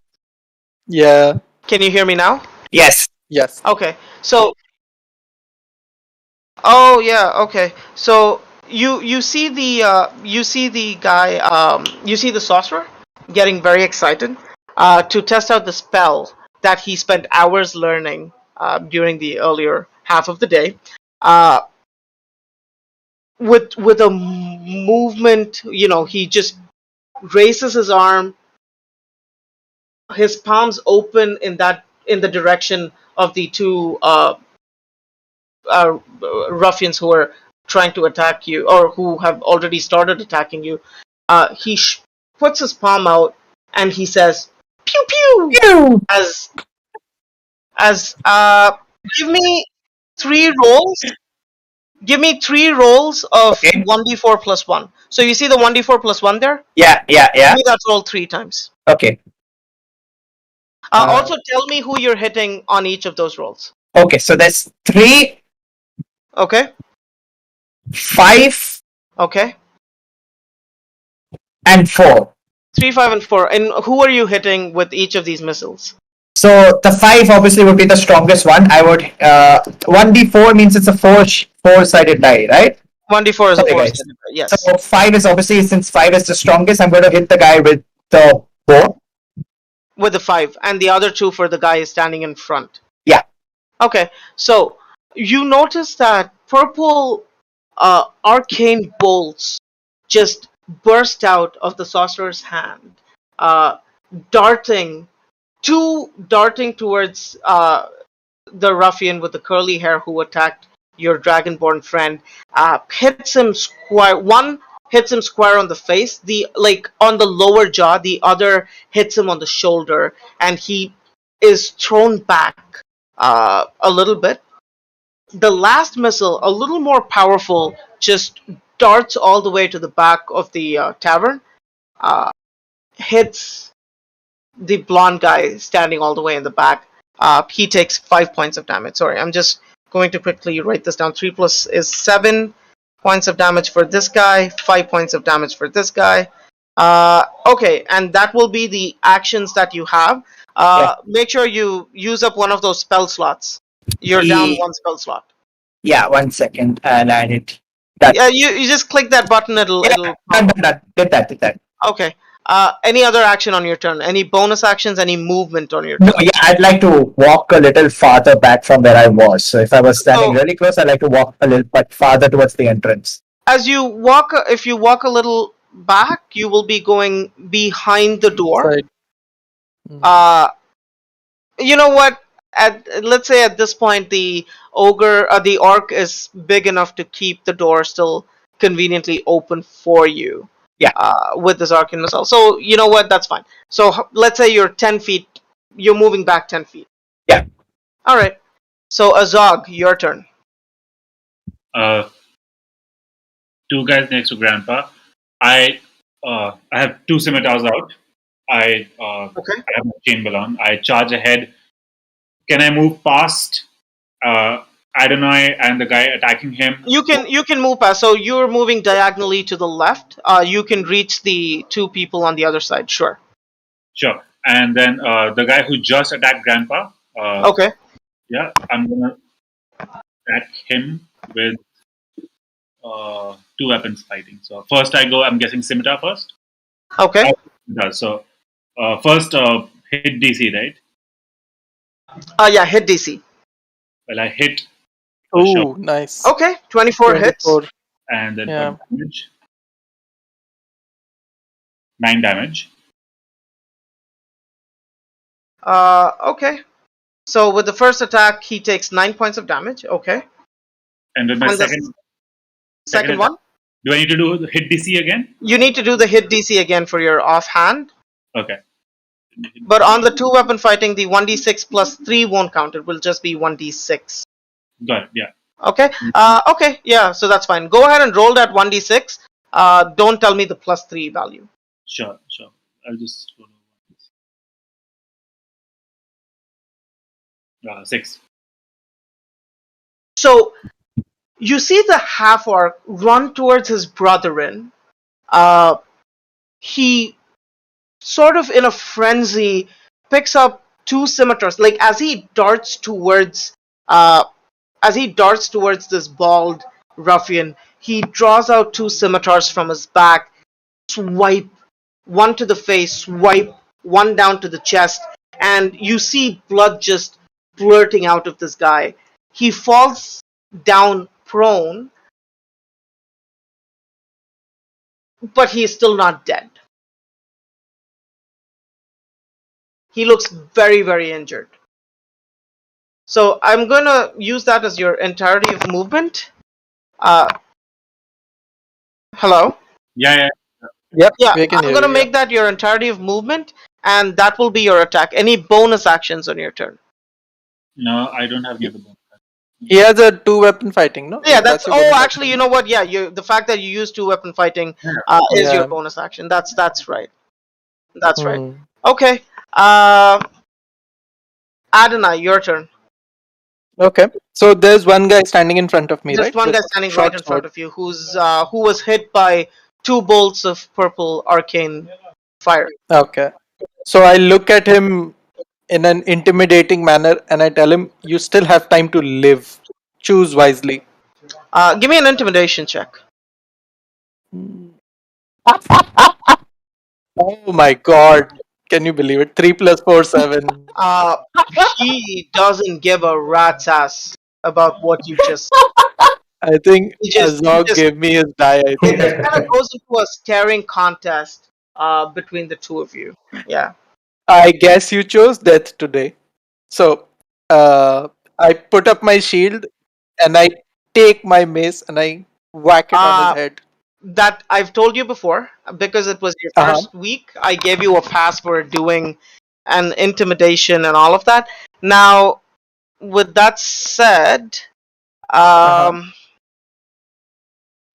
Yeah. Can you hear me now? Yes. Yes. Okay. So. Oh yeah. Okay. So you see the guy you see the sorcerer getting very excited to test out the spell that he spent hours learning during the earlier half of the day. With a movement, he just raises his arm. His palms open in the direction of the two ruffians who are trying to attack you or who have already started attacking you. He puts his palm out and he says, "Pew pew!" Pew. As give me 3 rolls. Give me 3 rolls of Okay. 1d4 plus 1. So you see the 1d4 plus 1 there? Yeah. Give me that roll 3 times. Okay. Also tell me who you're hitting on each of those rolls. Okay. So that's 3, Okay? 5, Okay. and 4. 3, 5, and 4. And who are you hitting with each of these missiles? So the 5 obviously would be the strongest one. I would 1d4 means it's a four-sided die, right? 1d4 is a Okay, 4. guys. Yes. So 5 is obviously, since 5 is the strongest, I'm going to hit the guy with the bow. With the 5. And the other 2 for the guy standing in front. Yeah. Okay. So you notice that purple arcane bolts just burst out of the sorcerer's hand, darting towards the ruffian with the curly hair who attacked your dragonborn friend. Hits him square. One hits him square on the face, on the lower jaw. The other hits him on the shoulder, and he is thrown back a little bit. The last missile, a little more powerful, just darts all the way to the back of the tavern, hits the blonde guy standing all the way in the back. He takes 5 points of damage. Sorry, I'm just going to quickly write this down. 3 plus is 7 points of damage for this guy, 5 points of damage for this guy. Okay, and that will be the actions that you have. Make sure you use up one of those spell slots. You're down 1 spell slot. Yeah, 1 second. And I did. Yeah, you just click that button. It'll. Done. Did that. Okay. Any other action on your turn? Any bonus actions? Any movement on your No, turn? yeah, I'd like to walk a little farther back from where I was. So if I was standing Oh. really close, I'd like to walk a little bit farther towards the entrance. As you walk, if you walk a little back, you will be going behind the door. Right. You know what? Let's say at this point the orc is big enough to keep the door still conveniently open for you. Yeah. With this arcane missile. So you know what? That's fine. So let's say you're 10 feet. You're moving back 10 feet. Yeah. All right. So Azog, your turn. 2 guys next to Grandpa. I have 2 scimitars out. I have my chain on. I charge ahead, can I move past Adonai and the guy attacking him? You can move past. So you're moving diagonally to the left. You can reach the two people on the other side. Sure. Sure. And then the guy who just attacked Grandpa. Okay. Yeah, I'm gonna attack him with 2 weapons fighting. So first I go. I'm guessing scimitar first. Okay. So first hit DC, right? Yeah, hit DC. Well, I hit. Oh, nice. Okay, 24 hits. 24. And then Yeah. damage. 9 damage. Okay. So with the first attack, he takes 9 points of damage. Okay. And with my And the second one? do I need to do the hit DC again? You need to do the hit DC again for your offhand. Okay. But on the 2 weapon fighting, the 1d6 plus 3 won't count. It will just be 1d6. Got it. Yeah. Okay. Okay. Yeah. So that's fine. Go ahead and roll that 1d6. Don't tell me the plus 3 value. Sure. I'll just roll 6. So you see the half orc run towards his brethren. He sort of in a frenzy picks up 2 scimitars. Like as he darts towards this bald ruffian, he draws out 2 scimitars from his back, swipe one to the face, swipe one down to the chest, and you see blood just blurting out of this guy. He falls down prone, but he is still not dead. He looks very, very injured. So I'm going to use that as your entirety of movement. Hello? Yeah. Yep. Yeah, we can I'm hear going to you, make that your entirety of movement, and that will be your attack. Any bonus actions on your turn? No, I don't have any other bonus. He has a 2 weapon fighting, no? Yeah, that's your bonus actually, action. you know what? Yeah, the fact that you use 2 weapon fighting is Yeah. your bonus action. That's right. That's right. Hmm. Okay. Adonai, your turn. Okay. So there's one guy standing in front of me, Just right? one guy Just standing short right in front sword. of you, who was hit by 2 bolts of purple arcane fire. Okay. So I look at him in an intimidating manner and I tell him, "You still have time to live. Choose wisely." Give me an intimidation check. Oh my god. Can you believe it? 3 plus 4, 7. He doesn't give a rat's ass about what you just. I think He just Azog gave me his die, I it think. just kind of goes into a staring contest between the two of you. Yeah. I guess you chose death today. So I put up my shield and I take my mace and I whack it on his head. That I've told you before, because it was your first week, I gave you a pass for doing an intimidation and all of that. Now, with that said,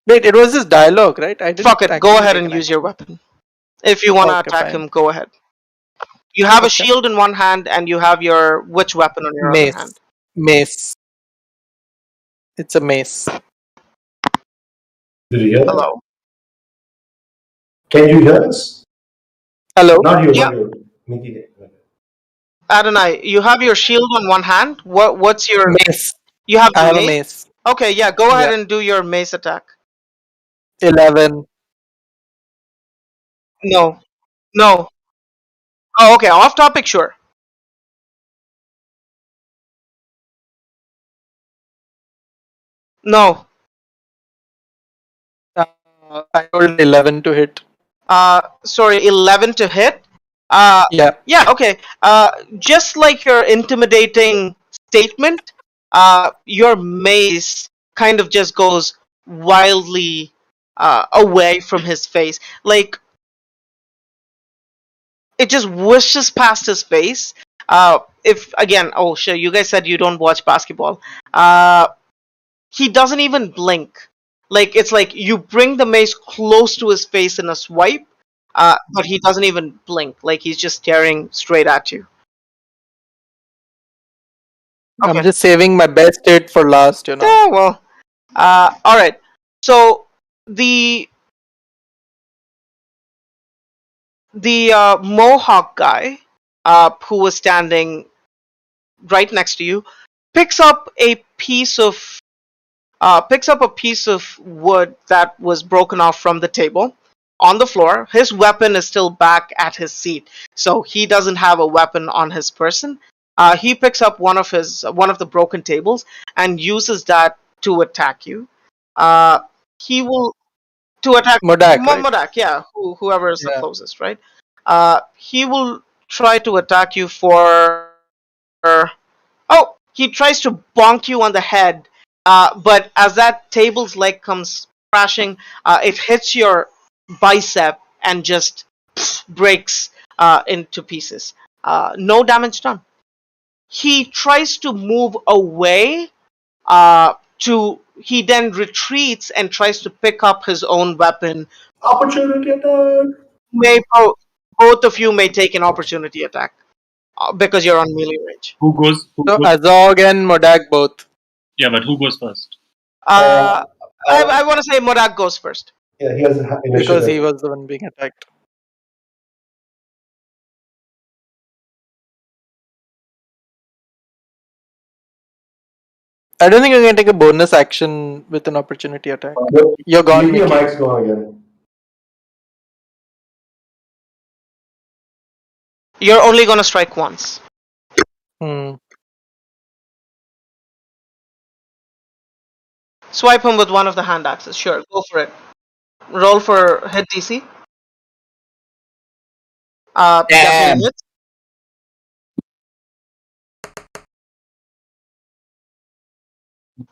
Wait, it was this dialogue, right? I didn't fuck it. Go actually ahead take and an use your weapon. If you want to Okay, attack fine. him, go ahead. You have a Okay. shield in one hand, and you have your which weapon on your Mace. other hand? Mace. It's a mace. Did you hear that? Hello. Can you hear us? Hello. Not you, Yeah. not you. Nikki. Adonai, you have your shield on one hand. What's your Mace. You have the I have a mace? mace. Okay, yeah. Go ahead Yeah. and do your mace attack. 11. No. Oh, okay. Off topic, sure. No. I rolled 11 to hit. Sorry, 11 to hit. Yeah. Yeah. Okay. Just like your intimidating statement, your mace kind of just goes wildly away from his face. Like it just whishes past his face. If again, oh shit, you guys said you don't watch basketball. He doesn't even blink. Like it's like you bring the mace close to his face in a swipe, but he doesn't even blink. Like he's just staring straight at you. I'm just saving my best hit for last, you know. Yeah, well, all right. So the Mohawk guy, who was standing right next to you, picks up a piece of wood that was broken off from the table on the floor. His weapon is still back at his seat, so he doesn't have a weapon on his person. He picks up one of the broken tables and uses that to attack you. He will to attack Modak, right? Modak, yeah, whoever is the Yeah. closest, right? He will try to attack you for. Oh, he tries to bonk you on the head, but as that table's leg comes crashing, it hits your bicep and just breaks into pieces. No damage done. He tries to move away. He then retreats and tries to pick up his own weapon. Opportunity attack. Both of you may take an opportunity attack because you're on melee range. Who goes? So Azog and Modak both. Yeah, but who goes first? I want to say Modak goes first. Yeah, he has initiative. Because he was the one being attacked. I don't think you can take a bonus action with an opportunity attack. You're gone, Maybe your Mickey. mic's gone again. You're only gonna strike once. Swipe him with one of the hand axes. Sure, go for it. Roll for hit DC. Definitely hits.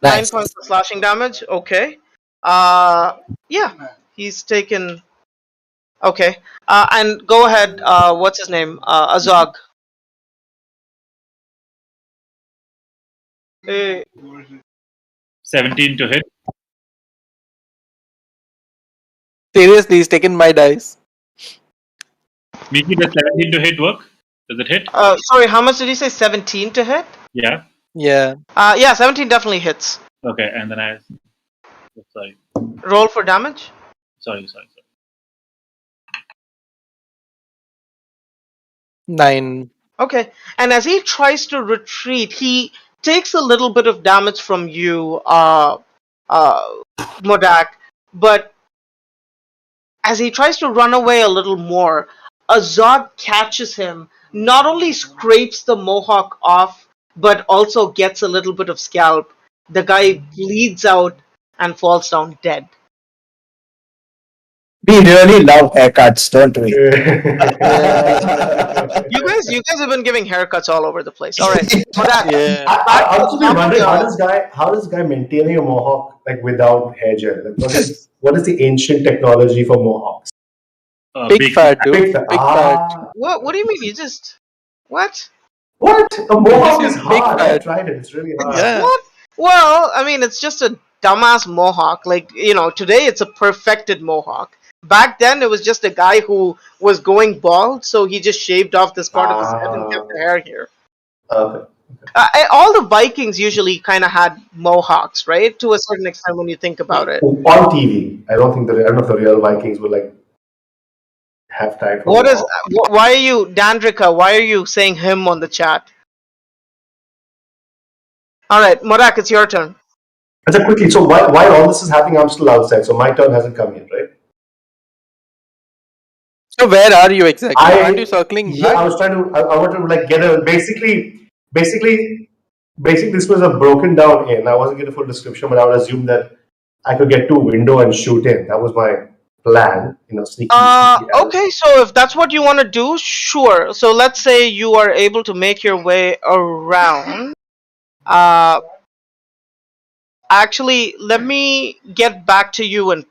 Nice. 9 points of slashing damage. Okay. Yeah, he's taken. Okay. And go ahead. What's his name? Azog. Hey. 17 to hit. Seriously, he's taken my dice. Miki, does 17 to hit work? Does it hit? Sorry, how much did he say? 17 to hit? Yeah. Yeah. Yeah, 17 definitely hits. Okay, and then I. Sorry. Roll for damage. Sorry. 9. Okay, and as he tries to retreat, he takes a little bit of damage from you, Modak, but as he tries to run away a little more, Azog catches him, not only scrapes the mohawk off, but also gets a little bit of scalp. The guy bleeds out and falls down dead. We really love haircuts, don't we? You guys have been giving haircuts all over the place. All right, Modak. Yeah. I was just wondering how does guy maintaining a mohawk like without hair gel? Like, what is the ancient technology for mohawks? Big fat, dude. Big fat. Big fat. What do you mean? You just what? What? A mohawk This is is big hard. I fat. tried it. It's really hard. Yeah. What? Well, I mean, it's just a dumbass mohawk. Like, today it's a perfected mohawk. Back then, it was just a guy who was going bald, so he just shaved off this part of his head and kept the hair here. Okay. All the Vikings usually kind of had mohawks, right? To a certain extent, when you think about it. On TV, I don't know if the real Vikings would like have time for What is? mohawk. Why are you, Dandrika? Why are you saying him on the chat? All right, Modak, it's your turn. And so quickly, so while all this is happening, I'm still outside, so my turn hasn't come yet, right? So where are you exactly? Aren't you circling Yeah, back? I was trying to. I wanted to like get a basically this was a broken down inn. I wasn't getting a full description, but I would assume that I could get to a window and shoot in. That was my plan, sneaky. Okay, so if that's what you want to do, sure. So let's say you are able to make your way around. Actually, let me get back to you and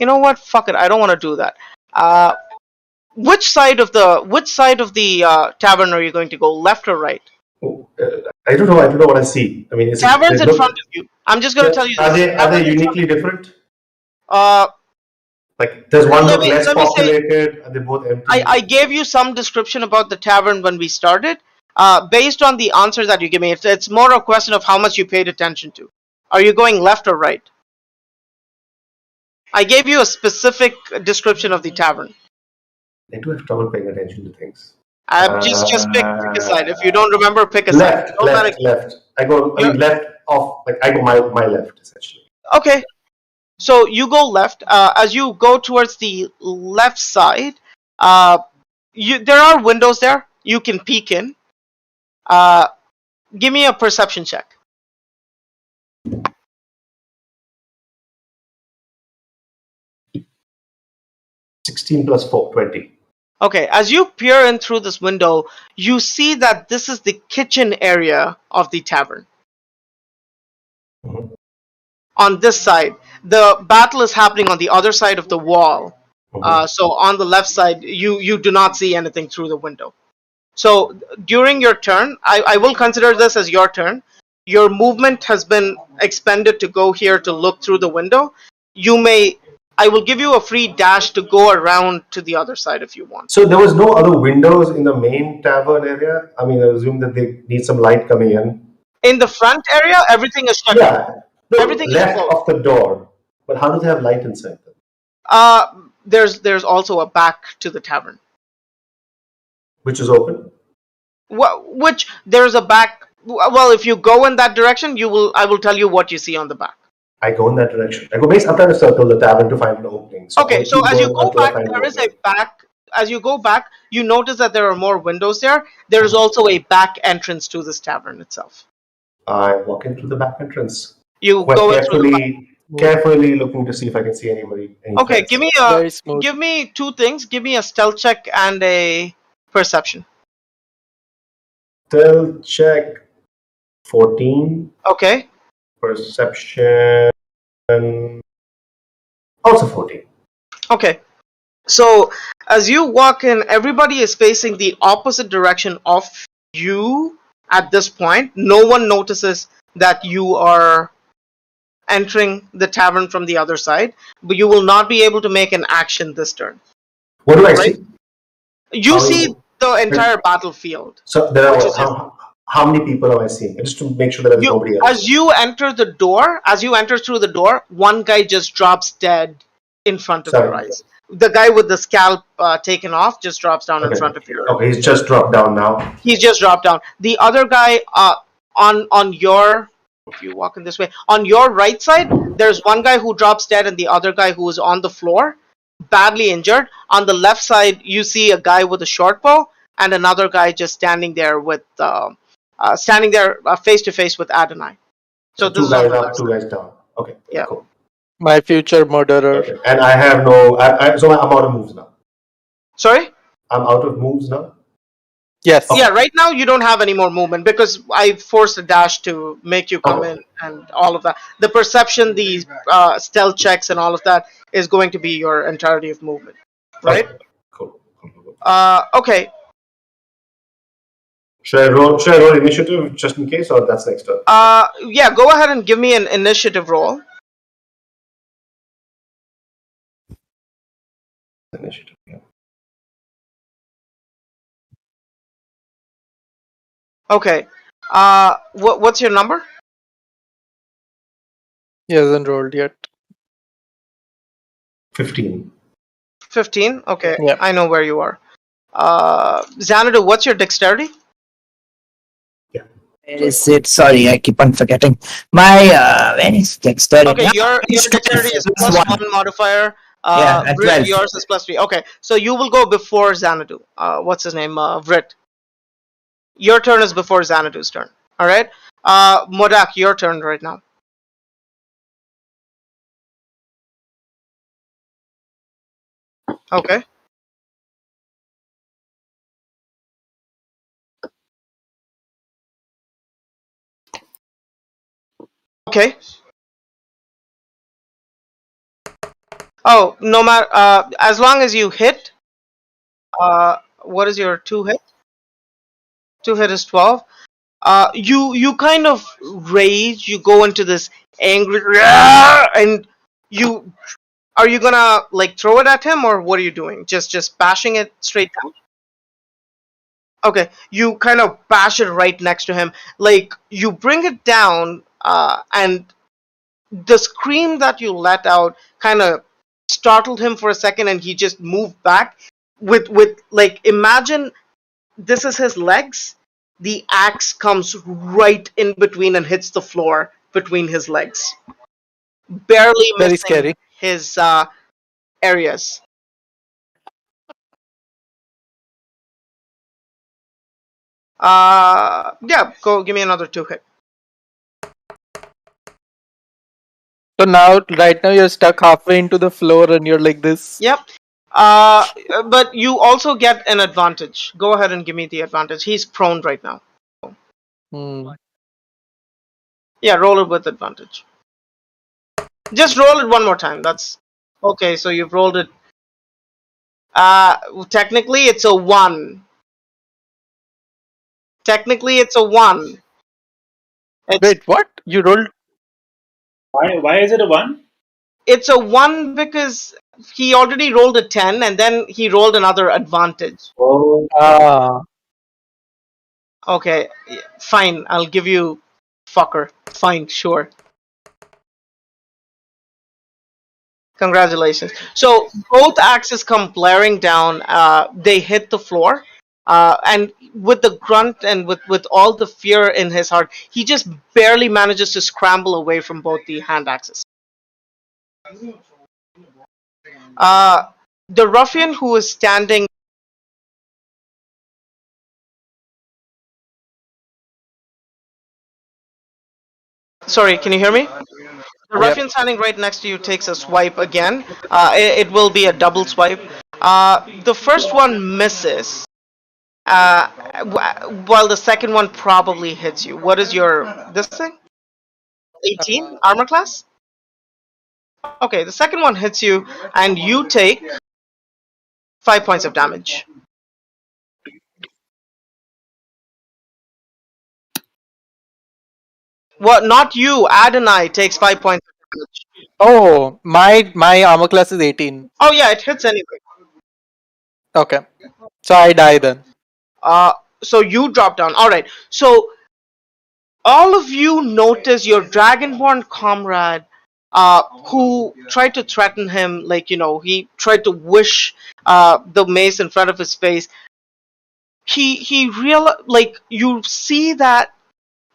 you know what? Fuck it. I don't want to do that. Which side of the tavern are you going to go? Left or right? I don't know. I don't know what I see. I mean, Tavern's in front of you. I'm just going to tell you. Are This. they uniquely different? Like, does one look less let me say- populated? Are they both empty? I gave you some description about the tavern when we started. based on the answer that you give me, it's more a question of how much you paid attention to. Are you going left or right? I gave you a specific description of the tavern. I do have trouble paying attention to things. Just pick a side. If you don't remember, pick a side. Left. I mean, left off. Like I go my left essentially. Okay, so you go left. As you go towards the left side, there are windows there. You can peek in. Give me a perception check. 16 plus 4, 20. Okay, as you peer in through this window, you see that this is the kitchen area of the tavern. Mhm. On this side, the battle is happening on the other side of the wall. So on the left side, you do not see anything through the window. So during your turn, I will consider this as your turn. Your movement has been expended to go here to look through the window. I will give you a free dash to go around to the other side if you want. So there was no other windows in the main tavern area? I mean, I assume that they need some light coming in. In the front area, everything is shut. Yeah. No, Everything is left closed. of the door. But how do they have light inside them? There's also a back to the tavern. Which is open? Which there's a back. Well, if you go in that direction, I will tell you what you see on the back. I go in that direction. I'm trying to circle the tavern to find an opening. Okay, so as you go back, there there is a back. As you go back, you notice that there are more windows there. There is also a back entrance to this tavern itself. I walk in through the back entrance. You go in through the back. Carefully looking to see if I can see anybody. Okay, give me two things. Give me a stealth check and a perception. Stealth check 14. Okay. Perception also 14. Okay. So as you walk in, everybody is facing the opposite direction of you at this point. No one notices that you are entering the tavern from the other side, but you will not be able to make an action this turn. What do I see? You see the entire battlefield. So there are how many people am I seeing? Just to make sure that there's nobody else. As you enter through the door, one guy just drops dead in front of your eyes. The guy with the scalp taken off just drops down in front of you. Okay, he's just dropped down now. He's just dropped down. The other guy on your, if you walk in this way, on your right side, there's one guy who drops dead and the other guy who is on the floor, badly injured. On the left side, you see a guy with a short bow and another guy just standing there with face to face with Adonai. So this two is on guys the up, left two side. guys down. Okay, Yeah. cool. My future murderer. Okay. And I have no. So I'm out of moves now. Sorry? I'm out of moves now. Yes. Yeah, right now you don't have any more movement because I forced a dash to make you come in and all of that. The perception, the stealth checks and all of that is going to be your entirety of movement. Right? Okay. Cool. Okay. Should I roll initiative just in case, or that's next turn? Yeah, go ahead and give me an initiative roll. Initiative, yeah. Okay. What's your number? He hasn't rolled yet. 15. 15? Okay, Yeah. I know where you are. Xanadu, what's your dexterity? Where is it? Sorry, I keep on forgetting. My when is dexterity? Okay, your dexterity is plus one modifier. And Vrit, 12. yours is plus 3. Okay, so you will go before Xanadu. What's his name? Vrit. Your turn is before Xanadu's turn. Alright? Modak, your turn right now. Okay. Okay. Oh, no matter, as long as you hit, what is your 2 hit? 2 hit is 12. You kind of rage, you go into this angry, and are you gonna like throw it at him or what are you doing? Just bashing it straight down? Okay, you kind of bash it right next to him. Like, you bring it down, and the scream that you let out kind of startled him for a second, and he just moved back. With like, imagine this is his legs. The axe comes right in between and hits the floor between his legs, barely Very missing scary. his areas. Yeah, go give me another 2 hit. So now, right now, you're stuck halfway into the floor and you're like this. Yep. But you also get an advantage. Go ahead and give me the advantage. He's prone right now. Hmm. Yeah, roll it with advantage. Just roll it one more time. That's okay. So you've rolled it. Technically it's a 1. Technically it's a 1. Wait, what? You rolled? Why is it a 1? It's a 1 because he already rolled a 10 and then he rolled another advantage. Oh. Ah. Okay, fine. I'll give you fucker. Fine, sure. Congratulations. So both axes come blaring down. They hit the floor. And with the grunt and with all the fear in his heart, he just barely manages to scramble away from both the hand axes. The ruffian who is standing. Sorry, can you hear me? The ruffian standing right next to you takes a swipe again. It will be a double swipe. The first one misses, while the second one probably hits you. What is your this thing? 18 armor class? Okay, the second one hits you, and you take 5 points of damage. What? Not you. Adonai takes 5 points of damage. Oh, my armor class is 18. Oh yeah, it hits anyway. Okay. So I die then. So you drop down. All right. So all of you notice your dragonborn comrade, who tried to threaten him, like, he tried to wish the mace in front of his face. He like, you see that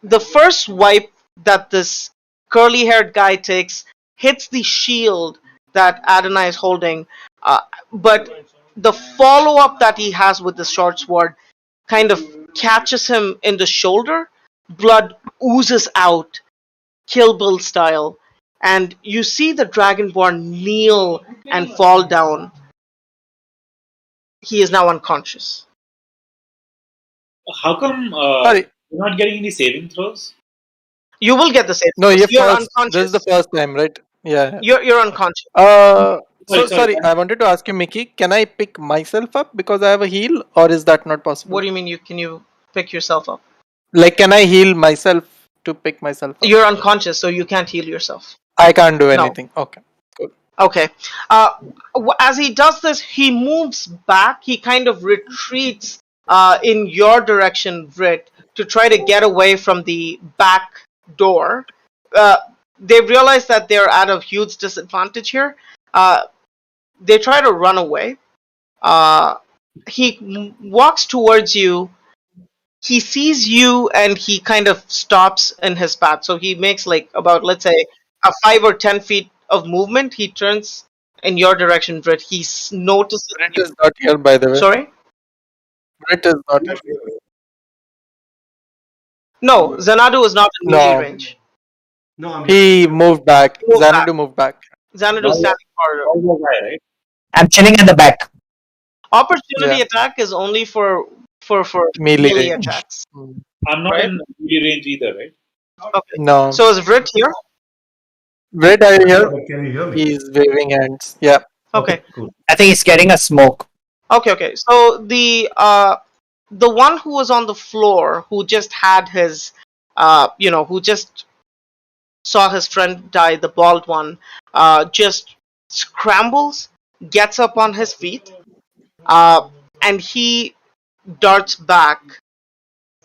the first swipe that this curly haired guy takes hits the shield that Adonai is holding, but the follow up that he has with the short sword kind of catches him in the shoulder. Blood oozes out, Kill Bill style, and you see the Dragonborn kneel and fall down. He is now unconscious. How come Sorry. you're not getting any saving throws? You will get the save. No, You're first. unconscious. This is the first time, right? Yeah. You're unconscious. Sorry. I wanted to ask you, Mickey. Can I pick myself up because I have a heal, or is that not possible? What do you mean? Can you pick yourself up? Like, can I heal myself to pick myself up? You're unconscious, so you can't heal yourself. I can't do anything. Okay. Good. Okay. As he does this, he moves back. He kind of retreats in your direction, Vrit, to try to get away from the back door. They realize that they're at a huge disadvantage here. They try to run away. He walks towards you. He sees you and he kind of stops in his path. So he makes like about, let's say, a 5 or 10 feet of movement. He turns in your direction, Vrit. He notices. Brit is not here, by the way. Sorry? Brit is not here. No, Xanadu is not in melee No. range. No, He moved back. Moved Xanadu moved back. Xanadu is standing for. Right? I'm chilling in the back. Opportunity Yeah. attack is only for Melee melee range. attacks. I'm not Right? in melee range either, right? Okay. No. So is Vrit here? Brit, are you here? Can you hear me? He's waving hands. Yeah. Okay. Cool. I think he's getting a smoke. Okay. So the one who was on the floor, who just had his, who just saw his friend die, the bald one, just scrambles, gets up on his feet, and he darts back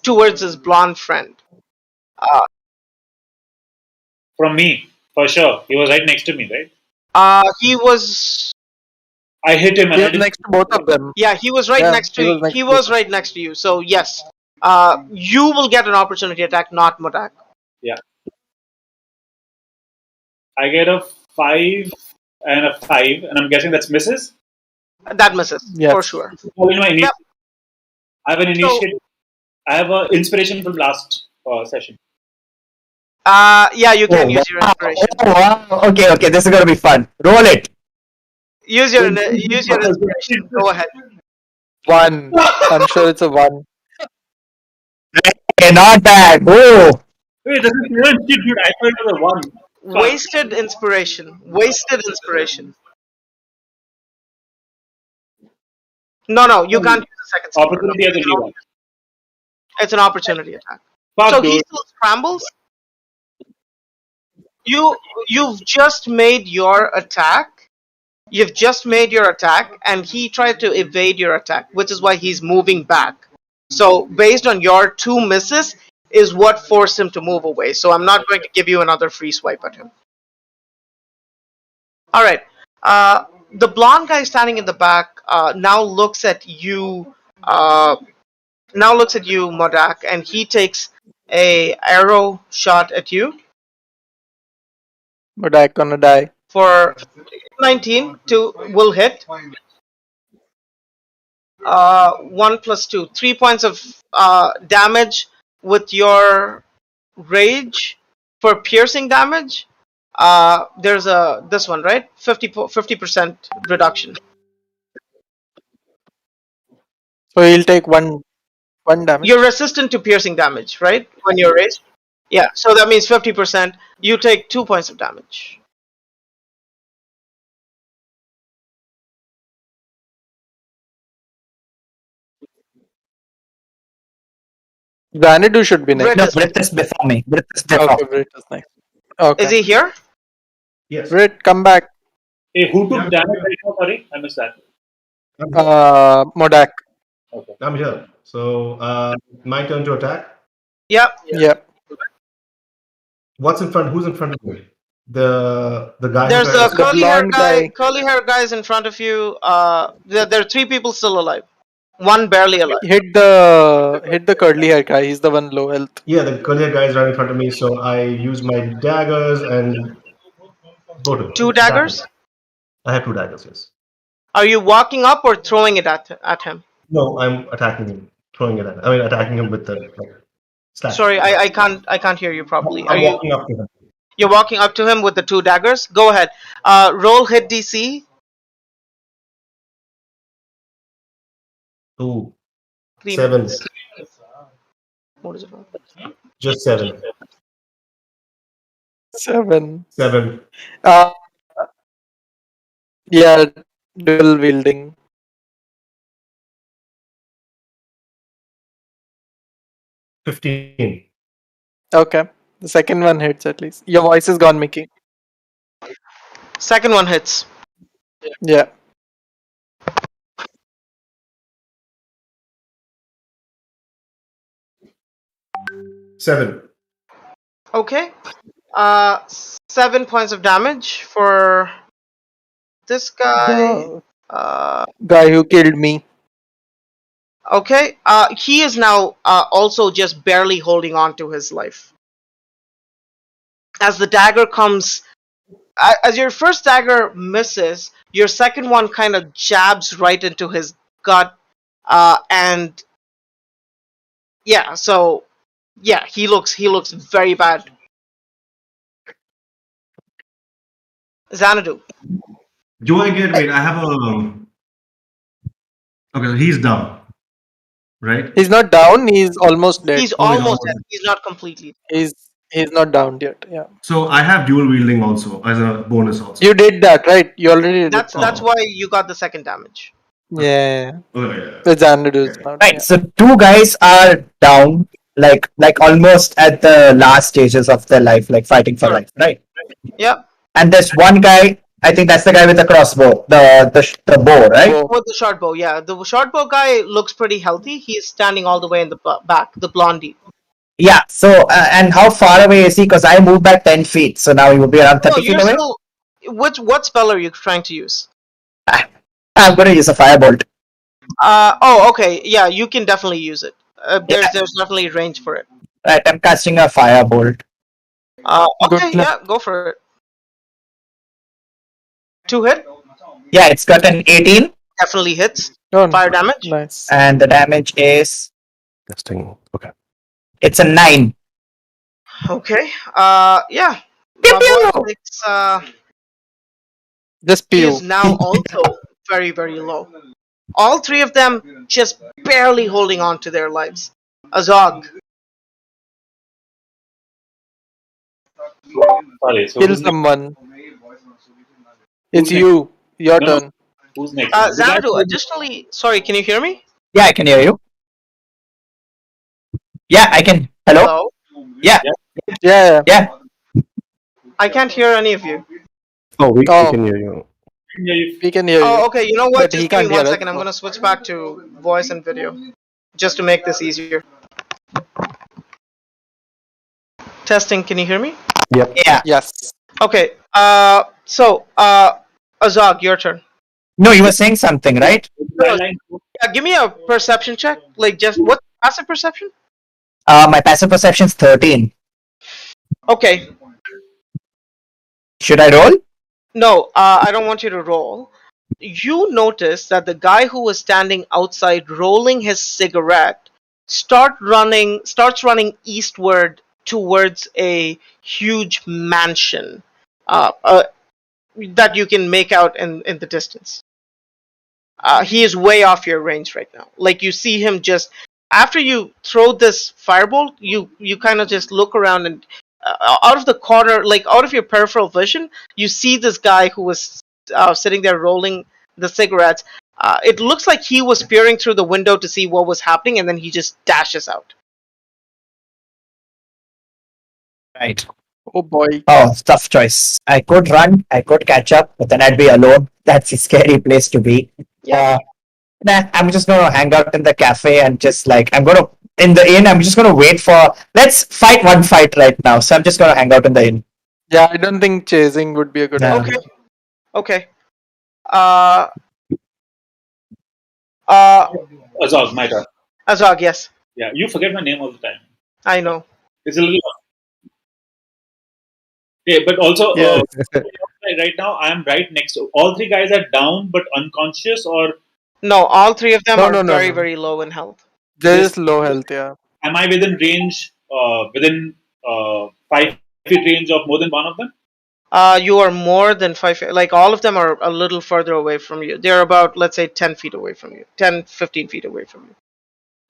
towards his blonde friend. From me, for sure. He was right next to me, right? He was. I hit him and He I was didn't. next to both of them. Yeah, he was right Yeah, next to he you. was next He to was you. right next to you. So yes, you will get an opportunity attack, not Modak. Yeah. I get a 5 and a 5, and I'm guessing that's misses. That misses Yes. for sure. Well, you know, Yep. I have an initiative. I have an inspiration from last session. Yeah, you can Oh, use your wow. inspiration. Oh, wow. Okay, this is gonna be fun. Roll it. Use your inspiration. Go ahead. 1. I'm sure it's a 1. Okay, not bad. Oh, Wait, this is good, dude. I thought it was a 1. Wasted inspiration. Wasted inspiration. No, you can't use the second skill. Opportunity as a leader. It's an opportunity attack. Fuck, So dude. he still scrambles. You've just made your attack. You've just made your attack, and he tried to evade your attack, which is why he's moving back. So based on your 2 misses is what forced him to move away. So I'm not going to give you another free swipe at him. All right. The blonde guy standing in the back now looks at you. Now looks at you, Modak, and he takes a arrow shot at you But I'm gonna die. for 19 to will hit. 1 plus 2, 3 points of damage with your rage for piercing damage. There's this one, right? 50% reduction. So he'll take one damage. You're resistant to piercing damage, right? When you're raised. Yeah, so that means 50%. You take 2 points of damage. Xanadu should be next. Brit no, is, Brit is before me. Brit is before. Okay, Brit is next. Okay. is he here? Yes. Brit, come back. Hey, who took damage right now? Sorry, I missed that. Modak. Okay. I'm here. So my turn to attack. Yep. Yep. What's in front? Who's in front of me? The guy. There's who a tried to- curly hair blonde guy. guy. Curly hair guy is in front of you. There are 3 people still alive. 1 barely alive. Hit the curly hair guy. He's the one low health. Yeah, the curly guy is right in front of me. So I use my daggers and go to him. 2 daggers? I have 2 daggers. Yes. Are you walking up or throwing it at him? No, I'm attacking him, throwing it at. I mean, attacking him with the slash. Sorry, I can't hear you properly. Are I'm you? walking up to him. You're walking up to him with the 2 daggers. Go ahead. Roll hit DC. Ooh, 3 7. minutes. What is it? Just 7. 7. 7. Yeah, dual wielding. 15. Okay. The second one hits at least. Your voice is gone, Mickey. Second one hits. Yeah. Seven. Okay. 7 points of damage for this guy. Guy who killed me. Okay. He is now also just barely holding on to his life. As the dagger comes, as your first dagger misses, your second one kind of jabs right into his gut, and yeah. So yeah, he looks very bad. Xanadu. Do I get? Wait, I have a. Okay, he's down. Right? He's not down. He's almost dead. He's Oh, he's almost almost dead. dead. He's not completely. He's not down yet. Yeah. So I have dual wielding also as a bonus also. You did that, right? You already did. That's why you got the second damage. Yeah. Oh, yeah. The Xanadu is down. Right, so 2 guys are down, like almost at the last stages of their life, like fighting for life, right? Yep. And there's one guy I think that's the guy with the crossbow, the bow, right? Bow. With the short bow, yeah. The short bow guy looks pretty healthy. He's standing all the way in the back, the blondie. Yeah. So, and how far away is he? Because I moved back 10 feet, so now he will be around 30 Oh, feet you're away. still. What spell are you trying to use? I'm going to use a firebolt. Oh, okay. Yeah, you can definitely use it. There's definitely range for it. Right, I'm casting a firebolt. Okay, Good luck. yeah, go for it. 2 hit, Yeah, it's got an 18, definitely hits. Oh, no. Fire damage. Nice. and the damage is Testing. Okay. it's a 9. Okay. Yeah. Pew, My pew. boy takes, Just he pew. is now also very, very low. All 3 of them just barely holding on to their lives. Azog. Sorry. So Kill who's next? someone. It's Who's you. Your No, no. turn. Who's next? The guy Xanadu, who- additionally, sorry, can you hear me? Yeah, I can hear you. Yeah, I can. Hello? Yeah, Yeah. yeah. I can't hear any of you. Oh, we Oh. can hear you. Yeah, you- We can hear Oh, you. okay. You know what? But he Just give me can't 1 hear us. second. I'm gonna switch back to voice and video, just to make this easier. Testing. Can you hear me? Yep. Yeah. Yes. Okay. So, Azog, your turn. No, you were saying something, right? Yeah, give me a perception check. Like, just what passive perception? My passive perception is 13. Okay. Should I roll? No, I don't want you to roll. You notice that the guy who was standing outside rolling his cigarette starts running eastward towards a huge mansion that you can make out in the distance. He is way off your range right now. Like, you see him just after you throw this firebolt, you kind of just look around and out of the corner, like out of your peripheral vision, you see this guy who was sitting there rolling the cigarettes. It looks like he was peering through the window to see what was happening, and then he just dashes out. Right. Oh boy. Oh, tough choice. I could run, I could catch up, but then I'd be alone. That's a scary place to be. Yeah. Nah, I'm just gonna hang out in the cafe and just like I'm just gonna wait for let's fight one fight right now. So I'm just gonna hang out in the inn. Yeah, I don't think chasing would be a good No. idea. Okay. Azog, my turn. Azog, yes. Yeah, you forget my name all the time. I know. It's a little. Okay, but also Yeah. right now I am right next to all 3 guys are down but unconscious, or No, all 3 of them No, are no, no, very, no. very low in health. There is low health, yeah. am I within range? Within 5 feet range of more than one of them? You are more than 5 like all of them are a little further away from you. They're about, let's say, 10 feet away from you. 10, 15 feet away from you.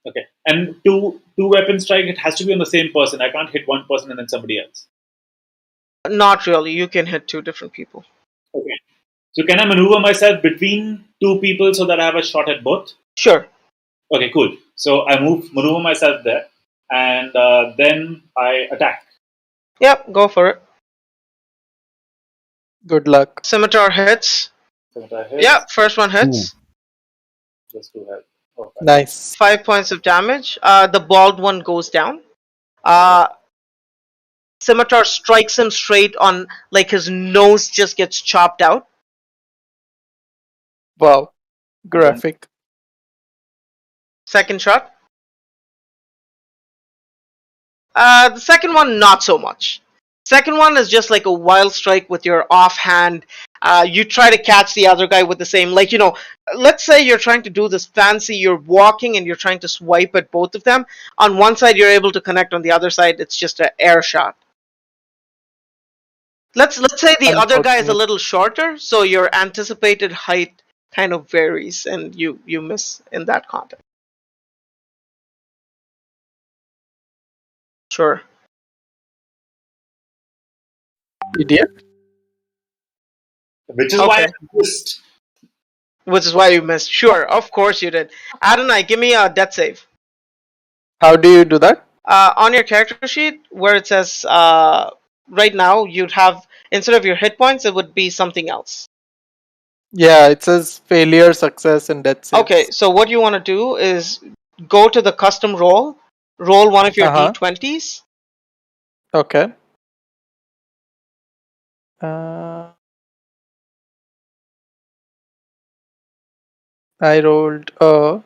Okay, and two weapon strike. It has to be on the same person. I can't hit one person and then somebody else. Not really. You can hit 2 different people. Okay, so can I maneuver myself between 2 people so that I have a shot at both? Sure. Okay, cool. So I maneuver myself there, and then I attack. Yep, go for it. Good luck. Scimitar hits. Scimitar hits. Yeah, first one hits. Just to help. Okay. Nice. 5 points of damage. The bald one goes down. Scimitar strikes him straight on, like his nose just gets chopped out. Wow. Graphic. Second shot. The second one, not so much. Second one is just like a wild strike with your offhand. You try to catch the other guy with the same, like, let's say you're trying to do this fancy, you're walking and you're trying to swipe at both of them. On one side, you're able to connect. On the other side, it's just an air shot. Let's say the other guy is a little shorter, so your anticipated height kind of varies, and you miss in that context. Sure. Idiot. Which is why Okay. I missed. Which is why you missed. Sure, of course you did. Adonai, give me a death save. How do you do that? On your character sheet, where it says right now, you'd have instead of your hit points, it would be something else. Yeah, it says failure, success, and death saves. Okay, so what you want to do is go to the custom roll one of your d20s. Okay. I rolled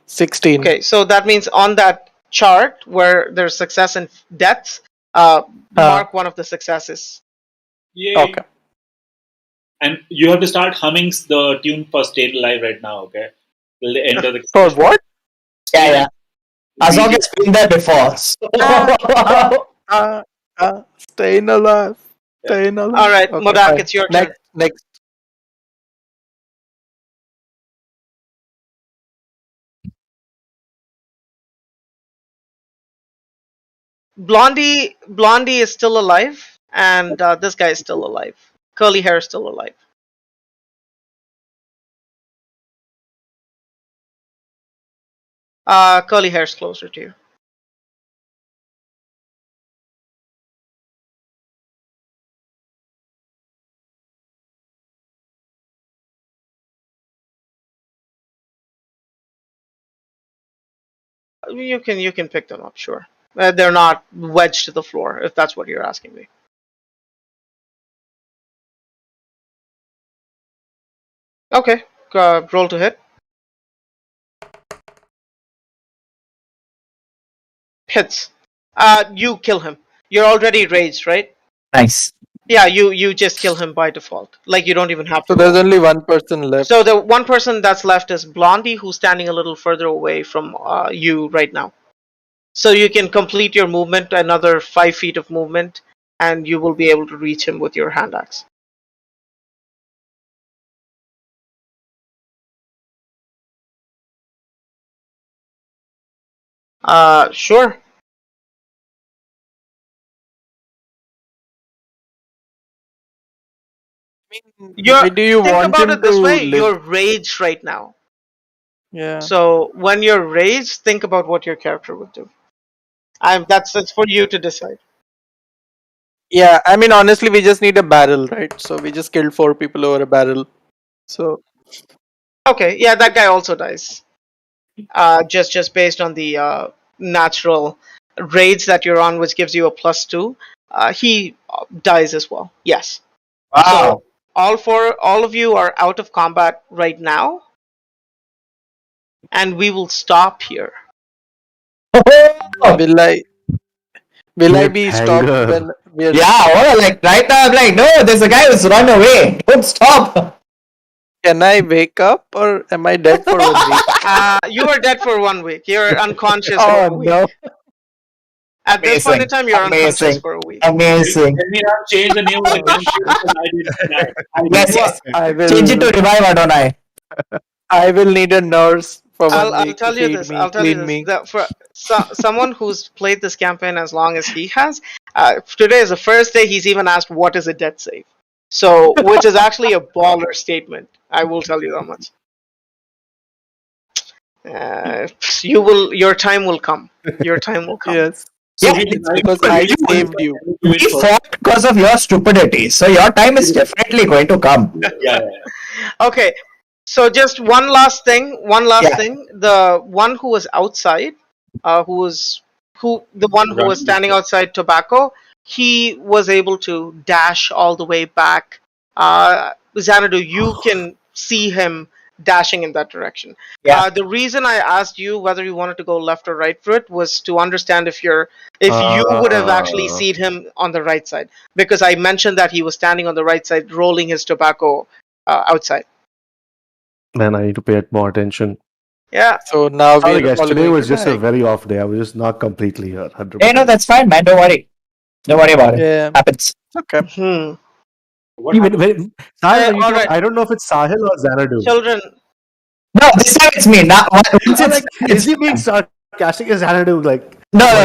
16. Okay, so that means on that chart where there's success and deaths, mark one of the successes. Yay. Okay. And you have to start humming the tune for Stayed Alive right now, okay? Till the end of the. For what? Yeah. Azog has been there before. Staying alive. Staying alive. All right, Okay, Modak, fine. it's your turn. Next. Blondie is still alive, and this guy is still alive. Curly hair is still alive. Curly hair is closer to you. You can pick them up, sure. They're not wedged to the floor, if that's what you're asking me. Okay, roll to hit. Hits. You kill him. You're already raged, right? Nice. Yeah, you just kill him by default. Like, you don't even have to. So there's only one person left. So the one person that's left is Blondie, who's standing a little further away from you right now. So you can complete your movement, another 5 feet of movement, and you will be able to reach him with your hand axe. Sure. Why do you Think want about him it this to way: live? you're raged right now. Yeah. So when you're raged, think about what your character would do. That's for you to decide. Yeah, I mean, honestly, we just need a barrel, right? So we just killed 4 people over a barrel. So Okay, yeah, that guy also dies. Just based on the natural rage that you're on, which gives you a +2. He dies as well. Yes. Wow. So all of you are out of combat right now, and we will stop here. will I be stopped when we're Yeah, like right now I'm like, no, there's a guy who's run away. Don't stop. Can I wake up or am I dead for 1 week? You are dead for 1 week. You're unconscious for a week. no. At this point in time, you're unconscious for a week. Amazing. Can we have changed the name of the game? Yes. I will Change it to Revive Adonai. I will need a nurse for 1 I'll week tell to you feed this. me, I'll tell you clean me. this. That for someone who's played this campaign as long as he has, today is the first day he's even asked what is a death save. So, which is actually a baller statement. I will tell you that much. Your time will come. Your time will come. Yes. Yeah, It's because I saved you. we fought because of your stupidity. So your time is definitely going to come. Yeah. Okay. So just one last thing. The one who was outside, the one who was standing outside Tobacco, he was able to dash all the way back. Xanadu, you can see him dashing in that direction. Yeah. The reason I asked you whether you wanted to go left or right for it was to understand if you would have actually seen him on the right side, because I mentioned that he was standing on the right side, rolling his tobacco outside. Man, I need to pay more attention. Yeah. So now Sorry we're guys, today following was just a back. very off day. I was just not completely here. 100%. Hey, no, that's fine, man. Don't worry. Don't worry about it. Yeah. Happens. Okay. Sahil, alright. I don't know if it's Sahil or Xanadu. Children. No, this time it's me. Now, once I'm it's, like, is he being sarcastic? Is Xanadu like no, going